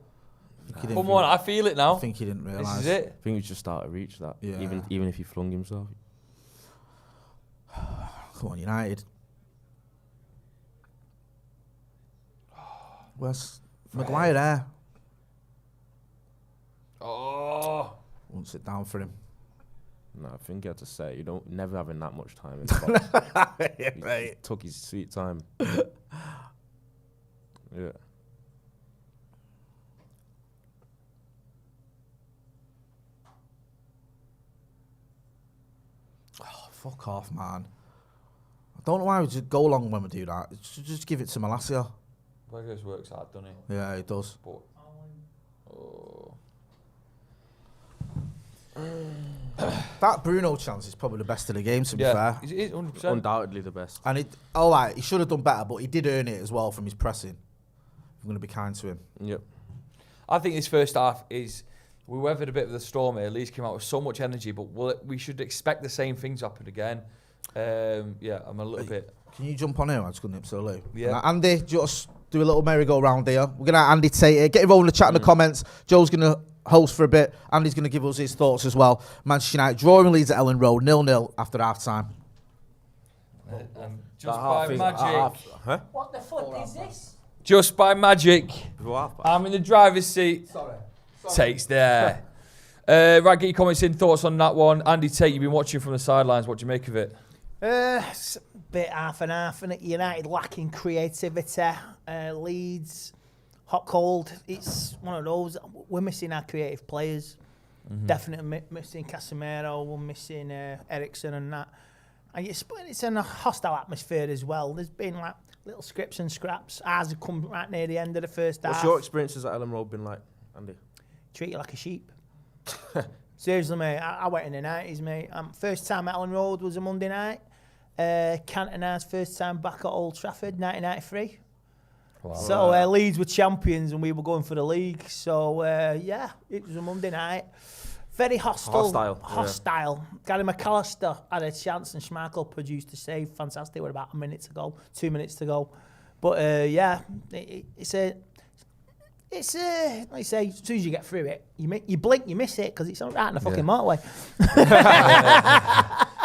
he Come didn't on, I feel it now. I think he didn't realise. This is it. I think he's just out of reach, that. Yeah. Even if he flung himself. Come on, United. Where's Maguire there? Oh. Won't sit down for him. No, I think you had to say you don't never having that much time in the box. Right. He took his sweet time. Yeah. Oh, fuck off, man. I don't know why we just go long when we do that. Just give it to Malacia. Burgos works hard, doesn't he? Yeah, he does. But, oh. That Bruno chance is probably the best of the game, to be fair. It is 100%. Undoubtedly the best. And all right, he should have done better, but he did earn it as well from his pressing. I'm going to be kind to him. Yep. I think this first half is we weathered a bit of the storm here. Leeds came out with so much energy, but we should expect the same thing to happen again. I'm a little bit... Can you jump on here? I'm just going to nip to the loo. Yeah. Andy, just do a little merry-go-round here. We're going to have Andy Tate here. Get involved in the chat in the comments. Joe's going to host for a bit. Andy's going to give us his thoughts as well. Manchester United drawing Leeds at Ellen Road, 0-0 after half-time. Just by magic. What the fuck is this? Just by magic. I'm in the driver's seat. Sorry. Tate's there. Right, get your comments in, thoughts on that one. Andy Tate, you've been watching from the sidelines. What do you make of it? It's a bit half and half, and United lacking creativity. Leeds, hot cold. It's one of those. We're missing our creative players. Definitely missing Casemiro. We're missing Eriksen and that. And it's in a hostile atmosphere as well. There's been like little scripts and scraps. Ours have come right near the end of the first half. What's your experiences at Ellen Road been like, Andy? Treat you like a sheep. Seriously, mate. I went in the 90s, mate. First time at Ellen Road was a Monday night. Cantona's first time back at Old Trafford, 1993. Wow. So Leeds were champions and we were going for the league. So, it was a Monday night. Very hostile. Yeah. Gary McAllister had a chance and Schmeichel produced a save. Fantastic. With about 2 minutes to go. But, it's like I say, as soon as you get through it, you blink, you miss it because it's right in the fucking motorway.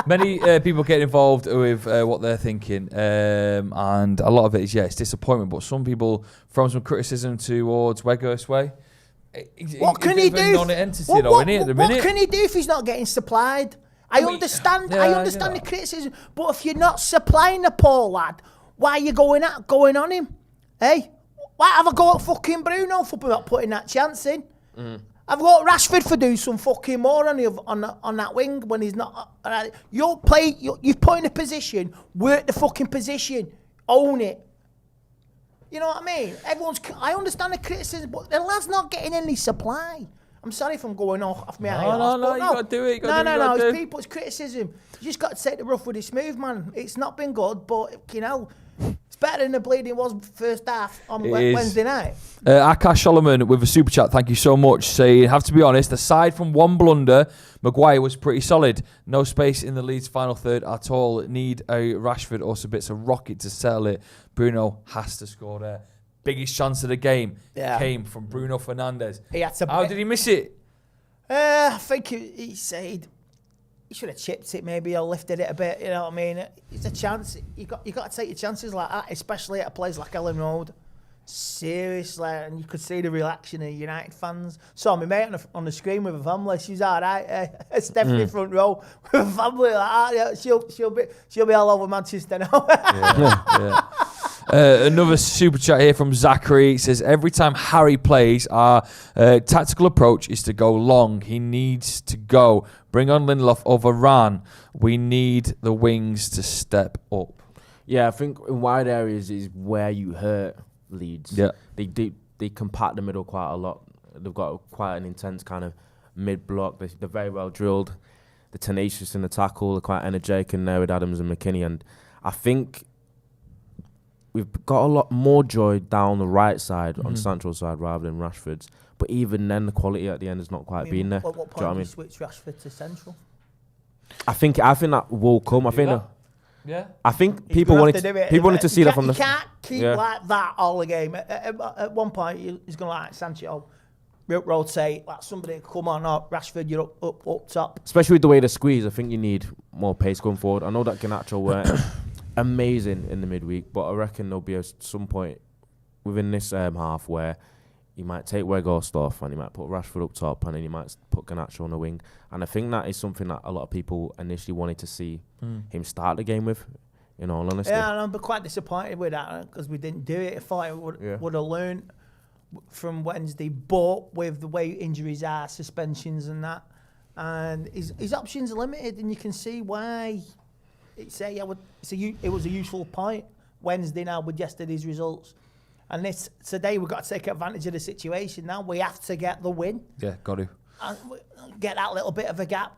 Many people get involved with what they're thinking, and a lot of it is, it's disappointment, but some people throw some criticism towards Weghorst's way. What can he do? What can he do if he's not getting supplied? I understand the criticism, but if you're not supplying the poor lad, why are you going on him? Hey? Why have I got fucking Bruno for not putting that chance in? I've got Rashford for doing some fucking more on that wing when he's not. You've put in a position, work the fucking position, own it. You know what I mean? I understand the criticism, but the lad's not getting any supply. I'm sorry if I'm going off my ass. No, you got to do it. It's criticism. You just got to take the rough with the smooth, man. It's not been good, but, it's better than the bleeding was first half on Wednesday night. Akash Solomon with a super chat, thank you so much, saying, have to be honest, aside from one blunder, Maguire was pretty solid. No space in the Leeds final third at all. Need a Rashford or Sabitzer rocket to settle it. Bruno has to score there. Biggest chance of the game came from Bruno Fernandes. How did he miss it? I think he said he should have chipped it maybe or lifted it a bit, you know what I mean? It's a chance. You got to take your chances like that, especially at a place like Ellen Road. Seriously, and you could see the reaction of United fans. Saw my mate on the screen with a family. She's all right. Stephanie front row with a family like that. Yeah, she'll be all over Manchester now. Another super chat here from Zachary. It says, every time Harry plays, our tactical approach is to go long. He needs to go. Bring on Lindelof or Varane. We need the wings to step up. Yeah, I think in wide areas is where you hurt Leeds. Yeah. They compact the middle quite a lot. They've got quite an intense kind of mid-block. They're very well drilled. They're tenacious in the tackle. They're quite energetic in there with Adams and McKinney. And I think we've got a lot more joy down the right side, on Sancho's side, rather than Rashford's. But even then, the quality at the end has not quite been there. At what point do you switch Rashford to central? I think that will come. I think people wanted to see that from the. You can't keep like that all the game. At one point, he's going to like Sancho rotate, like somebody come on up. Rashford, you're up top. Especially with the way they squeeze, I think you need more pace going forward. I know that GARNACHO weren't amazing in the midweek, but I reckon there'll be some point within this half where he might take Weghorst off and he might put Rashford up top and then he might put GARNACHO on the wing. And I think that is something that a lot of people initially wanted to see him start the game with, in all honesty. Yeah, and I'm quite disappointed with that because we didn't do it. I thought it would have learned from Wednesday, but with the way injuries are, suspensions and that, and his options are limited, and you can see why. It was a useful point Wednesday now with yesterday's results. And today we've got to take advantage of the situation now. We have to get the win. Yeah, got to. And get that little bit of a gap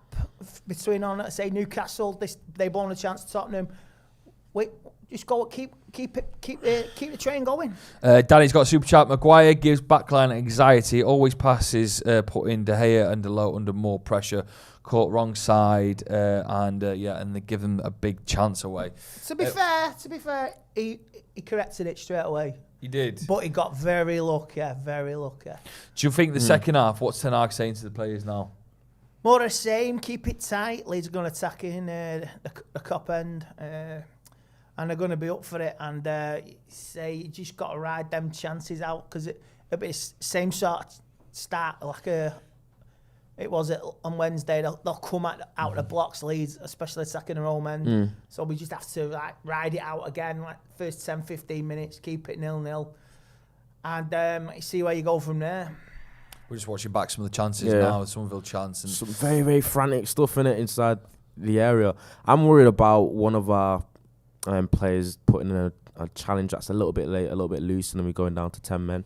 between, say, Newcastle. They've won a chance to Tottenham. just go keep the train going. Danny's got a super chat. Maguire gives backline anxiety. Always passes putting De Gea under more pressure. Caught wrong side, and they give them a big chance away. To be fair, he corrected it straight away. He did, but he got very lucky. Do you think the second half? What's Ten Hag saying to the players now? More of the same. Keep it tight. Leeds are going to attack in the cup end. And they're going to be up for it. And say you just got to ride them chances out because it'll be the same sort of start like it was on Wednesday. They'll come out of the blocks, Leeds, especially attacking their home end. So we just have to ride it out again, like first 10, 15 minutes, keep it 0-0. And see where you go from there. We're just watching back some of the chances now, Somerville chance. And some very, very frantic stuff in it inside the area. I'm worried about one of our players putting in a challenge that's a little bit late, a little bit loose, and then we're going down to 10 men.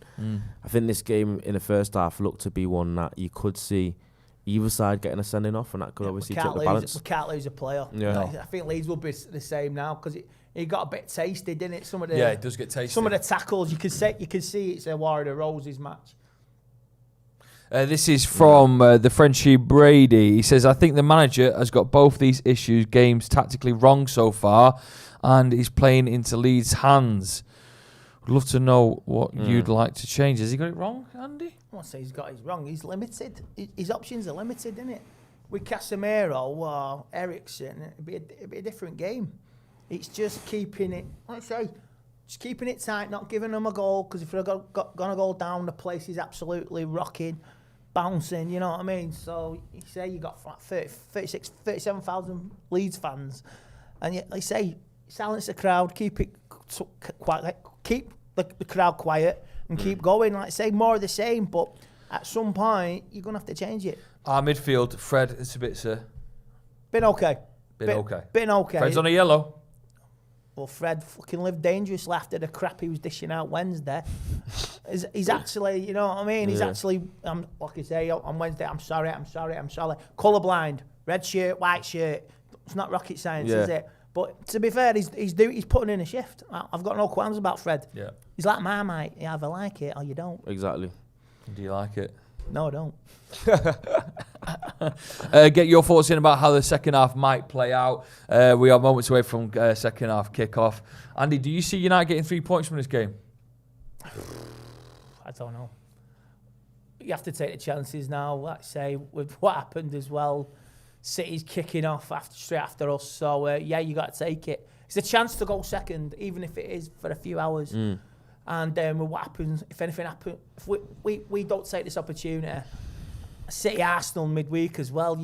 I think this game in the first half looked to be one that you could see either side getting a sending off, and that could obviously tip the balance. We can't lose a player. Yeah. I think Leeds will be the same now because it got a bit tasty, didn't it? It does get tasty. Some of the tackles you can see it's a War of the Roses match. This is from the Frenchie Brady. He says, I think the manager has got both these games tactically wrong so far, and he's playing into Leeds' hands. Would love to know what you'd like to change. Has he got it wrong, Andy? I won't say he's got it wrong. He's limited. His options are limited, isn't it? With Casemiro or Eriksen, it'd be a different game. It's just keeping it, just keeping it tight, not giving them a goal, because if they're going to go down, the place is absolutely rocking, bouncing, you know what I mean? So you say you got 37,000 Leeds fans, and you say silence the crowd, keep it quiet, keep the crowd quiet, and keep going. Like I say, more of the same, but at some point you're gonna have to change it. Our midfield, Fred, it's a bit, sir. Been okay. Been okay. Fred's on a yellow. Well, Fred fucking lived dangerously after the crap he was dishing out Wednesday. He's actually, you know what I mean? He's actually, like I say, on Wednesday, I'm sorry. Colourblind, red shirt, white shirt. It's not rocket science, is it? But to be fair, he's putting in a shift. I've got no qualms about Fred. Yeah. He's like Marmite. You either like it or you don't. Exactly. Do you like it? No, I don't. Get your thoughts in about how the second half might play out. We are moments away from second half kick-off. Andy, do you see United getting 3 points from this game? I don't know. You have to take the chances now, like I say, with what happened as well. City's kicking off straight after us, so you got to take it. It's a chance to go second, even if it is for a few hours. And what happens, if anything happens, if we don't take this opportunity, City Arsenal midweek as well,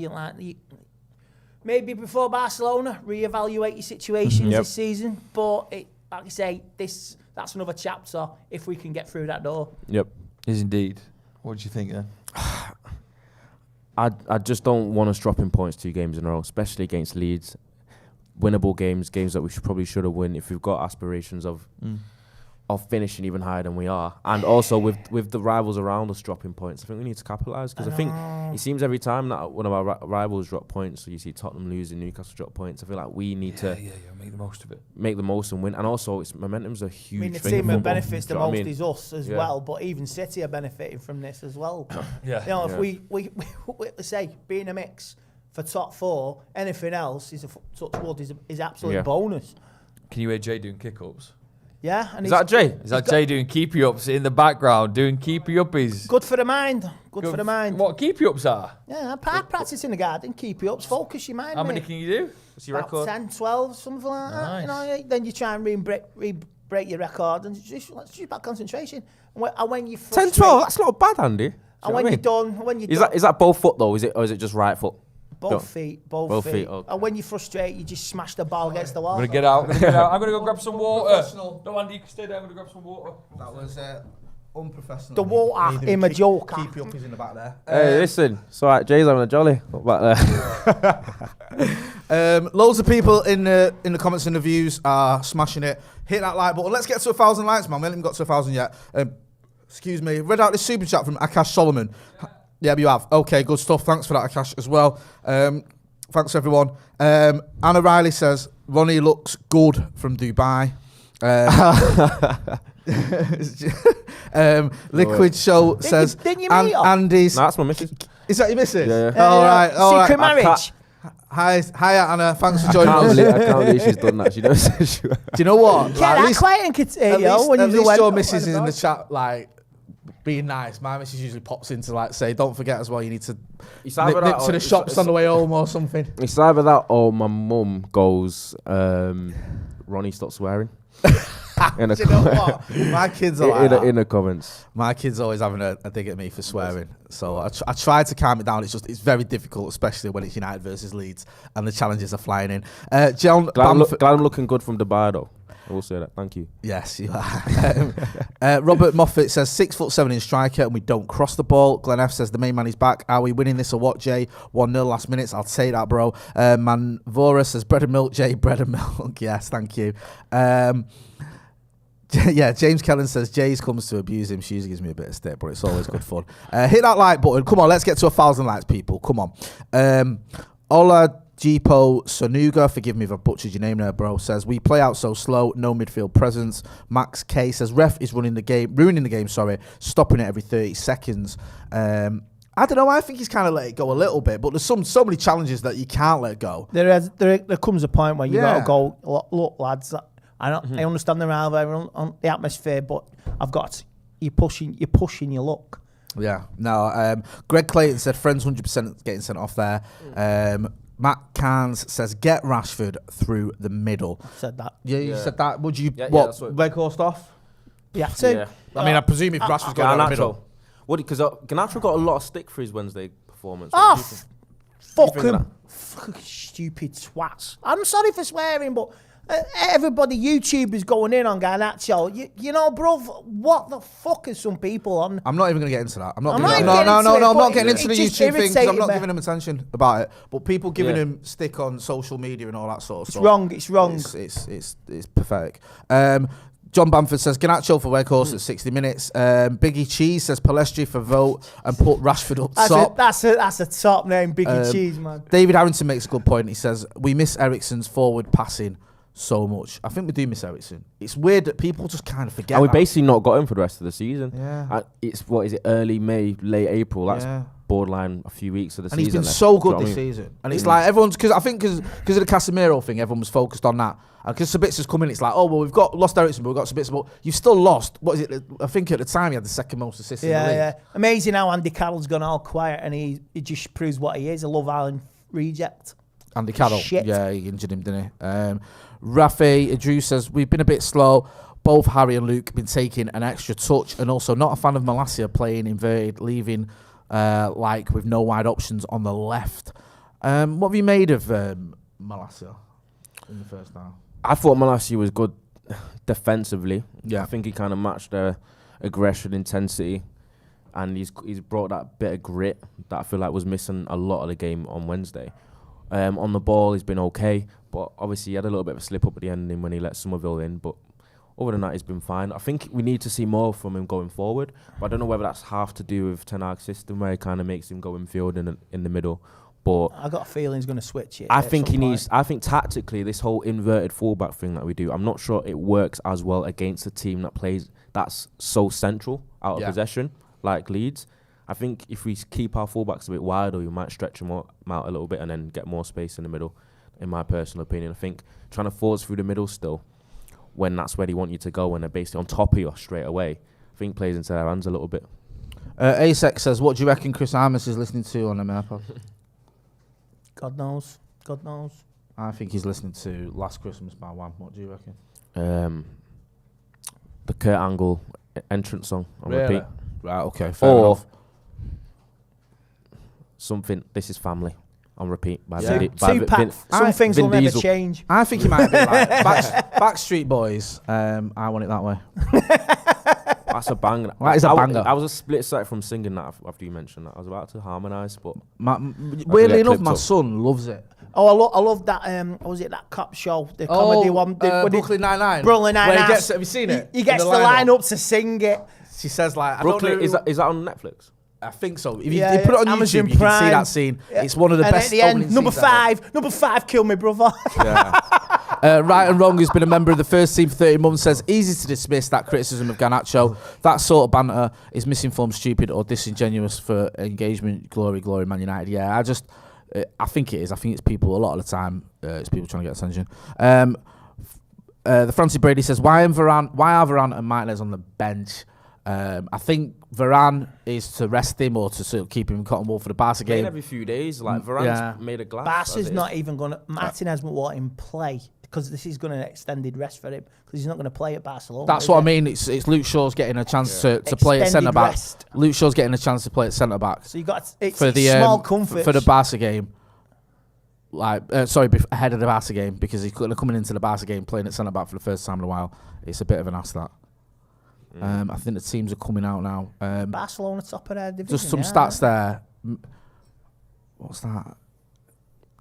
maybe before Barcelona, reevaluate your situations this season. But like I say, that's another chapter if we can get through that door. Yep. Is indeed. What do you think then? I just don't want us dropping points 2 games in a row, especially against Leeds. Winnable games that we probably should have won if we've got aspirations of finishing even higher than we are. And also with the rivals around us dropping points, I think we need to capitalise, because I think it seems every time that one of our rivals drop points, so you see Tottenham losing, Newcastle drop points, I feel like we need to make the most of it. Make the most and win. And also, momentum's a huge thing. The team that benefits the most is us as well, but even City are benefiting from this as well. If we say, be in a mix for top 4, anything else is absolute bonus. Can you hear Jay doing kick-ups? Yeah. And is that Jay? Is that Jay doing keepy-ups in the background, doing keepy-uppies? Good for the mind. Good for the mind. What keepy-ups are? Yeah, I practice in the garden, keepy-ups, focus your mind, How many can you do? What's your record? 10, 12, something like that. You know, then you try and re-break your record, and it's just about concentration. And when you 10, 12, that's not bad, Andy. And when you're done, is that both foot though? Is it just right foot? Both feet. Okay. And when you frustrate, you just smash the ball against the wall. I'm going to get out. I'm going to go grab some water. No, Andy, you can stay there. I'm going to grab some water. That was unprofessional. The water in my joke. Keep you up is in the back there. Hey, listen. It's all right. Jay's having a jolly back there. Loads of people in the comments and the views are smashing it. Hit that like button. Let's get to 1,000 likes, man. We haven't got to 1,000 yet. Excuse me. Read out this super chat from Akash Solomon. Yeah, you have. Okay, good stuff. Thanks for that, Akash, as well. Thanks, everyone. Anna Riley says, Ronnie looks good from Dubai. Liquid Show says, didn't you meet her? Andy's. No, that's my missus. Is that your missus? Yeah. All right. Secret marriage. Hi, Anna. Thanks for joining us. I can't believe she's done that. She knows. Do you know what? Get that quiet and at least your missus is in the chat, like, being nice. My missus usually pops in to, like, say, don't forget as well, you need to nip to the shops on the way home or something. It's either that or my mum goes, Ronnie, stop swearing. Do you know what? My kids are like in the comments. My kids always having a dig at me for swearing. So I try to calm it down. It's very difficult, especially when it's United versus Leeds and the challenges are flying in. John, glad I'm looking good from Dubai though. I will say that. Thank you. Yes, you are. Robert Moffat says 6'7" in striker and we don't cross the ball. Glenn F says the main man is back. Are we winning this or what, Jay? 1-0 last minutes. I'll take that, bro. Manvora says bread and milk, Jay. Bread and milk. Yes, thank you. Yeah, James Kellen says Jay's comes to abuse him. She usually gives me a bit of stick, but it's always good fun. Hit that like button. Come on, let's get to 1,000 likes, people. Come on. Ola Jeepo Sonuga, forgive me if I butchered your name there, bro, says we play out so slow, no midfield presence. Max K says ref is ruining the game, stopping it every 30 seconds. I don't know, I think he's kind of let it go a little bit, but there's so many challenges that you can't let go. There comes a point where you got to go, look, lads, I understand the rivalry on the atmosphere, but you're pushing your luck. Yeah. No, Greg Clayton said friends 100% getting sent off there. Matt Carnes says get Rashford through the middle. I said that. Yeah, you said that. Would you red horsed off? Yeah. So, I mean, I presume if Rashford's going down the middle. Because Garnacho got a lot of stick for his Wednesday performance. Fucking stupid twats. I'm sorry for swearing, but everybody, YouTube is going in on Garnacho. You know, bruv, what the fuck is some people on? I'm not even going to get into that. I'm not getting into the YouTube thing because I'm not giving him attention about it. But people giving him stick on social media and all that sort of stuff. It's wrong. It's pathetic. John Bamford says Garnacho for workhorse at 60 minutes. Biggie Cheese says Palestri for vote and put Rashford up top. That's a top name, Biggie Cheese, man. David Harrington makes a good point. He says we miss Eriksen's forward passing so much. I think we do miss Eriksen. It's weird that people just kind of forget. And we basically not got him for the rest of the season. Yeah. It's early May, late April. That's borderline a few weeks of the season. And he's been so good this season. And it's like everyone's because of the Casemiro thing, everyone was focused on that. And because Sabitzer's come in, it's like, oh well, we've lost Eriksen, but we've got Sabitzer. But you've still lost. What is it? I think at the time he had the second most assists in the league. Yeah. Amazing how Andy Carroll's gone all quiet and he just proves what he is, a Love Island reject. Andy Carroll. Shit. Yeah, he injured him, didn't he? Rafi Drew says we've been a bit slow. Both Harry and Luke have been taking an extra touch, and also not a fan of Malacia playing inverted, leaving like with no wide options on the left. What have you made of Malacia in the first half? I thought Malacia was good defensively. Yeah, I think he kind of matched their aggression, intensity, and he's brought that bit of grit that I feel like was missing a lot of the game on Wednesday. On the ball, he's been okay, but obviously he had a little bit of a slip up at the ending when he let Somerville in. But other than that, he's been fine. I think we need to see more from him going forward. But I don't know whether that's half to do with Ten Hag's system, where he kind of makes him go in field in the middle. But I got a feeling he's going to switch it. I think he needs. I think tactically, this whole inverted fullback thing that we do, I'm not sure it works as well against a team that's so central out of possession like Leeds. I think if we keep our fullbacks a bit wider, we might stretch them out a little bit and then get more space in the middle, in my personal opinion. I think trying to force through the middle still, when that's where they want you to go, when they're basically on top of you straight away, I think plays into their hands a little bit. Asek says, what do you reckon Chris Armas is listening to on the AirPod? God knows. I think he's listening to Last Christmas by Wham. What do you reckon? The Kurt Angle entrance song on repeat. Right, okay, fair enough. Something, This Is Family on repeat by Tupac. Some things will never change. I think he might be like Backstreet Boys. I Want It That Way. That's a banger. That is a banger. I was a split second from singing that after you mentioned that. I was about to harmonise, but weirdly enough, my son loves it. Oh, I love that. Was it that cop show? The comedy one. Brooklyn Nine-Nine. Brooklyn Nine-Nine. Have you seen it? He gets the line up to sing it. She says like, Brooklyn, I don't know. is that on Netflix? I think so. If you put it on Amazon YouTube, you Prime. can see that scene. Yeah. It's one of the best. At the end, number five, kill me, brother. Yeah. Right and Wrong, who's been a member of the first team for 30 months, says, easy to dismiss that criticism of Garnacho. That sort of banter is misinformed, stupid, or disingenuous for engagement. Glory, Man United. Yeah, I think it is. I think it's people, a lot of the time, it's people trying to get attention. The Francis Brady says, why are Varane and Martinez on the bench? I think Varane is to rest him or to sort of keep him cotton wool for the Barca game. Every few days, like Varane's made a glass. Barca's not even going to. Martinez won't let him play because this is going to an extended rest for him because he's not going to play at Barcelona. That's what I mean. It's Luke Shaw's getting a chance to play at centre back. Luke Shaw's getting a chance to play at centre back. So you got for the small comfort for the Barca game. Ahead of the Barca game because he's coming into the Barca game playing at centre back for the first time in a while. It's a bit of an ass that. I think the teams are coming out now. Barcelona top of their division. Just some stats there. What's that?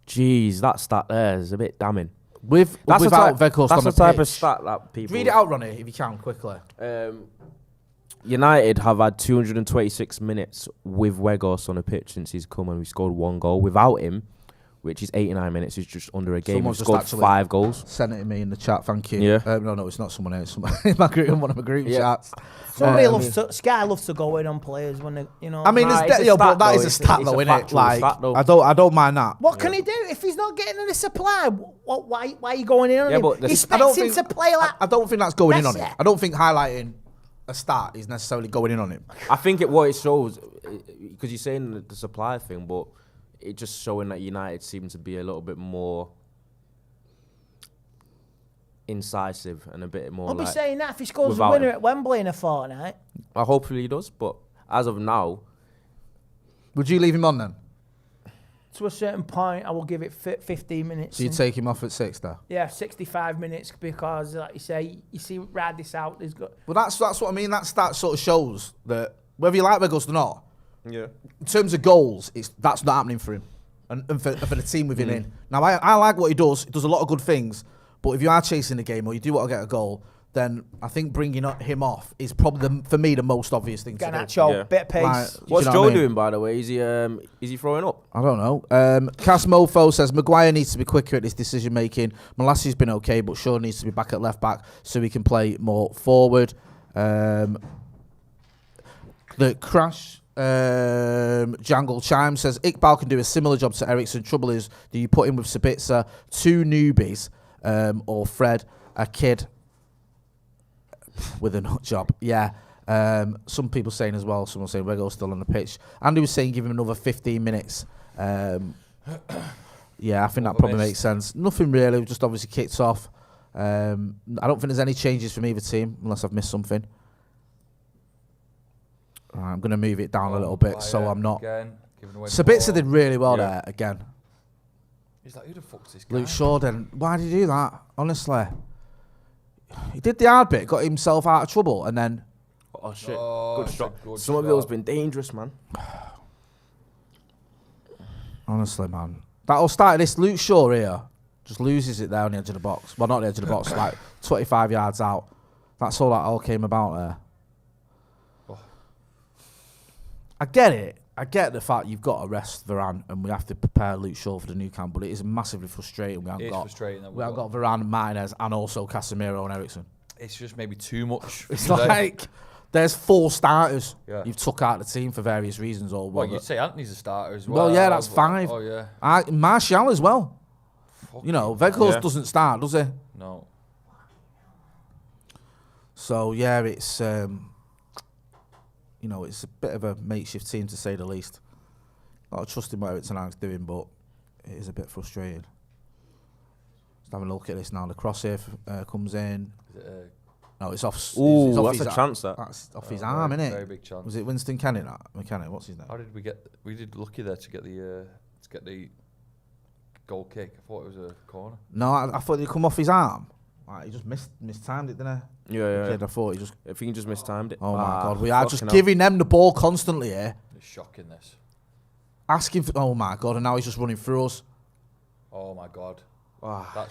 Jeez, that stat there is a bit damning. Without Weghorst on the That's the type pitch. of stat that people... Read it out, Ronnie, if you can, quickly. United have had 226 minutes with Weghorst on the pitch since he's come and we scored 1 goal. Without him, which is 89 minutes, he's just under a game. He's scored 5 goals. Sent it to me in the chat, thank you. Yeah. No, it's not someone else. It's one of my group chats. Sky loves to go in on players when they, you know. I mean, but that is a stat though, isn't it? Like, I don't mind that. What can he do if he's not getting any supply? Why are you going in on him? But he expects him to play like. I don't think that's going in on him. I don't think highlighting a stat is necessarily going in on him. I think what it shows, because you're saying the supply thing, but it's just showing that United seem to be a little bit more incisive and a bit more. I'll be saying that if he scores a winner at Wembley in a fortnight. Well, hopefully he does, but as of now, would you leave him on then? To a certain point, I will give it 15 minutes. So you take him off at 6 there? Yeah, 65 minutes because, like you say, you see, ride this out. Well, that's what I mean. That stat sort of shows that whether you like Weghorst or not, yeah. In terms of goals, that's not happening for him, and for the team with him in. Now, I like what he does. He does a lot of good things, but if you are chasing the game or you do want to get a goal, then I think bringing him off is probably for me the most obvious thing to do. Garnacho, bit of pace. What's Joe doing, by the way? Is he throwing up? I don't know. Cass Mofo says Maguire needs to be quicker at his decision making. Molassi's been okay, but Shaw needs to be back at left back so he can play more forward. The Crash Jangle Chime says Iqbal can do a similar job to Ericsson. Trouble is, do you put him with Sabitzer, 2 newbies, or Fred, a kid with a nut job? Yeah. Some people saying as well, someone saying Weghorst still on the pitch. Andy was saying give him another 15 minutes. Yeah, I think that probably makes sense. Nothing really, just obviously kicked off. I don't think there's any changes from either team unless I've missed something. I'm going to move it down a little bit so I'm not. Sabitzer did really well there again. He's like, who the fuck's this guy? Luke Shaw then. Why did he do that? Honestly. He did the hard bit, got himself out of trouble, and then... Oh, shit. Good shot. Some of those been dangerous, man. Honestly, man. That'll start this. Luke Shaw here just loses it there on the edge of the box. Well, not the edge of the box, like 25 yards out. That's all that all came about there. I get it. I get the fact you've got to rest Varane and we have to prepare Luke Shaw for the new camp, but it is massively frustrating. We haven't got Varane, Martinez, and also Casemiro and Ericsson. It's just maybe too much. It's like there's 4 starters you've took out of the team for various reasons. Or well, you'd say Anthony's a starter as well. Well, yeah, that's 5. Oh, yeah. Martial as well. You know, Weghorst doesn't start, does he? No. So, yeah, it's... you know, it's a bit of a makeshift team to say the least. Not trusting what Ericsson is doing, but it is a bit frustrating. Just having a look at this now. The crosshair comes in. Is it no, it's off. Ooh, it's off that's a chance. That's off his arm, isn't it? Very big chance. Was it Winston Kennett? McKenna, what's his name? How did we get? We did lucky there to get the goal kick. I thought it was a corner. No, I thought he'd come off his arm. Like, he just mistimed it, didn't he? Yeah. I thought he just... I think he just mistimed it. Oh, my God. We are just giving them the ball constantly here. It's shocking, this. Asking for... Oh, my God. And now he's just running through us. Oh, my God.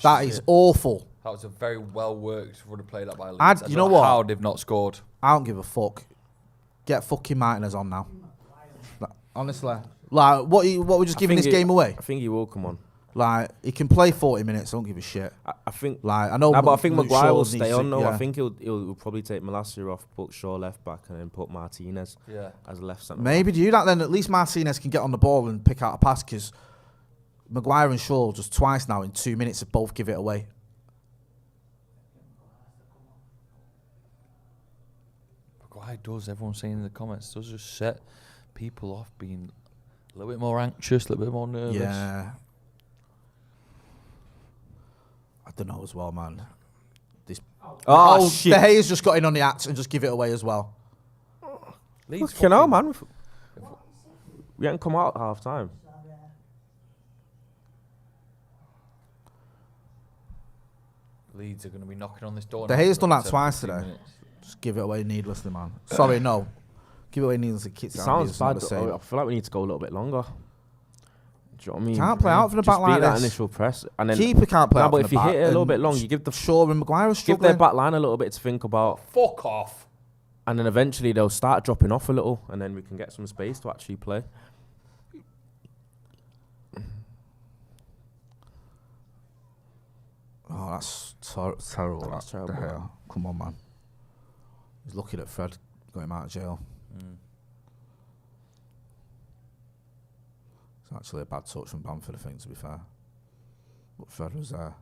That is awful. That was a very well-worked run of play that by Leeds. You know what? How they've not scored. I don't give a fuck. Get fucking Martinez on now. Honestly. Like, what we're just giving this game away? I think he will come on. Like, he can play 40 minutes. I don't give a shit. I think. Like, I know. Nah, but I think Luke Maguire will Shaw's stay needs on to- though. yeah. I think he'll probably take Malacia off, put Shaw left back, and then put Martinez as left centre. Maybe do that then. At least Martinez can get on the ball and pick out a pass, because Maguire and Shaw just twice now in 2 minutes have both give it away. Maguire does, everyone's saying in the comments, does just set people off being a little bit more anxious, a little bit more nervous. Yeah. I don't know as well, man. This shit. De Gea's just got in on the act and just give it away as well. Leeds Fucking hell, man. We haven't come out at half time. Leeds are going to be knocking on this door. De now Gea's for done about that twice 10, 15 today. minutes. Just give it away needlessly, man. Sorry, no. Give it away needlessly. It sounds bad. I feel like we need to go a little bit longer. Do you know what I mean? Can't play out from the Just back like beat that this. initial press, and then Keeper can't play Nah, out but from if the you back, hit it a little and bit long, you give the Shaw and Maguire give struggling. their back line a little bit to think about, Fuck off. and then eventually they'll start dropping off a little, and then we can get some space to actually play. Oh, that's terrible. That's that, terrible, De Gea. yeah. Come on, man. He's looking at Fred, got him out of jail. It's actually a bad touch from Bamford, I think, to be fair. But Fred was there.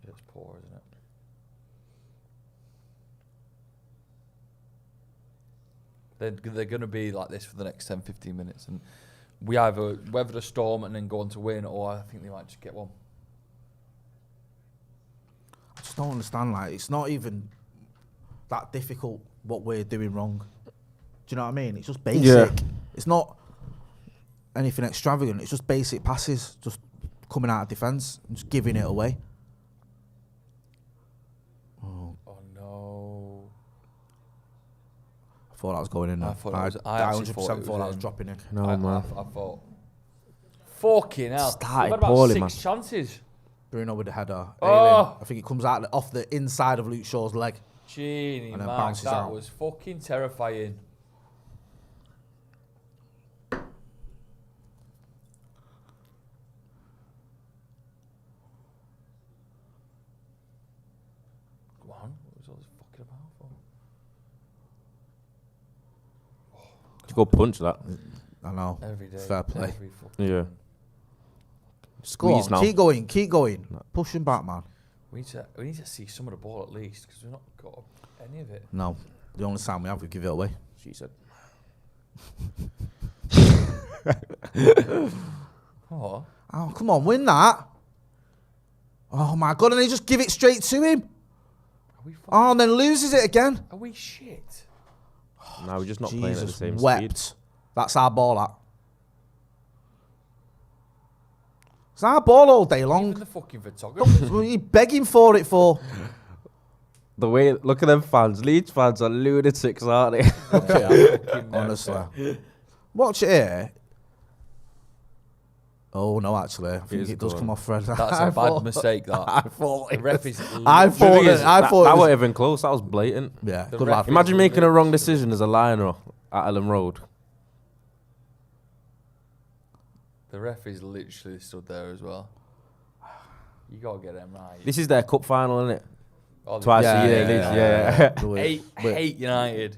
It's poor, isn't it? They're going to be like this for the next 10, 15 minutes. And we either weather the storm and then go on to win, or I think they might just get one. I just don't understand. Like, it's not even that difficult what we're doing wrong. Do you know what I mean? It's just basic. Yeah. It's not anything extravagant. It's just basic passes, just coming out of defence and just giving it away. Oh, no. I thought that was going in there. I thought that was- I actually 100% thought it was thought that was in. dropping in. No, I thought, fucking hell. Started We've had about poorly, 6 man. chances. Bruno with the header. Oh. Ayling, I think it comes out off the inside of Luke Shaw's leg. Genie, And then man, bounces that out. was fucking terrifying. Come on, what was all this fucking about for? To go punch that. I know. Every day. Fair play. Every fucking Yeah. Go Squeeze on, now. keep going. Push him back, man. We need to see some of the ball at least, because we've not got any of it. No, the only time we have, we give it away. She said. Oh, Oh, come on, win that. Oh my God, and they just give it straight to him. are we fucking, Oh, and then loses it again. are we shit? No, we're just not playing at the Jesus same wept. speed. That's our ball, that. It's our ball all day Even long. the fucking photographers. What are you begging for it for? The way, look at them fans. Leeds fans are lunatics, aren't they? Fucking Honestly. Watch it here. Oh, no, actually. I think is it does gone. come off Fred. That's I a bad thought- mistake, that. I thought The it ref was- is... I thought it. I thought that it was. wasn't even close. That was blatant. Yeah, The good ref- lad. Imagine making a wrong decision as a liner at Ellen Road. The ref is literally stood there as well. You gotta get them right. This is their cup final, isn't it? Oh, Twice Yeah, a year, yeah, Leeds. yeah, Yeah. I hate United.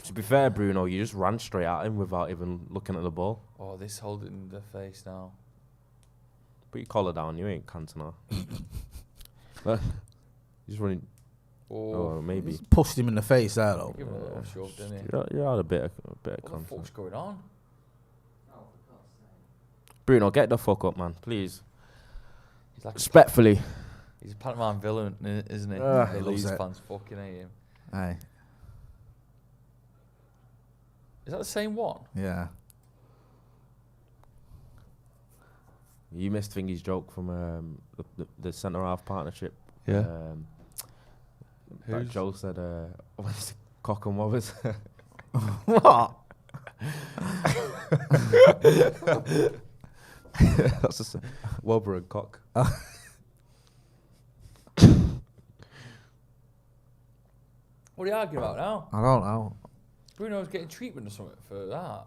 To be fair, Bruno, you just ran straight at him without even looking at the ball. Oh, this holding the face now. Put your collar down. You ain't Cantona. Look, just running. Oh, Oh, maybe. Pushed him in the face there, though. give him a little shove, didn't he? You had a bit of What the contact. fuck's going on? Bruno, get the fuck up, man, please. He's like Respectfully. he's a pantomime villain, isn't he? He The loves Leeds it. fans fucking hate him. Aye. Is that the same one? Yeah. You missed Thingy's joke from the centre half partnership. Yeah. That Who's? Joe said, what is it? Cock and wobbers. What? That's just Wilbur and Cock. What are you arguing about now? I don't know. Bruno's getting treatment or something for that.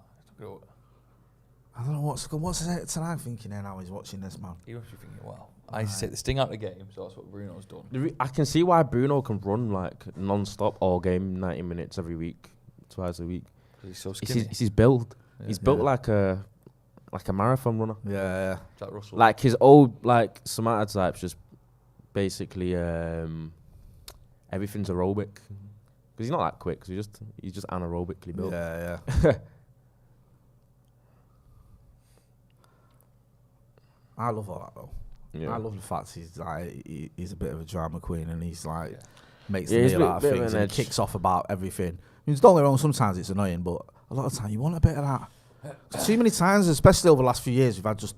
I don't know what's tonight thinking there now he's watching this, man. He must be thinking, well, I used to take the sting out of the game, so that's what Bruno's done. I can see why Bruno can run like non-stop all game, 90 minutes every week, twice a week. He's so skinny. It's his build. Yeah. He's built like a marathon runner. Yeah. Jack Russell. Like his old Samata type's just basically everything's aerobic. Because he's not that quick. Cause he's just anaerobically built. Yeah. I love all that though. Yeah. I love the fact he's a bit of a drama queen and he's like makes the meal out of things and kicks off about everything. I mean, don't get me wrong, sometimes it's annoying, but a lot of the time you want a bit of that. Too many times, especially over the last few years, we've had just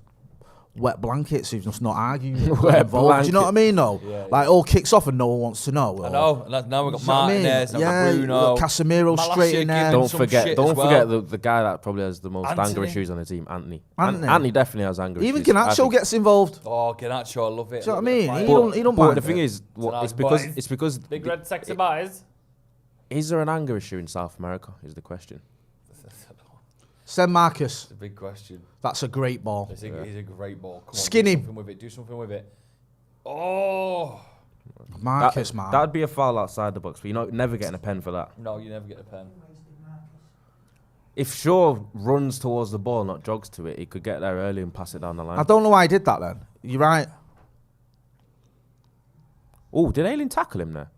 wet blankets who've just not argued. Do you know what I mean? No, like all kicks off and no one wants to know. I know. And now we've got Martinez, now we've got Bruno, Casemiro straight in there. Don't forget the guy that probably has the most anger issues on the team, Anthony. Anthony definitely has anger issues. Even Garnacho gets involved. Oh, Garnacho, I love it. Do you know what I mean? He don't mind. But the thing is, it's because big red sexy boys. Is there an anger issue in South America? Is the question. Send Marcus. It's a big question. That's a great ball. It's a great ball. Come on, Skinny. Do something with it. Oh. Marcus, man. That'd be a foul outside the box, but you're never getting a pen for that. No, you never get a pen. If Shaw runs towards the ball, not jogs to it, he could get there early and pass it down the line. I don't know why he did that then. You're right. Oh, did Ayling tackle him there?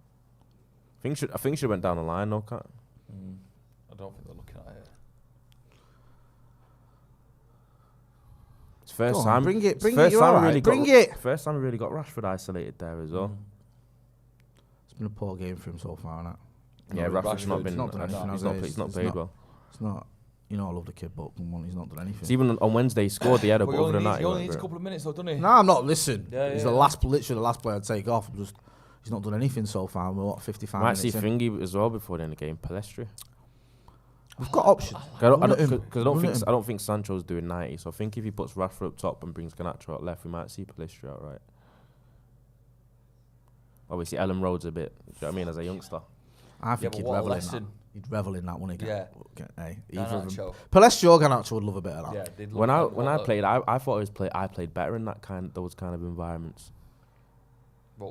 I think she went down the line, no? Can't. I don't think they're looking at it. It's first time. Bring it. First time we really got Rashford isolated there as well. It's been a poor game for him so far, hasn't it? Yeah, Rashford's not been. He's not played well. It's not. You know, I love the kid, but he's not done anything. So even on Wednesday, he scored the header, but over the night, he only needs a couple of minutes, though, doesn't he? No, I'm not. Listen, he's literally the last player to take off. He's not done anything so far. We're 55 minutes in. Might see Thingy as well before the end of the game. Palestri. We've got options. I don't think Sancho's doing 90. So I think if he puts Rashford up top and brings Garnacho out left, we might see Palestri out right. Obviously, Ellen Rhodes a bit. Do you know what I mean? As a youngster. I think he'd revel in that. He'd revel in that, wouldn't he? Yeah. Either of them. Palestri or Garnacho would love a bit of that. Yeah, when I played, I thought I played better in those kind of environments. But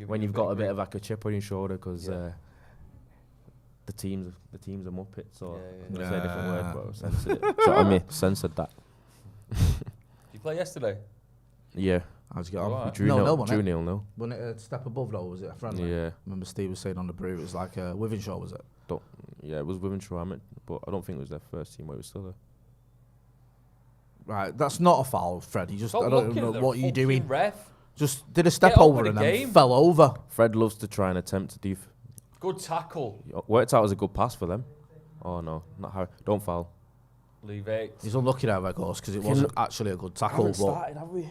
when you've got a bit of like a chip on your shoulder because the teams are muppets or say a different word, but I censored it. So I mean, censored that. Did you play yesterday? Yeah. How'd you get on? Right. 2-0, no. Wasn't it a step above though? Was it a friendly? Yeah. I remember Steve was saying on the brew it was like a Wivenshaw, was it? It was Wivenshaw, but I don't think it was their first team, but it was still there. Right, that's not a foul, Fred. I don't know what you're doing. Ref. Just did a step over and then fell over. Fred loves to try and attempt to Good tackle. Worked out as a good pass for them. Oh no, not Harry. Don't foul. Leave it. He's unlucky now, of course, because it wasn't actually a good tackle. Haven't started, have we?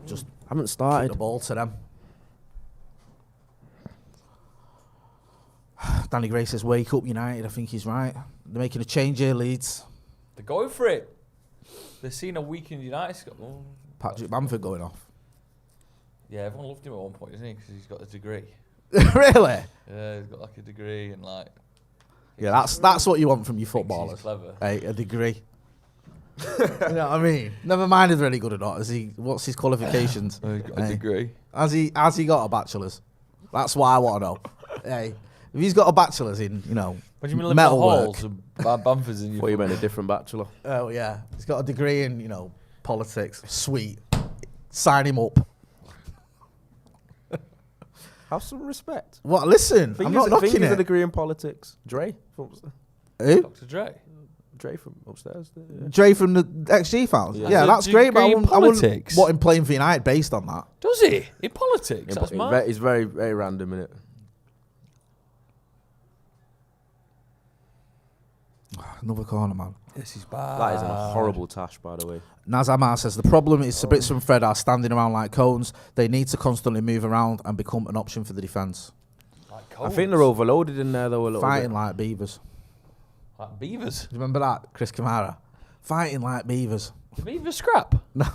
Just haven't started. The ball to them. Danny Gray says, "Wake up, United." I think he's right. They're making a change here, Leeds. They're going for it. They're seeing a weakened United. Patrick Bamford going off. Yeah, everyone loved him at one point, isn't he? Because he's got a degree. Really? Yeah, he's got like a degree and like. Yeah, that's what you want from your footballers. He's clever. Hey, a degree. You know what I mean? Never mind if they're any good or not. What's his qualifications? He's got a degree. Has he got a bachelor's? That's what I want to know. Hey, if he's got a bachelor's in, what do you mean metalwork? Bamford's in you meant a different bachelor. Oh yeah, he's got a degree in politics. Sweet, sign him up. Have some respect. What? Listen, I'm not knocking it. A degree in politics. Dre. Who? Dr. Dre. Dre from upstairs. Yeah. Dre from the XG files. Yeah, that's great. But I wouldn't want him playing for United based on that. Does he? In politics? That's mad. It's very, very random, isn't it? Another corner, man. This is bad. That is a horrible tash, by the way. Nazamar says the problem is Sabitzer and Fred are standing around like cones. They need to constantly move around and become an option for the defence. Like cones? I think they're overloaded in there though a little Fighting bit. like beavers. Like beavers? Do you remember that, Chris Kamara? Fighting like beavers. The beavers scrap? No.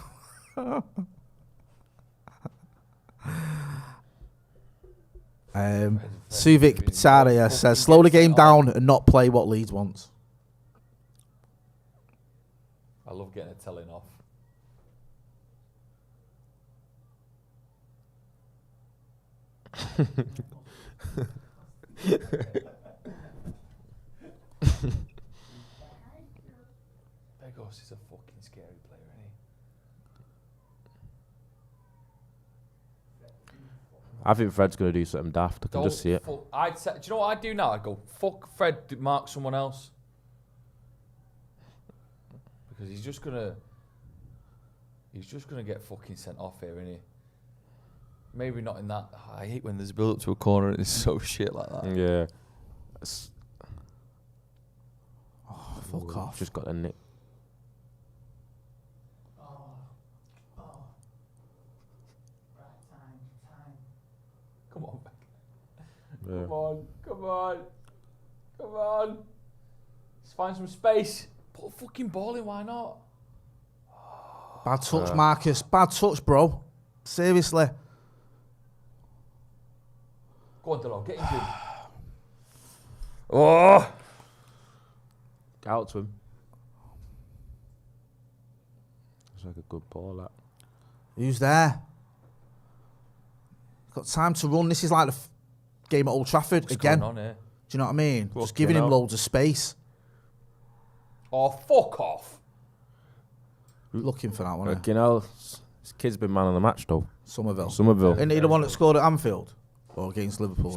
Suvik Bataria says, slow the game down and not play what Leeds wants. I love getting a telling off. Begos is a fucking scary player, isn't he? I think Fred's going to do something daft. I can just see it. I'd say, do you know what I'd do now? I'd go, fuck Fred, mark someone else. Because he's just gonna get fucking sent off here, isn't he? Maybe not in that. I hate when there's a build up to a corner and it's so shit like that. Yeah. Oh, fuck off. Just got a nick. Come on, Yeah. come on. Let's find some space. Put a fucking ball in, why not? Bad touch, Marcus. Bad touch, bro. Seriously. Go on, Delo, get into him. Oh! Get out to him. It's like a good ball, that. Who's there? Got time to run. This is like the game at Old Trafford What's again. going on here? Do you know what I mean? Fucking Just giving him hell. loads of space. Oh, fuck off. Looking for that one. Like, you know, this kid's been man of the match, though. Somerville. Somerville. Isn't he the one that scored at Anfield? Or against Liverpool?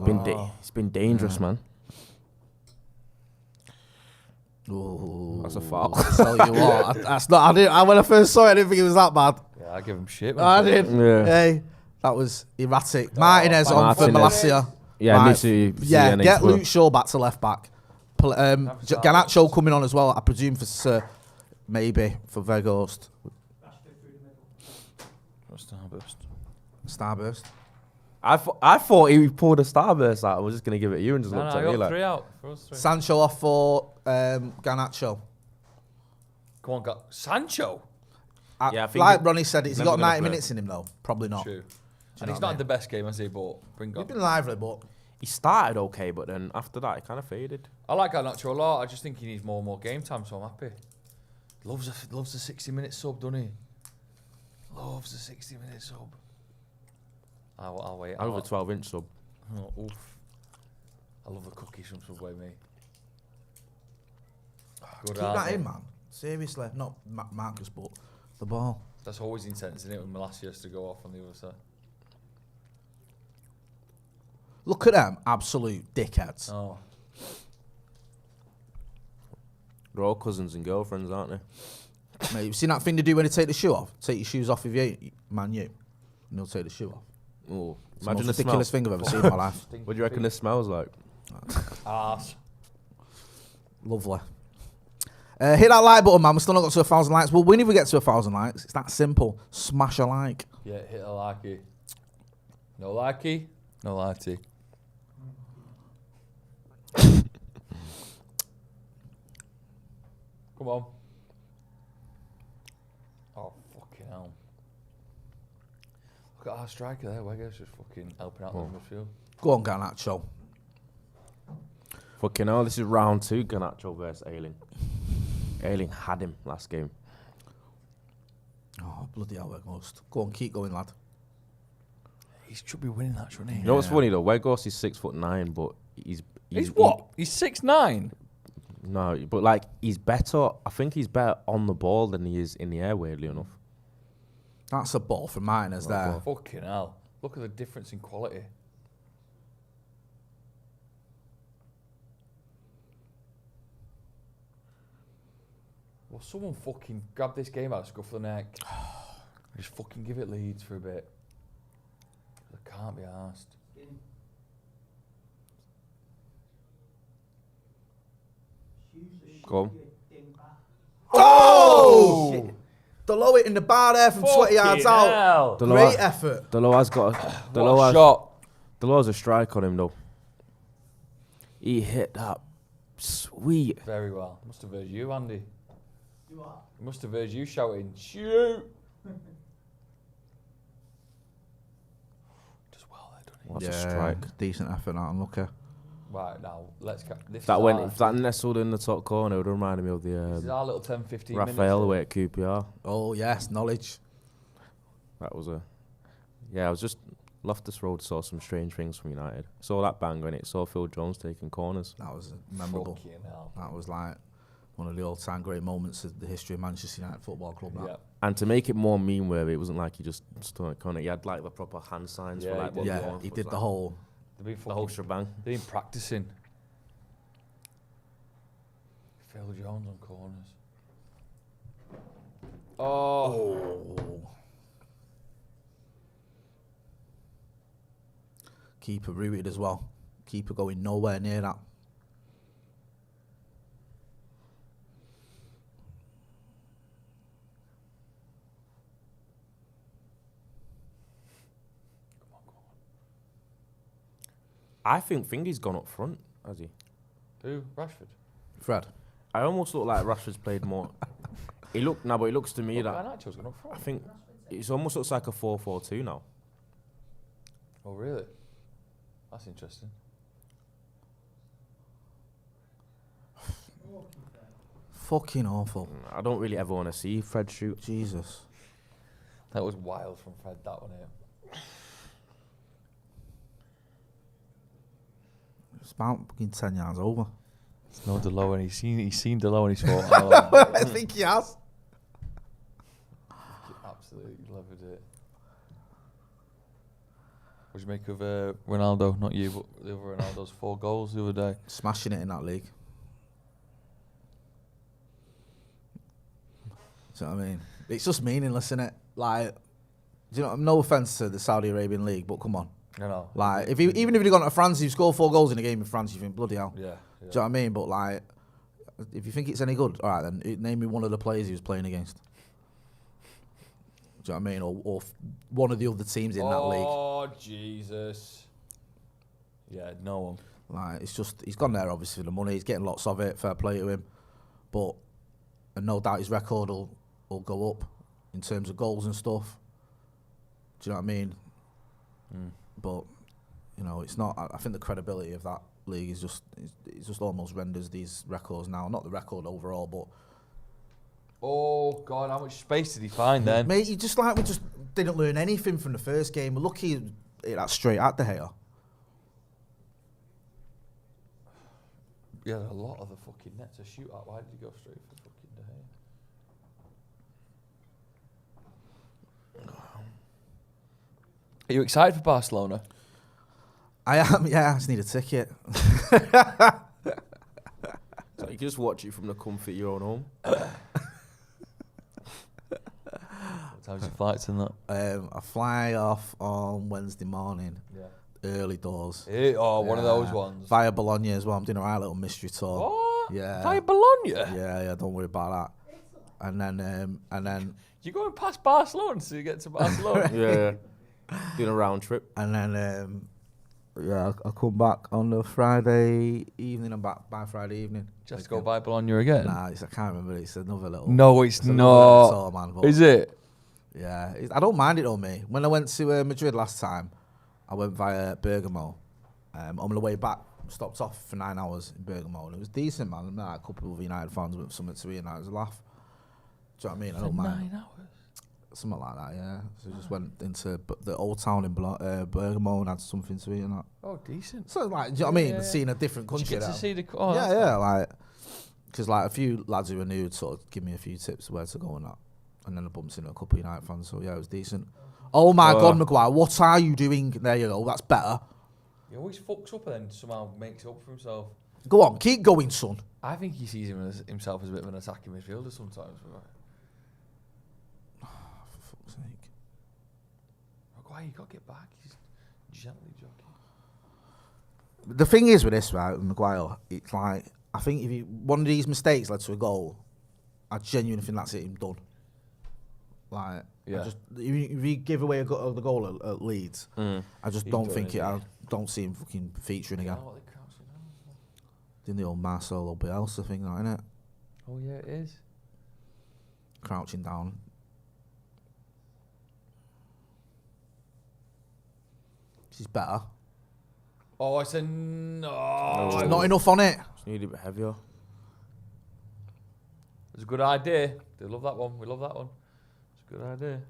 It's been dangerous, man. Ooh. That's a foul. Tell you what, that's not. When I first saw it, I didn't think it was that bad. Yeah, I give him shit. I did. Yeah. Hey, that was erratic. Martinez on for Martinez. Malacia. Yeah, Right. literally. Yeah, CNA get as well. Luke Shaw back to left back. Garnacho coming on as well. I presume for maybe for Weghorst. Starburst. I thought he pulled a starburst out. I was just going to give it to you and just No, looked I at me got like. 3 out. For us 3. Sancho off for Garnacho. Come on, go. Sancho? Yeah, I think like it- Ronnie said, has he never got gonna 90 play. minutes in him though? Probably not. True. know And he's what not I in the best game, has he? But bring He's on. been lively, but He started okay, but then after that, it kind of faded. I like Garnacho a lot. I just think he needs more and more game time, so I'm happy. Loves the 60-minute sub, doesn't he? Loves the 60-minute sub. I'll wait. Over 12-inch sub. Oh, oof. I love the cookies from Subway, me. Good, keep aren't that they? in, man. Seriously, not Marcus, but the ball. That's always intense, isn't it, when Malacia has to go off on the other side? Look at them, absolute dickheads. Oh. They're all cousins and girlfriends, aren't they? Mate, you've seen that thing to do when you take the shoe off? Take your shoes off if you Man U. And they'll take the shoe off. Oh, It's the imagine most the ridiculous smell. thing I've ever seen in my life. What do you reckon this smells like? Arse. Lovely. Hit that like button, man. We've still not got to 1,000 likes. We'll win if we get to 1,000 likes. It's that simple. Smash a like. Yeah, hit a likey. No likey? No likey. Come on. Oh, fucking hell. Look at our striker there. Weghorst just fucking helping out the midfield. Go on, Garnacho. Fucking hell, this is round 2, Garnacho versus Ayling. Ayling had him last game. Oh, bloody hell, Weghorst. Go on, keep going, lad. He should be winning that, shouldn't he? You know what's funny though? Weghorst is 6'9", but He's what? He's 6'9". No, but like he's better. I think he's better on the ball than he is in the air. Weirdly enough. That's a ball from Martinez there. Fucking hell. Look at the difference in quality. Well, someone fucking grab this game out, scuff the neck. Just fucking give it Leeds for a bit. I can't be arsed. Go on. Oh! Delo it in the bar there from 20 yards out. Delo Great effort. Delo has got. What a shot. Delo has a strike on him though. He hit that sweet. Very well. Must have heard you, Andy. Must have heard you shouting, shoot! That's a strike. Decent effort, that. I'm lucky. Right, now, let's go. If that nestled in the top corner, it would have reminded me of This is the our little 10-15 Raphael minutes. away at QPR. Oh, yes, knowledge. That was a... Yeah, I was just... Loftus Road saw some strange things from United. Saw that banger in it. Saw Phil Jones taking corners. That was memorable. Fucking hell. That was like one of the all-time great moments of the history of Manchester United Football Club. That. Yeah. And to make it more meme-worthy, it wasn't like he just stood on the corner. He had like the proper hand signs Yeah, for like he what did. the Yeah, ball he was did like. the whole... The whole shebang. They've been practicing. Phil Jones on corners. Oh. Keeper rooted as well. Keeper going nowhere near that. I think Fingy's gone up front, has he? Who? Rashford? Fred. I almost look like Rashford's played more. But it looks to me that Garnacho's gone up front. I think it almost looks like a 4-4-2 now. Oh, really? That's interesting. Fucking awful. I don't really ever want to see Fred shoot. Jesus. That was wild from Fred, that one here. It's about fucking 10 yards over. It's no Delo, and he's seen Delo, and he's thought, I think he has. absolutely levered it. What do you make of Ronaldo? Not you, but the other Ronaldo's 4 goals the other day. Smashing it in that league. Do you know what I mean? It's just meaningless, isn't it? Like, do you know? No offense to the Saudi Arabian league, but come on. I know. Like, even if you'd gone to France, you score 4 goals in a game in France, you think bloody hell. Yeah. Do you know what I mean? But like, if you think it's any good, all right, then name me one of the players he was playing against. Do you know what I mean? Or one of the other teams in that league. Oh, Jesus. Yeah, no one. Like, it's just, he's gone there obviously for the money. He's getting lots of it. Fair play to him. And no doubt his record will go up in terms of goals and stuff. Do you know what I mean? But, you know, it's not. I think the credibility of that league is just, it just almost renders these records now. Not the record overall, but. Oh, God, how much space did he find then? Mate, we just didn't learn anything from the first game. We're lucky it hit that straight at De Gea. Yeah, a lot of the fucking net to shoot at. Why did he go straight for fucking De Gea? Are you excited for Barcelona? I am, yeah, I just need a ticket. So you can just watch it from the comfort of your own home. What time's your flights and that? I fly off on Wednesday morning, Yeah. early doors. One of those ones. Via Bologna as well. I'm doing a right little mystery tour. What? Yeah. Via Bologna? Yeah, don't worry about that. And then You're going past Barcelona so you get to Barcelona? Yeah. Doing a round trip. And then, I'll come back on the Friday evening. I'm back by Friday evening. Just go by Bologna again? Nah, I can't remember. It's another little. No, it's another little tour, man, but Is it? yeah, I don't mind it though, mate. When I went to Madrid last time, I went via Bergamo. On the way back, stopped off for 9 hours in Bergamo, and it was decent, man. A couple of United fans with something to eat, and it was a laugh. Do you know what I mean? I don't mind. 9 hours? Something like that, yeah. So just went into the old town in Bergamo and had something to eat and that. Oh, decent. So, like, do you know what I mean? Yeah. Seeing a different Did country. you get to though. see the... Oh, yeah, that's yeah, like, because like a few lads who were new would sort of give me a few tips where to go and that. And then I bumped into a couple of United fans, so yeah, it was decent. Oh my God, Maguire, what are you doing? There you go, that's better. He always fucks up and then somehow makes up for himself. Go on, keep going, son. I think he sees himself as a bit of an attacking midfielder sometimes. For fuck's sake. Maguire, you got to get back. He's gently jogging. The thing is with this, right, with Maguire, it's like, I think if one of these mistakes led to a goal, I genuinely think that's it, him done. Like, Yeah. if you give away the goal at Leeds, I just He's don't done, think isn't I don't see him fucking featuring again. Oh, they're crouching down. In the old Marcelo Bielsa thing, that, innit? Oh, yeah, it is. Crouching down. She's better. Oh, I said no. Oh. Not enough on it. Just need a bit heavier. It's a good idea. They love that one. We love that one. It's a good idea.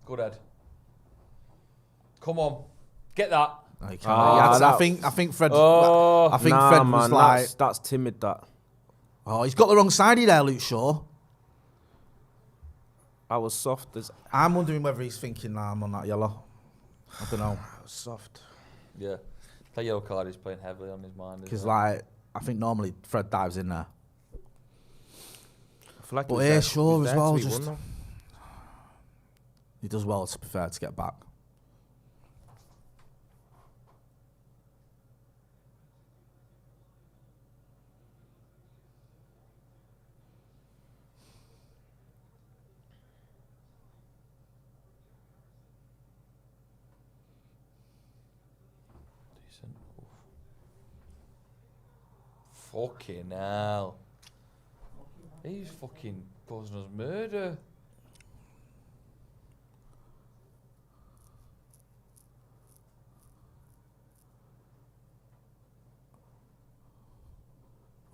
Good, Ed. Come on. Get that. No, you can't. Ah, I think Fred. Oh. I think Nah, Fred man, was like, that's timid. That he's got the wrong sidey there, Luke Shaw. I was soft as I'm wondering whether he's thinking, nah, I'm on that yellow. I don't know. I was soft. Yeah. That yellow card is playing heavily on his mind. Because, like, I think normally Fred dives in there. I feel like But he was yeah, there- sure, he was as there well, till he just- won, though. He does well, to be fair, to get back. Decent. Fucking hell. He's fucking causing us murder.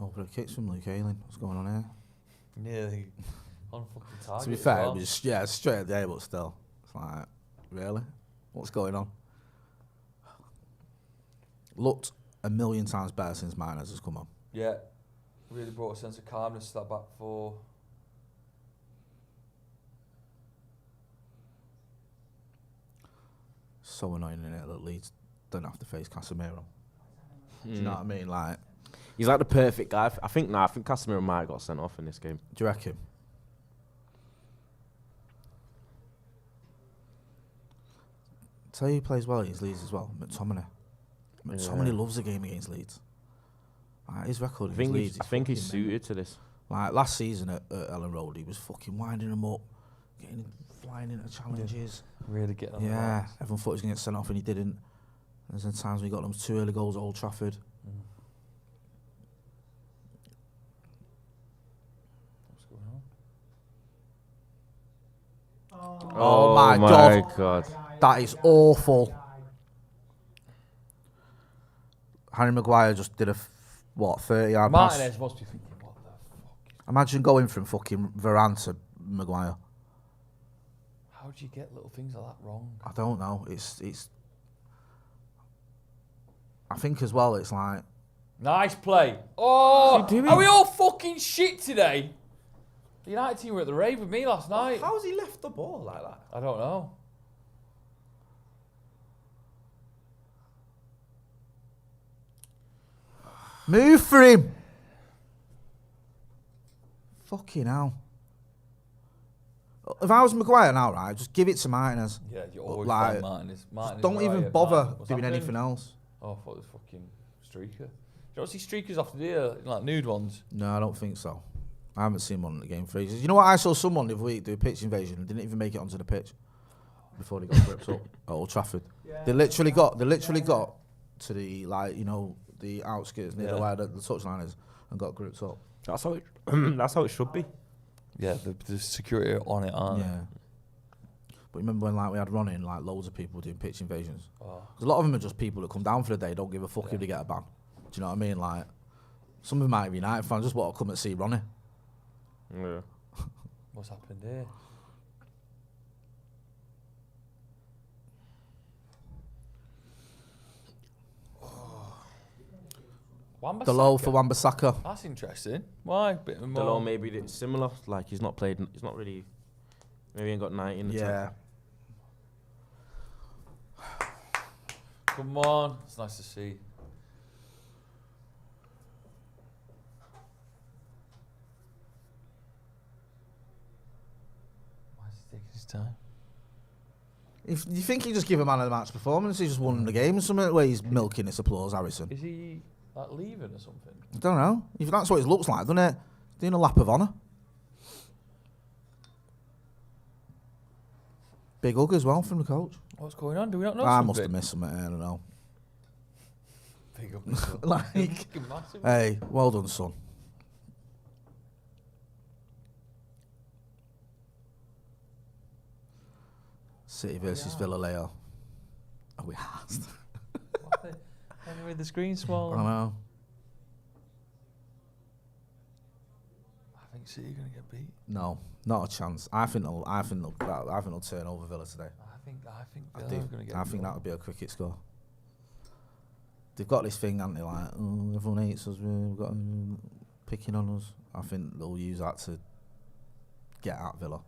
Oh, but it kicks from Luke Ayling. What's going on here? Nearly on fucking target. To be as fair, well. it was straight at the air, but still. It's like, really? What's going on? Looked a million times better since Miners has come on. Yeah. Really brought a sense of calmness to that back four. So annoying in it that Leeds don't have to face Casemiro. Do you know what I mean? Like, He's like the perfect guy. I think Casemiro might have got sent off in this game. do you reckon? Tell you who plays well against Leeds as well, McTominay. McTominay loves a game against Leeds. Like, his record I against think Leeds I think he's is fucking suited to this. like last season at Ellen Road, he was fucking winding them up, flying into challenges. Really getting on Yeah, everyone thought he was going to get sent off and he didn't. There's been times we got them 2 early goals at Old Trafford. What's going on? Oh my God. That is awful. Harry Maguire just did a 30-yard pass. Martinez must be thinking, what the fuck? Imagine going from fucking Varane to Maguire. How do you get little things like that wrong? I don't know. It's. I think as well. It's like Nice play. Oh, What's he doing? are we all fucking shit today? The United team were at the rave with me last night. How's he left the ball like that? I don't know. move for him. Fucking hell. If I was Maguire now, right, just give it to Martinez. Yeah, you're always Like, Martinez. Martinez. Don't where are even you? bother Martinez, what's doing happening? anything else. Oh, I thought it was fucking streaker. You don't see streakers off the deal, like nude ones. No, I don't think so. I haven't seen one in the game for ages. You know what? I saw someone the other week do a pitch invasion and didn't even make it onto the pitch before they got gripped up at Old Trafford. They literally got to the the outskirts near where the touchline is and got gripped up. That's how it. That's how it should be. Yeah, the security on it, aren't Yeah. But remember when we had Ronnie and loads of people doing pitch invasions? Oh. 'Cause a lot of them are just people that come down for the day, don't give a fuck if they get a ban. Do you know what I mean? Like, some of them might be United fans, just want to come and see Ronnie. Yeah. What's happened here? Wan-Bissaka. The low for Wan-Bissaka. That's interesting. Why? Bit more. Delon maybe did similar. Like he's not played. He's not really. Maybe he ain't got 90 in the Yeah. Come on. It's nice to see. Why is he taking his time? If you think he just give a man of the match performance, he just won the game or something, where he's milking his applause, Harrison. Is he like leaving or something? I don't know. If that's what it looks like, doesn't it? Doing a lap of honour. Big hug as well from the coach. What's going on? Do we not know I something? must have missed something. I don't know. Big up yourself. Like, Fucking massive. hey, well done, son. City versus Villarreal. Oh, we asked. Anyway, the screen's small. I know. I think City are going to get beat. No, not a chance. I think they'll turn over Villa today. I think Villa are going to get I think that would be a cricket score. They've got this thing, haven't they? Like, oh, everyone hates us. We've got picking on us. I think they'll use that to get at Villa.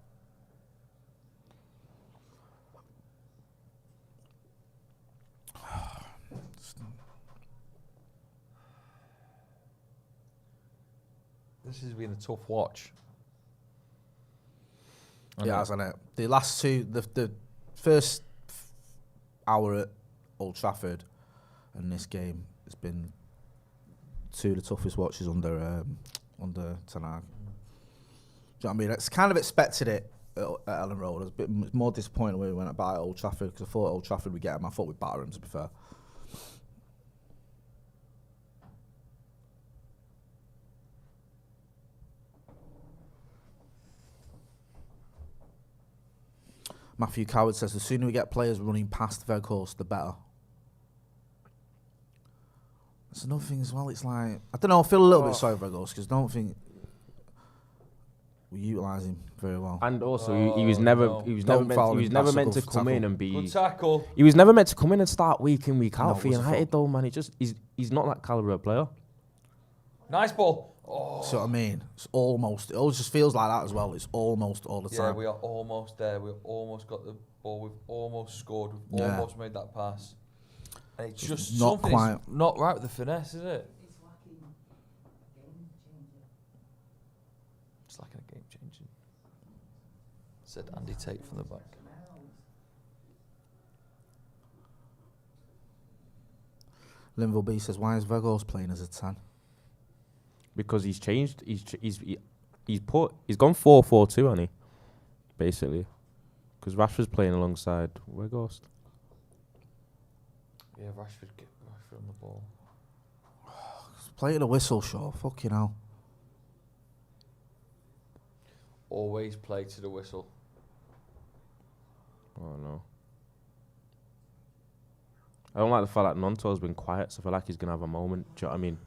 This has been a tough watch. Yeah, hasn't it? The last two, the first hour at Old Trafford and this game has been two of the toughest watches under Ten Hag. Do you know what I mean? It's kind of expected it at Ellen Road. I was a bit more disappointed when we went about Old Trafford because I thought Old Trafford would get him. I thought we'd batter him, to be fair. Matthew Coward says the sooner we get players running past Weghorst, the better. That's another thing as well. It's like, I don't know, I feel a little bit sorry for Weghorst because I don't think we utilise him very well. And also, he was never meant to come in and be. Good tackle. He was never meant to come in and start week in, week out for it wasn't United, though, man. He's not that calibre of player. Nice ball. Oh. See what I mean? It's almost. It always just feels like that as well. It's almost all the time. Yeah, we are almost there. We've almost got the ball. We've almost scored. We've almost made that pass. And it's just not quite. Not right with the finesse, is it? It's lacking a game changing. Said Andy Tate from the back. Linville B says, why is Weghorst playing as a 10? Because he's changed. He's gone 4-4-2, hasn't he? Basically, because Rashford's playing alongside Weghorst. Yeah, Rashford on the ball. Playing a whistle, sure. Fucking hell. Always play to the whistle. Oh no. I don't like the fact that Nonto's been quiet, so I feel like he's gonna have a moment. Do you know what I mean?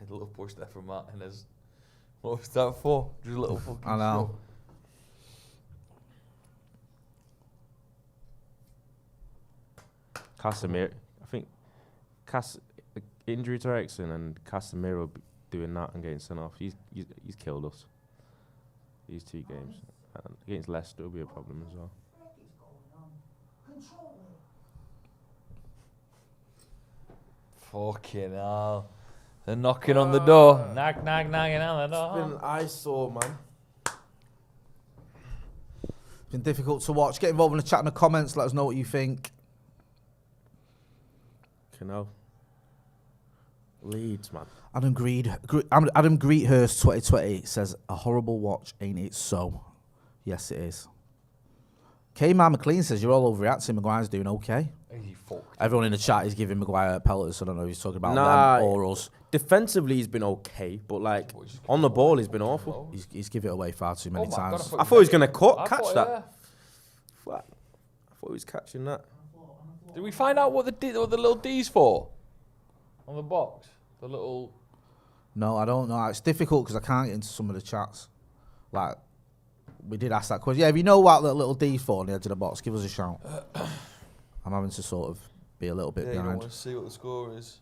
A little push there from Martinez. What was that for? Just a little fucking I know. Casemiro, I think injury to Eriksen and Casemiro doing that and getting sent off. He's killed us. These 2 games. And against Leicester will be a problem as well. Fucking hell. They're knocking on the door. Knocking on the door. It's been an eyesore, man. It's been difficult to watch. Get involved in the chat in the comments. Let us know what you think. Leeds, man. Adam Greethurst 2020 says, a horrible watch, ain't it so? Yes, it is. K-Man McLean says, you're all overreacting. Maguire's doing okay. He fucked. Everyone in the chat is giving Maguire pelters. So I don't know if he's talking about them or us. Defensively, he's been okay, but like on the ball, he's been awful. He's given it away far too many times. I thought he was going to catch that. I thought he was catching that. Did we find out what the little D's for? On the box? The little... No, I don't know. It's difficult because I can't get into some of the chats. Like, we did ask that question. Yeah, if you know what the little D's for on the edge of the box, give us a shout. I'm having to sort of be a little bit behind. You don't want to see what the score is.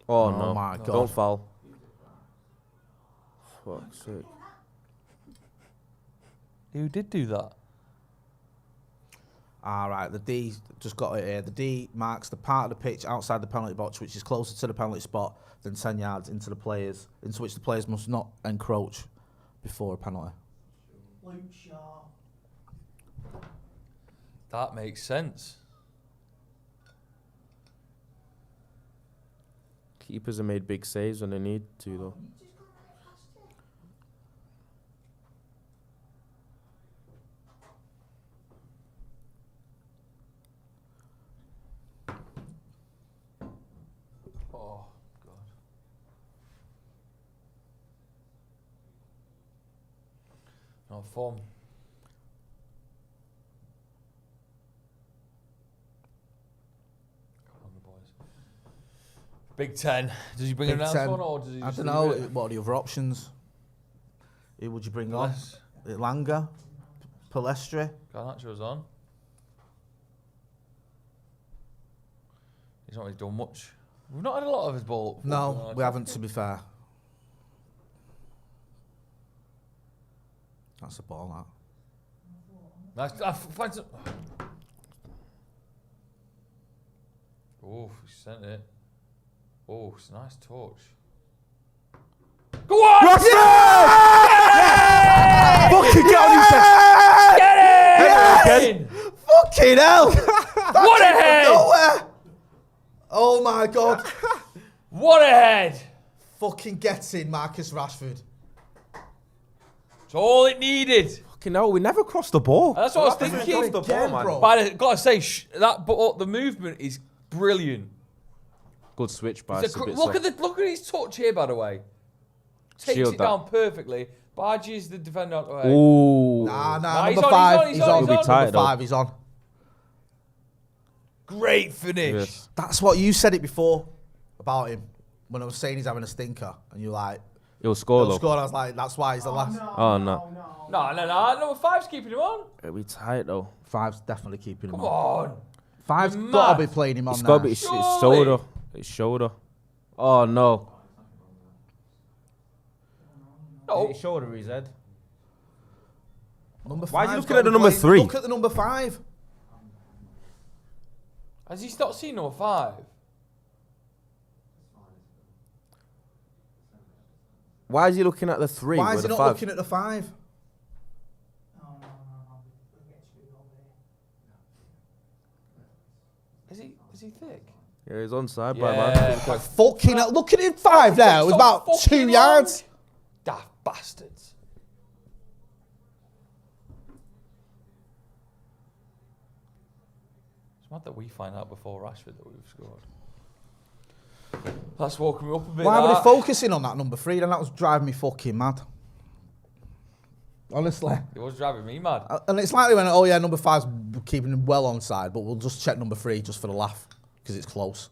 Oh no, my God. Don't foul. Fuck's sake. Who did do that? All right, the D just got it here. The D marks the part of the pitch outside the penalty box, which is closer to the penalty spot than 10 yards into which the players must not encroach before a penalty. That makes sense. Keepers have made big saves when they need to, though. Oh, God. No form. Come on, the boys. Big 10. Does he bring Big an else 10. one, or does he I just don't leave know. it? What are the other options? Who would you bring Less. on? Langa? Palestri? Garnacho's on. He's not really done much. We've not had a lot of his ball. No, we haven't, to be fair. That's a ball, that. Nice. I find some. Oh, he sent it. Oh, it's a nice touch. Go on! Fucking get on your Get it! Fucking hell! What a head! Nowhere! Oh my God. What a head! Fucking gets in, Marcus Rashford. It's all it needed. Fucking hell, we never crossed the ball. That's what I was thinking. Crossed the ball, man. bro. But gotta say, the movement is brilliant. Good switch by It's look at his touch here, by the way. Takes Shield it that. down perfectly. Barges the defender out the way. Ooh. Nah, Nah, number he's on, 5. he's on. He'll be tight, Number 5, he's on. Great finish. Yes. That's what you said it before about him. When I was saying he's having a stinker. And you're like, He'll score, he'll though. score. And I was like, that's why he's the last. Oh, no. No. Number 5's keeping him on. It'll be tight, though. 5's definitely keeping him Come on. on. 5's You're got to mad. be playing him on It's now. got to be his shoulder. His shoulder. Oh, no. No. His shoulder, his head. Number Why is he 5's looking got at the to be number playing- 3? Look at the number 5. Has he not seen number 5? Why is he looking at the 3? Why with is he the not 5? looking at the 5? Is he thick? Yeah, he's onside by Yeah. man. Fucking hell. Look at him 5 there. It was So about fucking 2 yards. long. Daft bastards. It's mad that we find out before Rashford that we've scored. That's woken me up a bit. Why were they that. focusing on that number 3? Then that was driving me fucking mad. Honestly. It was driving me mad. And it's like they went, oh yeah, number 5's keeping him well onside, but we'll just check number 3 just for the laugh, because it's close.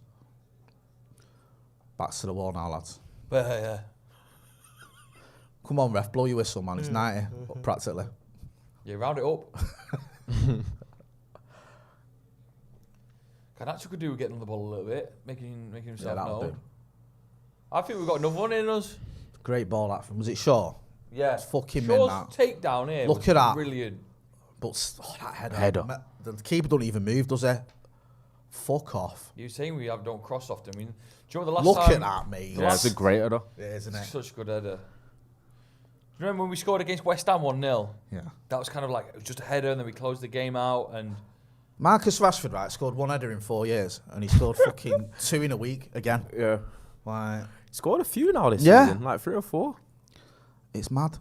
Back to the wall now, lads. But yeah. Come on, ref, blow your whistle, man. It's 90, practically. Yeah, round it up. Garnacho could do with getting on the ball a little bit, making himself that'll known. do. I think we've got another one in us. Great ball that from, was it Shaw? Yeah. It's fucking Shaw's mint, that. takedown here. Look was at that. Brilliant. But that header. Header. The keeper don't even move, does he? Fuck off. You were saying we don't cross often. I mean, do you remember the last Look time? at that, mate. Yeah, it's a great header. Yeah, isn't it? Such a good header. Do you remember when we scored against West Ham 1-0? Yeah. That was kind of like, it was just a header and then we closed the game out and... Marcus Rashford, right, scored 1 header in 4 years, and he scored fucking 2 in a week again. Yeah. Like, He scored a few now this Yeah. season, like 3 or 4. it's mad.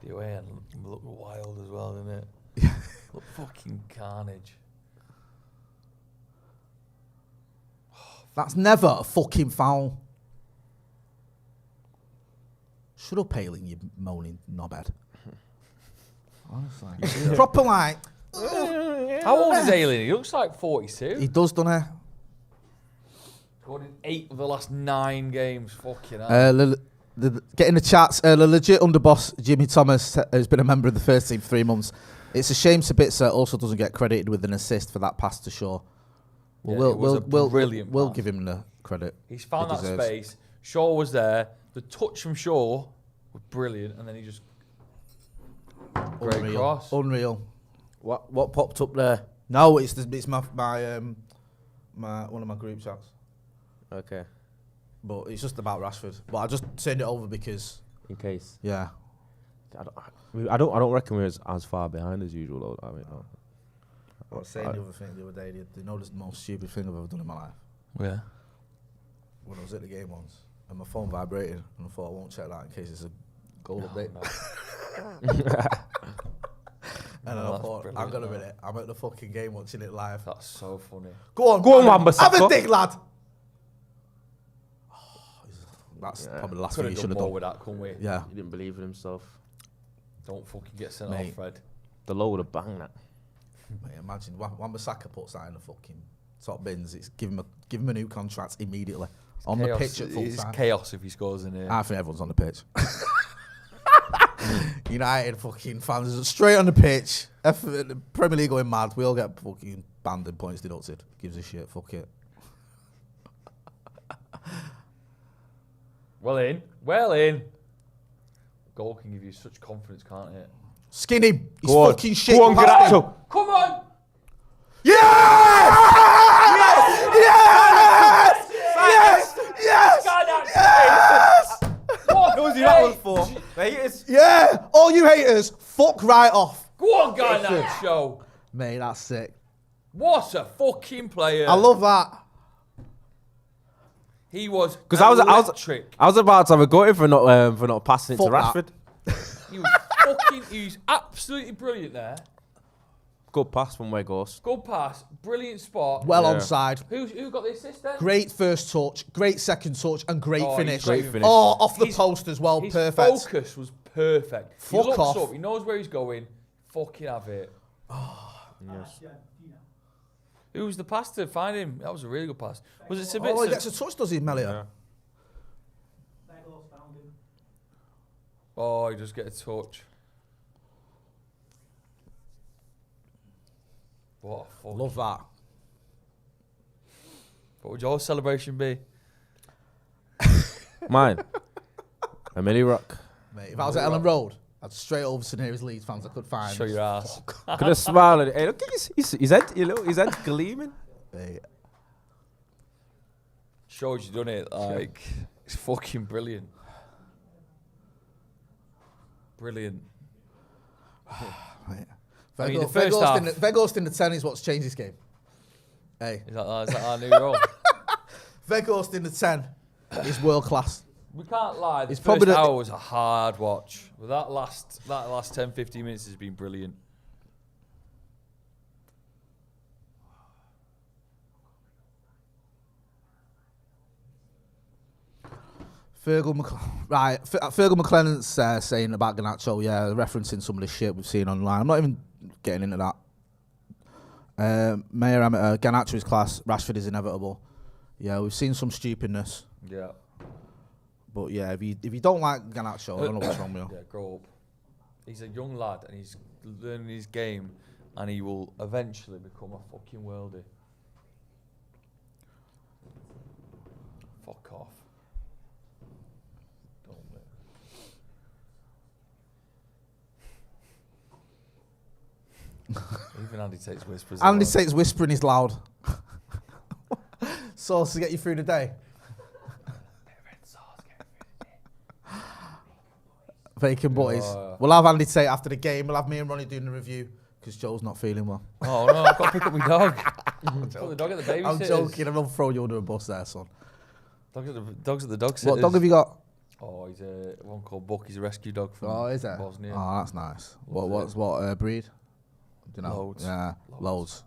The away end looked wild as well, didn't it? Look fucking carnage. That's never a fucking foul. Shut up, Ayling, you moaning knobhead. Honestly. Proper like, How old is Aileen? He looks like 42. he does, doesn't he? Scored in 8 of the last 9 games. Fucking hell. Get in the chats. The legit underboss Jimmy Thomas has been a member of the first team for 3 months. It's a shame Sabitzer also doesn't get credited with an assist for that pass to Shaw. Yeah, Well, it was a brilliant we'll pass. give him the credit. He's found he that deserves. space. Shaw was there. The touch from Shaw was brilliant. And then he just... Great Unreal. cross. Unreal. What popped up there? No, it's my one of my group chats. Okay, But it's just about Rashford. But I just turned it over because, in case. yeah. I don't reckon we're as far behind as usual, though. I mean, no. I was saying the other thing the other day. You know, this is the most stupid thing I've ever done in my life. Yeah. When was at the game once, and my phone vibrated, and I thought I won't check that in case it's a goal update. And then I thought, hang on a minute, I'm at the fucking game watching it live. That's so funny. Go on, Wan-Bissaka. have a dig, lad. That's probably the last Could thing have you should done have more done. with that, couldn't we? Yeah. He didn't believe in himself. Don't fucking get sent Mate. off, Fred. The low would have banged that. Mate, imagine Wan-Bissaka puts that in the fucking top bins. It's give him a new contract immediately on the pitch at full It's time. chaos if he scores in here. I think everyone's on the pitch. United fucking fans are straight on the pitch. The Premier League going mad. We all get fucking banned and points deducted. Gives a shit. Fuck it. Well in. Well in. Goal can give you such confidence, can't it? Skin him. He's Go on. fucking shit. Go on, Garnacho. Come on! Yes! Yes! Yes! Yes! Yes! What? Who was he that was for? Haters. Yeah! All you haters, fuck right off. Go on, Garnacho. Mate, that's sick. What a fucking player. I love that. He was Because electric. I was about to have a go at him for not passing it to Fuck Rashford. He was fucking... He's absolutely brilliant there. Good pass from Weghorst. Good pass. Brilliant spot. Well Yeah. onside. Who got the assist then? Great first touch, great second touch, and great Oh, finish. great finish. Oh, off the His- post as well. His Perfect. focus was perfect. He Fuck looks off. up. He knows where he's going. Fucking have it. Yes. Who was the pass to find him? That was a really good pass. Was it Oh, he Sabitzer? gets a touch, does he, Melia? Yeah. Oh, he just get a touch. What a fuck. Love that. What would your celebration be? Mine. A mini rock. Mate, if I was at Ellen Road, I'd straight over to the nearest Leeds fans I could find. Show your ass. Could have smiled at it. Hey, look at his head. You know, his head gleaming. Mate. Shows you done it. Like, it's fucking brilliant. Brilliant. Mate. I mean, the first half- Weghorst in the 10 is what's changed this game. Hey. Is that our new role? Weghorst in the 10 is world class. We can't lie. The It's first probably the- hour was a hard watch. But that last 10, 15 minutes has been brilliant. Fergal McLennan's saying about Garnacho, yeah, referencing some of the shit we've seen online. I'm not even getting into that. Mayor Amateur, Garnacho is class, Rashford is inevitable. Yeah, we've seen some stupidness. Yeah. But yeah, if you don't like Garnacho, I don't know what's wrong with you. Yeah, grow up. He's a young lad and he's learning his game and he will eventually become a fucking worldie. Fuck off. Don't Even Andy takes whispers. Andy Tate's whispering is loud. Sauce to get you through the day. Bacon boys. We'll have Andy Tate after the game. We'll have me and Ronnie doing the review because Joe's not feeling well. Oh no, I've got to pick up my dog. Put the dog at the babysitters. I'm joking. I'm not throwing you under a bus there, son. Dogs at the dog sitters. What dog have you got? Oh, he's one called Buck. He's a rescue dog from Oh, is it? Bosnia. Oh, that's nice. What breed? Do you know? Loads. Yeah, loads.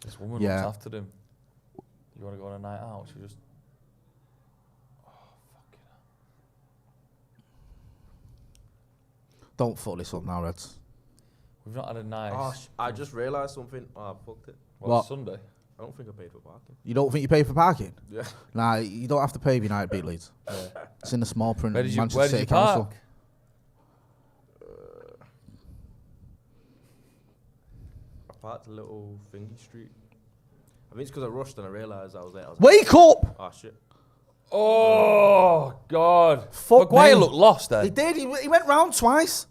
This woman Yeah. looks after him. You want to go on a night out? She just... Oh, fucking hell. Don't fuck this up now, Reds. We've not had a nice... Oh, I just realised something. Oh, I fucked it. What? Sunday? I don't think I paid for parking. You don't think you pay for parking? Yeah. Nah, you don't have to pay if United beat Leeds. It's in the small print. Where did you, Manchester where did City you Council. park? I parked a little thingy street. I think it's because I rushed and I realised I was there. I was Wake up! oh shit. Oh, God. Fuck Maguire me. looked lost He then. did. He went round twice.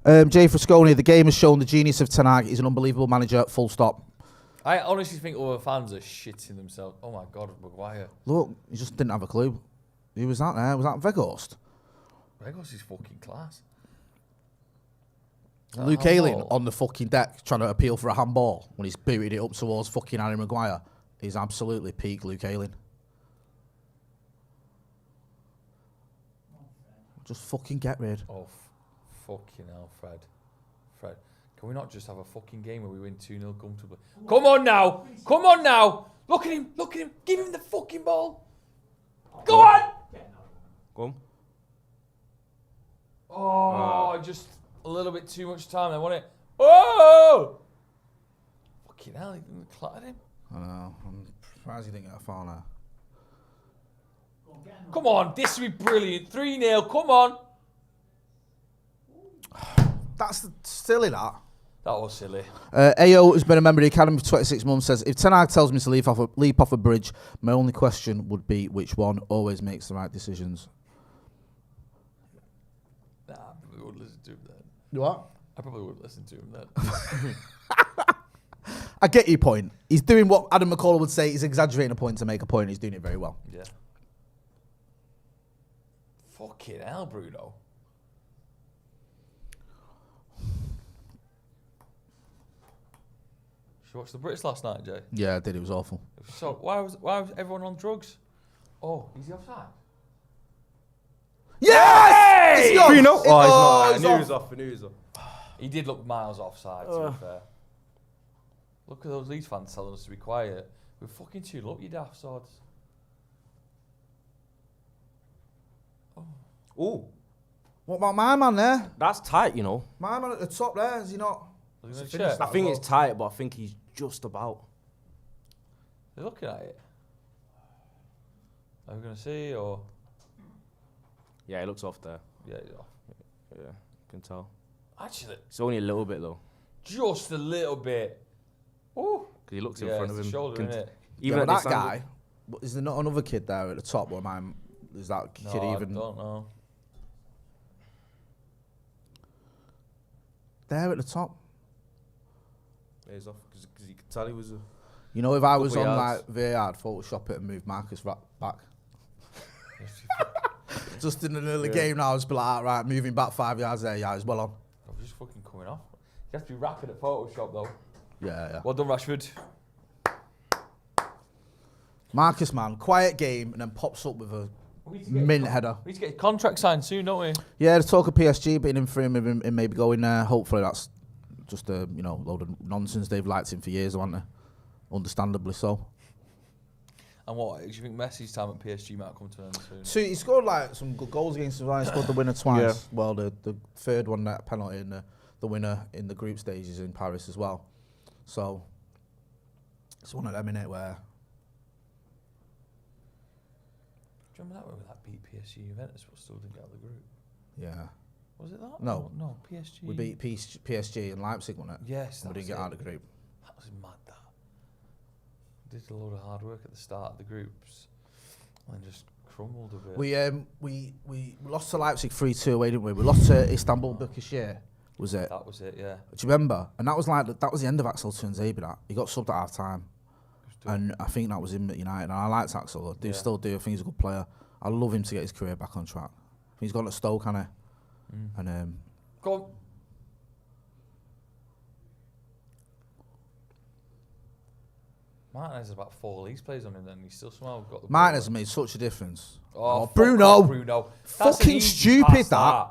Jay Frasconi, the game has shown the genius of Ten Hag. He's an unbelievable manager. Full stop. I honestly think other fans are shitting themselves. Oh, my God, Maguire. Look, he just didn't have a clue. Who was that there? Was that Weghorst? Regos is fucking class. Luke handball. Ayling on the fucking deck trying to appeal for a handball when he's booted it up towards fucking Harry Maguire. He's absolutely peak Luke Ayling. Just fucking get rid. Oh, fucking hell, Fred. Fred, can we not just have a fucking game where we win 2-0 comfortably? Come on now! Come on now! Look at him! Look at him! Give him the fucking ball! Go on! Go on. Oh, just a little bit too much time. I want it. Oh! Fucking hell, he clattered him. I know. I'm surprised you didn't get a foul now. Come on, this would be brilliant. 3-0, come on. That's silly, that. That was silly. AO has been a member of the Academy for 26 months, says, if Ten Hag tells me to leap off a bridge, my only question would be which one always makes the right decisions. Nah, I probably wouldn't listen to him then. What? I probably wouldn't listen to him then. I get your point. He's doing what Adam McCullough would say, he's exaggerating a point to make a point, he's doing it very well. Yeah. Fucking hell, Bruno. Did you watch the Brits last night, Jay? Yeah, I did, it was awful. So why was everyone on drugs? Oh, is he offside? Yes! It's gone! Bruno? Oh, he's not. I it's knew he off. was off. I knew he was off. He did look miles offside, to be fair. Look at those Leeds fans telling us to be quiet. We're fucking too lucky, daft swords. Oh, What about my man there? that's tight, you know. My man at the top there, is he not? Are they gonna Finish check? I think it's tight, but I think he's just about. They're looking at it. Are we going to see, or...? Yeah, he looks off there. Yeah, he's off. Yeah, can tell. Actually, It's only a little bit though, just a little bit. Ooh. because he looks in Yeah, front of it's him. the shoulder, Can- isn't it? Even Yeah, at but this that angle- guy, is there not another kid there at the top, or is that kid No, even... I don't know. There at the top? Yeah, he's off because you could tell he was. You know, if I was on Couple like yards. VAR, I'd Photoshop it and move Marcus back. Just in an early game now, I'd just be like, right, moving back 5 yards there, yeah, he's well on. I'm just fucking coming off. You have to be rapid at Photoshop, though. Yeah. Well done, Rashford. Marcus, man, quiet game, and then pops up with a mint header. We need to get his contract signed soon, don't we? Yeah, the talk of PSG being in for him and maybe going there. Hopefully that's just a load of nonsense. They've liked him for years, haven't they? Understandably so. And what, do you think Messi's time at PSG might come to an end soon? So he scored like some good goals against us. He scored the winner twice. Yeah. Well, the third one, that penalty, and the winner in the group stages in Paris as well. So it's one of them, innit, where... Do you remember that when we beat PSG Juventus but still didn't get out of the group? Yeah. Was it that? No. No, PSG. We beat PSG and Leipzig, wasn't it? Yes, And we didn't get out of the group. That was mad, that. Did a load of hard work at the start of the groups and just crumbled a bit. We lost to Leipzig 3-2 away, didn't we? We lost to Istanbul Başakşehir, was it? That was it, yeah. Do you remember? And that was the end of Axel Tuanzebe, that. He got subbed at half time. And I think that was him at United. And I liked Axel. Still do. I think he's a good player. I love him to get his career back on track. I think he's gone to Stoke, hasn't he? And Go on. Martinez has about 4 leagues plays on him then. He's still somehow got the... Martinez made such a difference. Oh, Bruno! Bruno. That's Fucking an easy stupid, pass, that.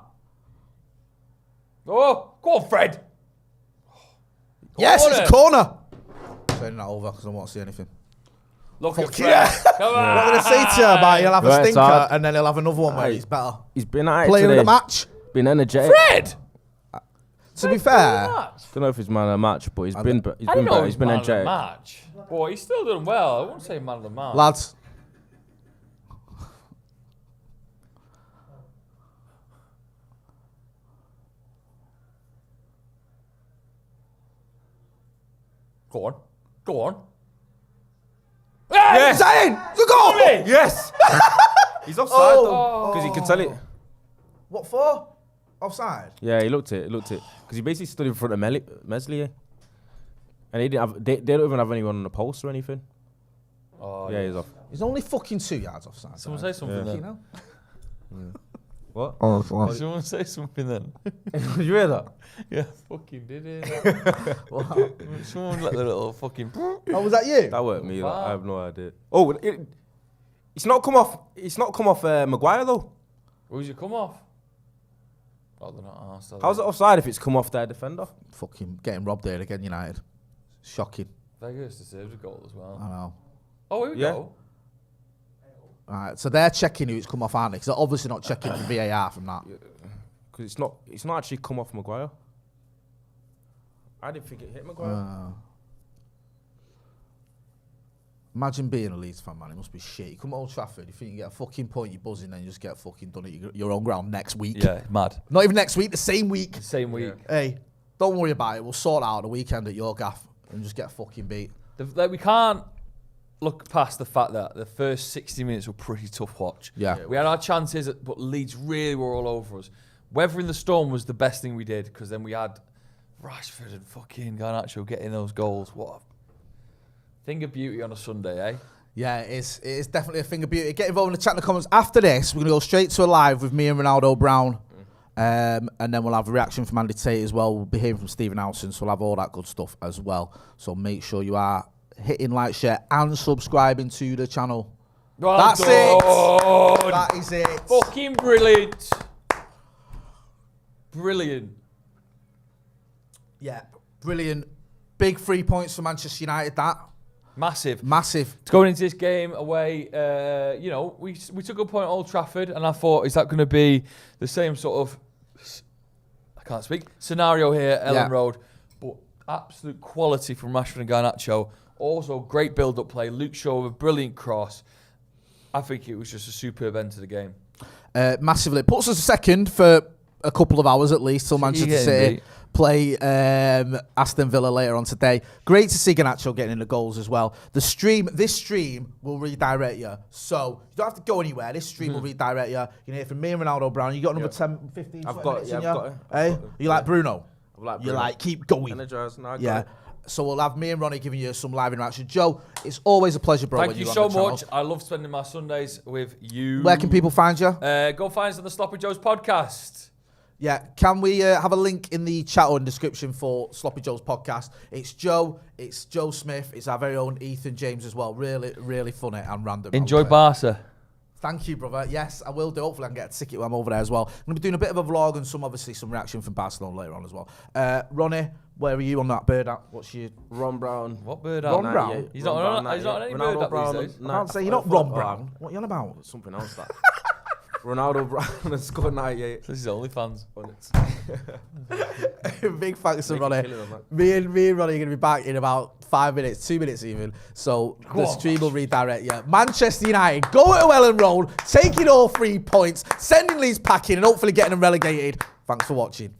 Oh, go on, Fred. Yes, Corner. it's a corner! Turning that over because I won't see anything. Look at Fuck Fred. yeah. Come on. What I'm going to say to you about he'll have a Right, stinker hard. and then he'll have another one where he's better. He's been at it Player today. of the match. Been energetic. Fred! To be fair, Don't know if he's man of the match, but he's I been don't- he's I been don't know better. he's He's been man of the energetic. match. Boy, he's still doing well. I won't say man of the match. lads, Go on. Go on. Yes. Zayn, it's a goal! Yes. He's offside though, because he could tell it. What for? Offside? Yeah, he looked it. Because he basically stood in front of Meslier, and he didn't have. They don't even have anyone on the post or anything. Oh, Yeah, he's off. He's only fucking 2 yards offside. Someone say something You then. know? What? Someone say something then. Did you hear that? Yeah, fucking did it. Someone let the little fucking... Oh, was that you? That weren't me. That. Wow. I have no idea. Oh, it's not come off. It's not come off Maguire though. Who's it come off? Oh, they're not arsed, are How's they? it offside if it's come off their defender? Fucking getting robbed there again, United. Shocking. Vegas deserves a goal as well. I know. Oh, here we Yeah. go. Alright, so they're checking who it's come off, aren't they? Because they're obviously not checking for VAR from that. Because it's not actually come off Maguire. I didn't think it hit Maguire. Imagine being a Leeds fan, man. It must be shit. You come to Old Trafford, you think you get a fucking point, you're buzzing, then you just get fucking done at your own ground next week. Yeah, mad. Not even next week, the same week. Same week. Hey, don't worry about it. We'll sort it out the weekend at your gaff and just get fucking beat. We can't look past the fact that the first 60 minutes were pretty tough watch. Yeah. We had our chances, but Leeds really were all over us. Weathering the storm was the best thing we did, because then we had Rashford and fucking Garnacho getting those goals. What a thing of beauty on a Sunday, eh? Yeah, it is definitely a thing of beauty. Get involved in the chat in the comments. After this, we're going to go straight to a live with me and Ronaldo Brown. And then we'll have a reaction from Andy Tate as well. We'll be hearing from Stephen Howson, so we'll have all that good stuff as well. So make sure you are hitting like, share, and subscribing to the channel. Well That's done. it. That is it. Fucking brilliant. Brilliant. Yeah, brilliant. Big 3 points for Manchester United, that. Massive. Massive. Going into this game away, we took a point at Old Trafford, and I thought, is that going to be the same sort of, I can't speak, scenario here at Ellen Road? But absolute quality from Rashford and Garnacho. Also, great build-up play. Luke Shaw with a brilliant cross. I think it was just a superb end to the game. Massively. It puts us a second for a couple of hours at least till Manchester City play Aston Villa later on today. Great to see Garnacho getting in the goals as well. This stream will redirect you. So you don't have to go anywhere. This stream will redirect you. You can hear from me and Ronaldo Brown. You got number 10, 15, 20 minutes in you? Hey? You like Bruno? You're like, keep going. Energized. No, Yeah. So we'll have me and Ronnie giving you some live interaction. Joe, it's always a pleasure, bro. Thank you so much. I love spending my Sundays with you. Where can people find you? Go find us on the Sloppy Joe's podcast. Yeah, can we have a link in the chat or in the description for Sloppy Joe's podcast? It's Joe Smith, it's our very own Ethan James as well. Really, really funny and random. Enjoy Barca. Thank you, brother. Yes, I will do. Hopefully I can get a ticket when I'm over there as well. I'm going to be doing a bit of a vlog and some reaction from Barcelona later on as well. Ronnie, where are you on that bird app? What's your... Ron Brown. What bird Ron app? Brown? He's not on any bird Ronaldo app Brown. these days. I can't say you're not Ron Brown. What are you on about? Something else that. Ronaldo Brown has scored 98. This is OnlyFans. Big thanks to Ronnie. Me and Ronnie are going to be back in about 5 minutes, 2 minutes even. So the stream will redirect you. Manchester United, go to Ellen Road, taking all 3 points, sending Leeds packing and hopefully getting them relegated. Thanks for watching.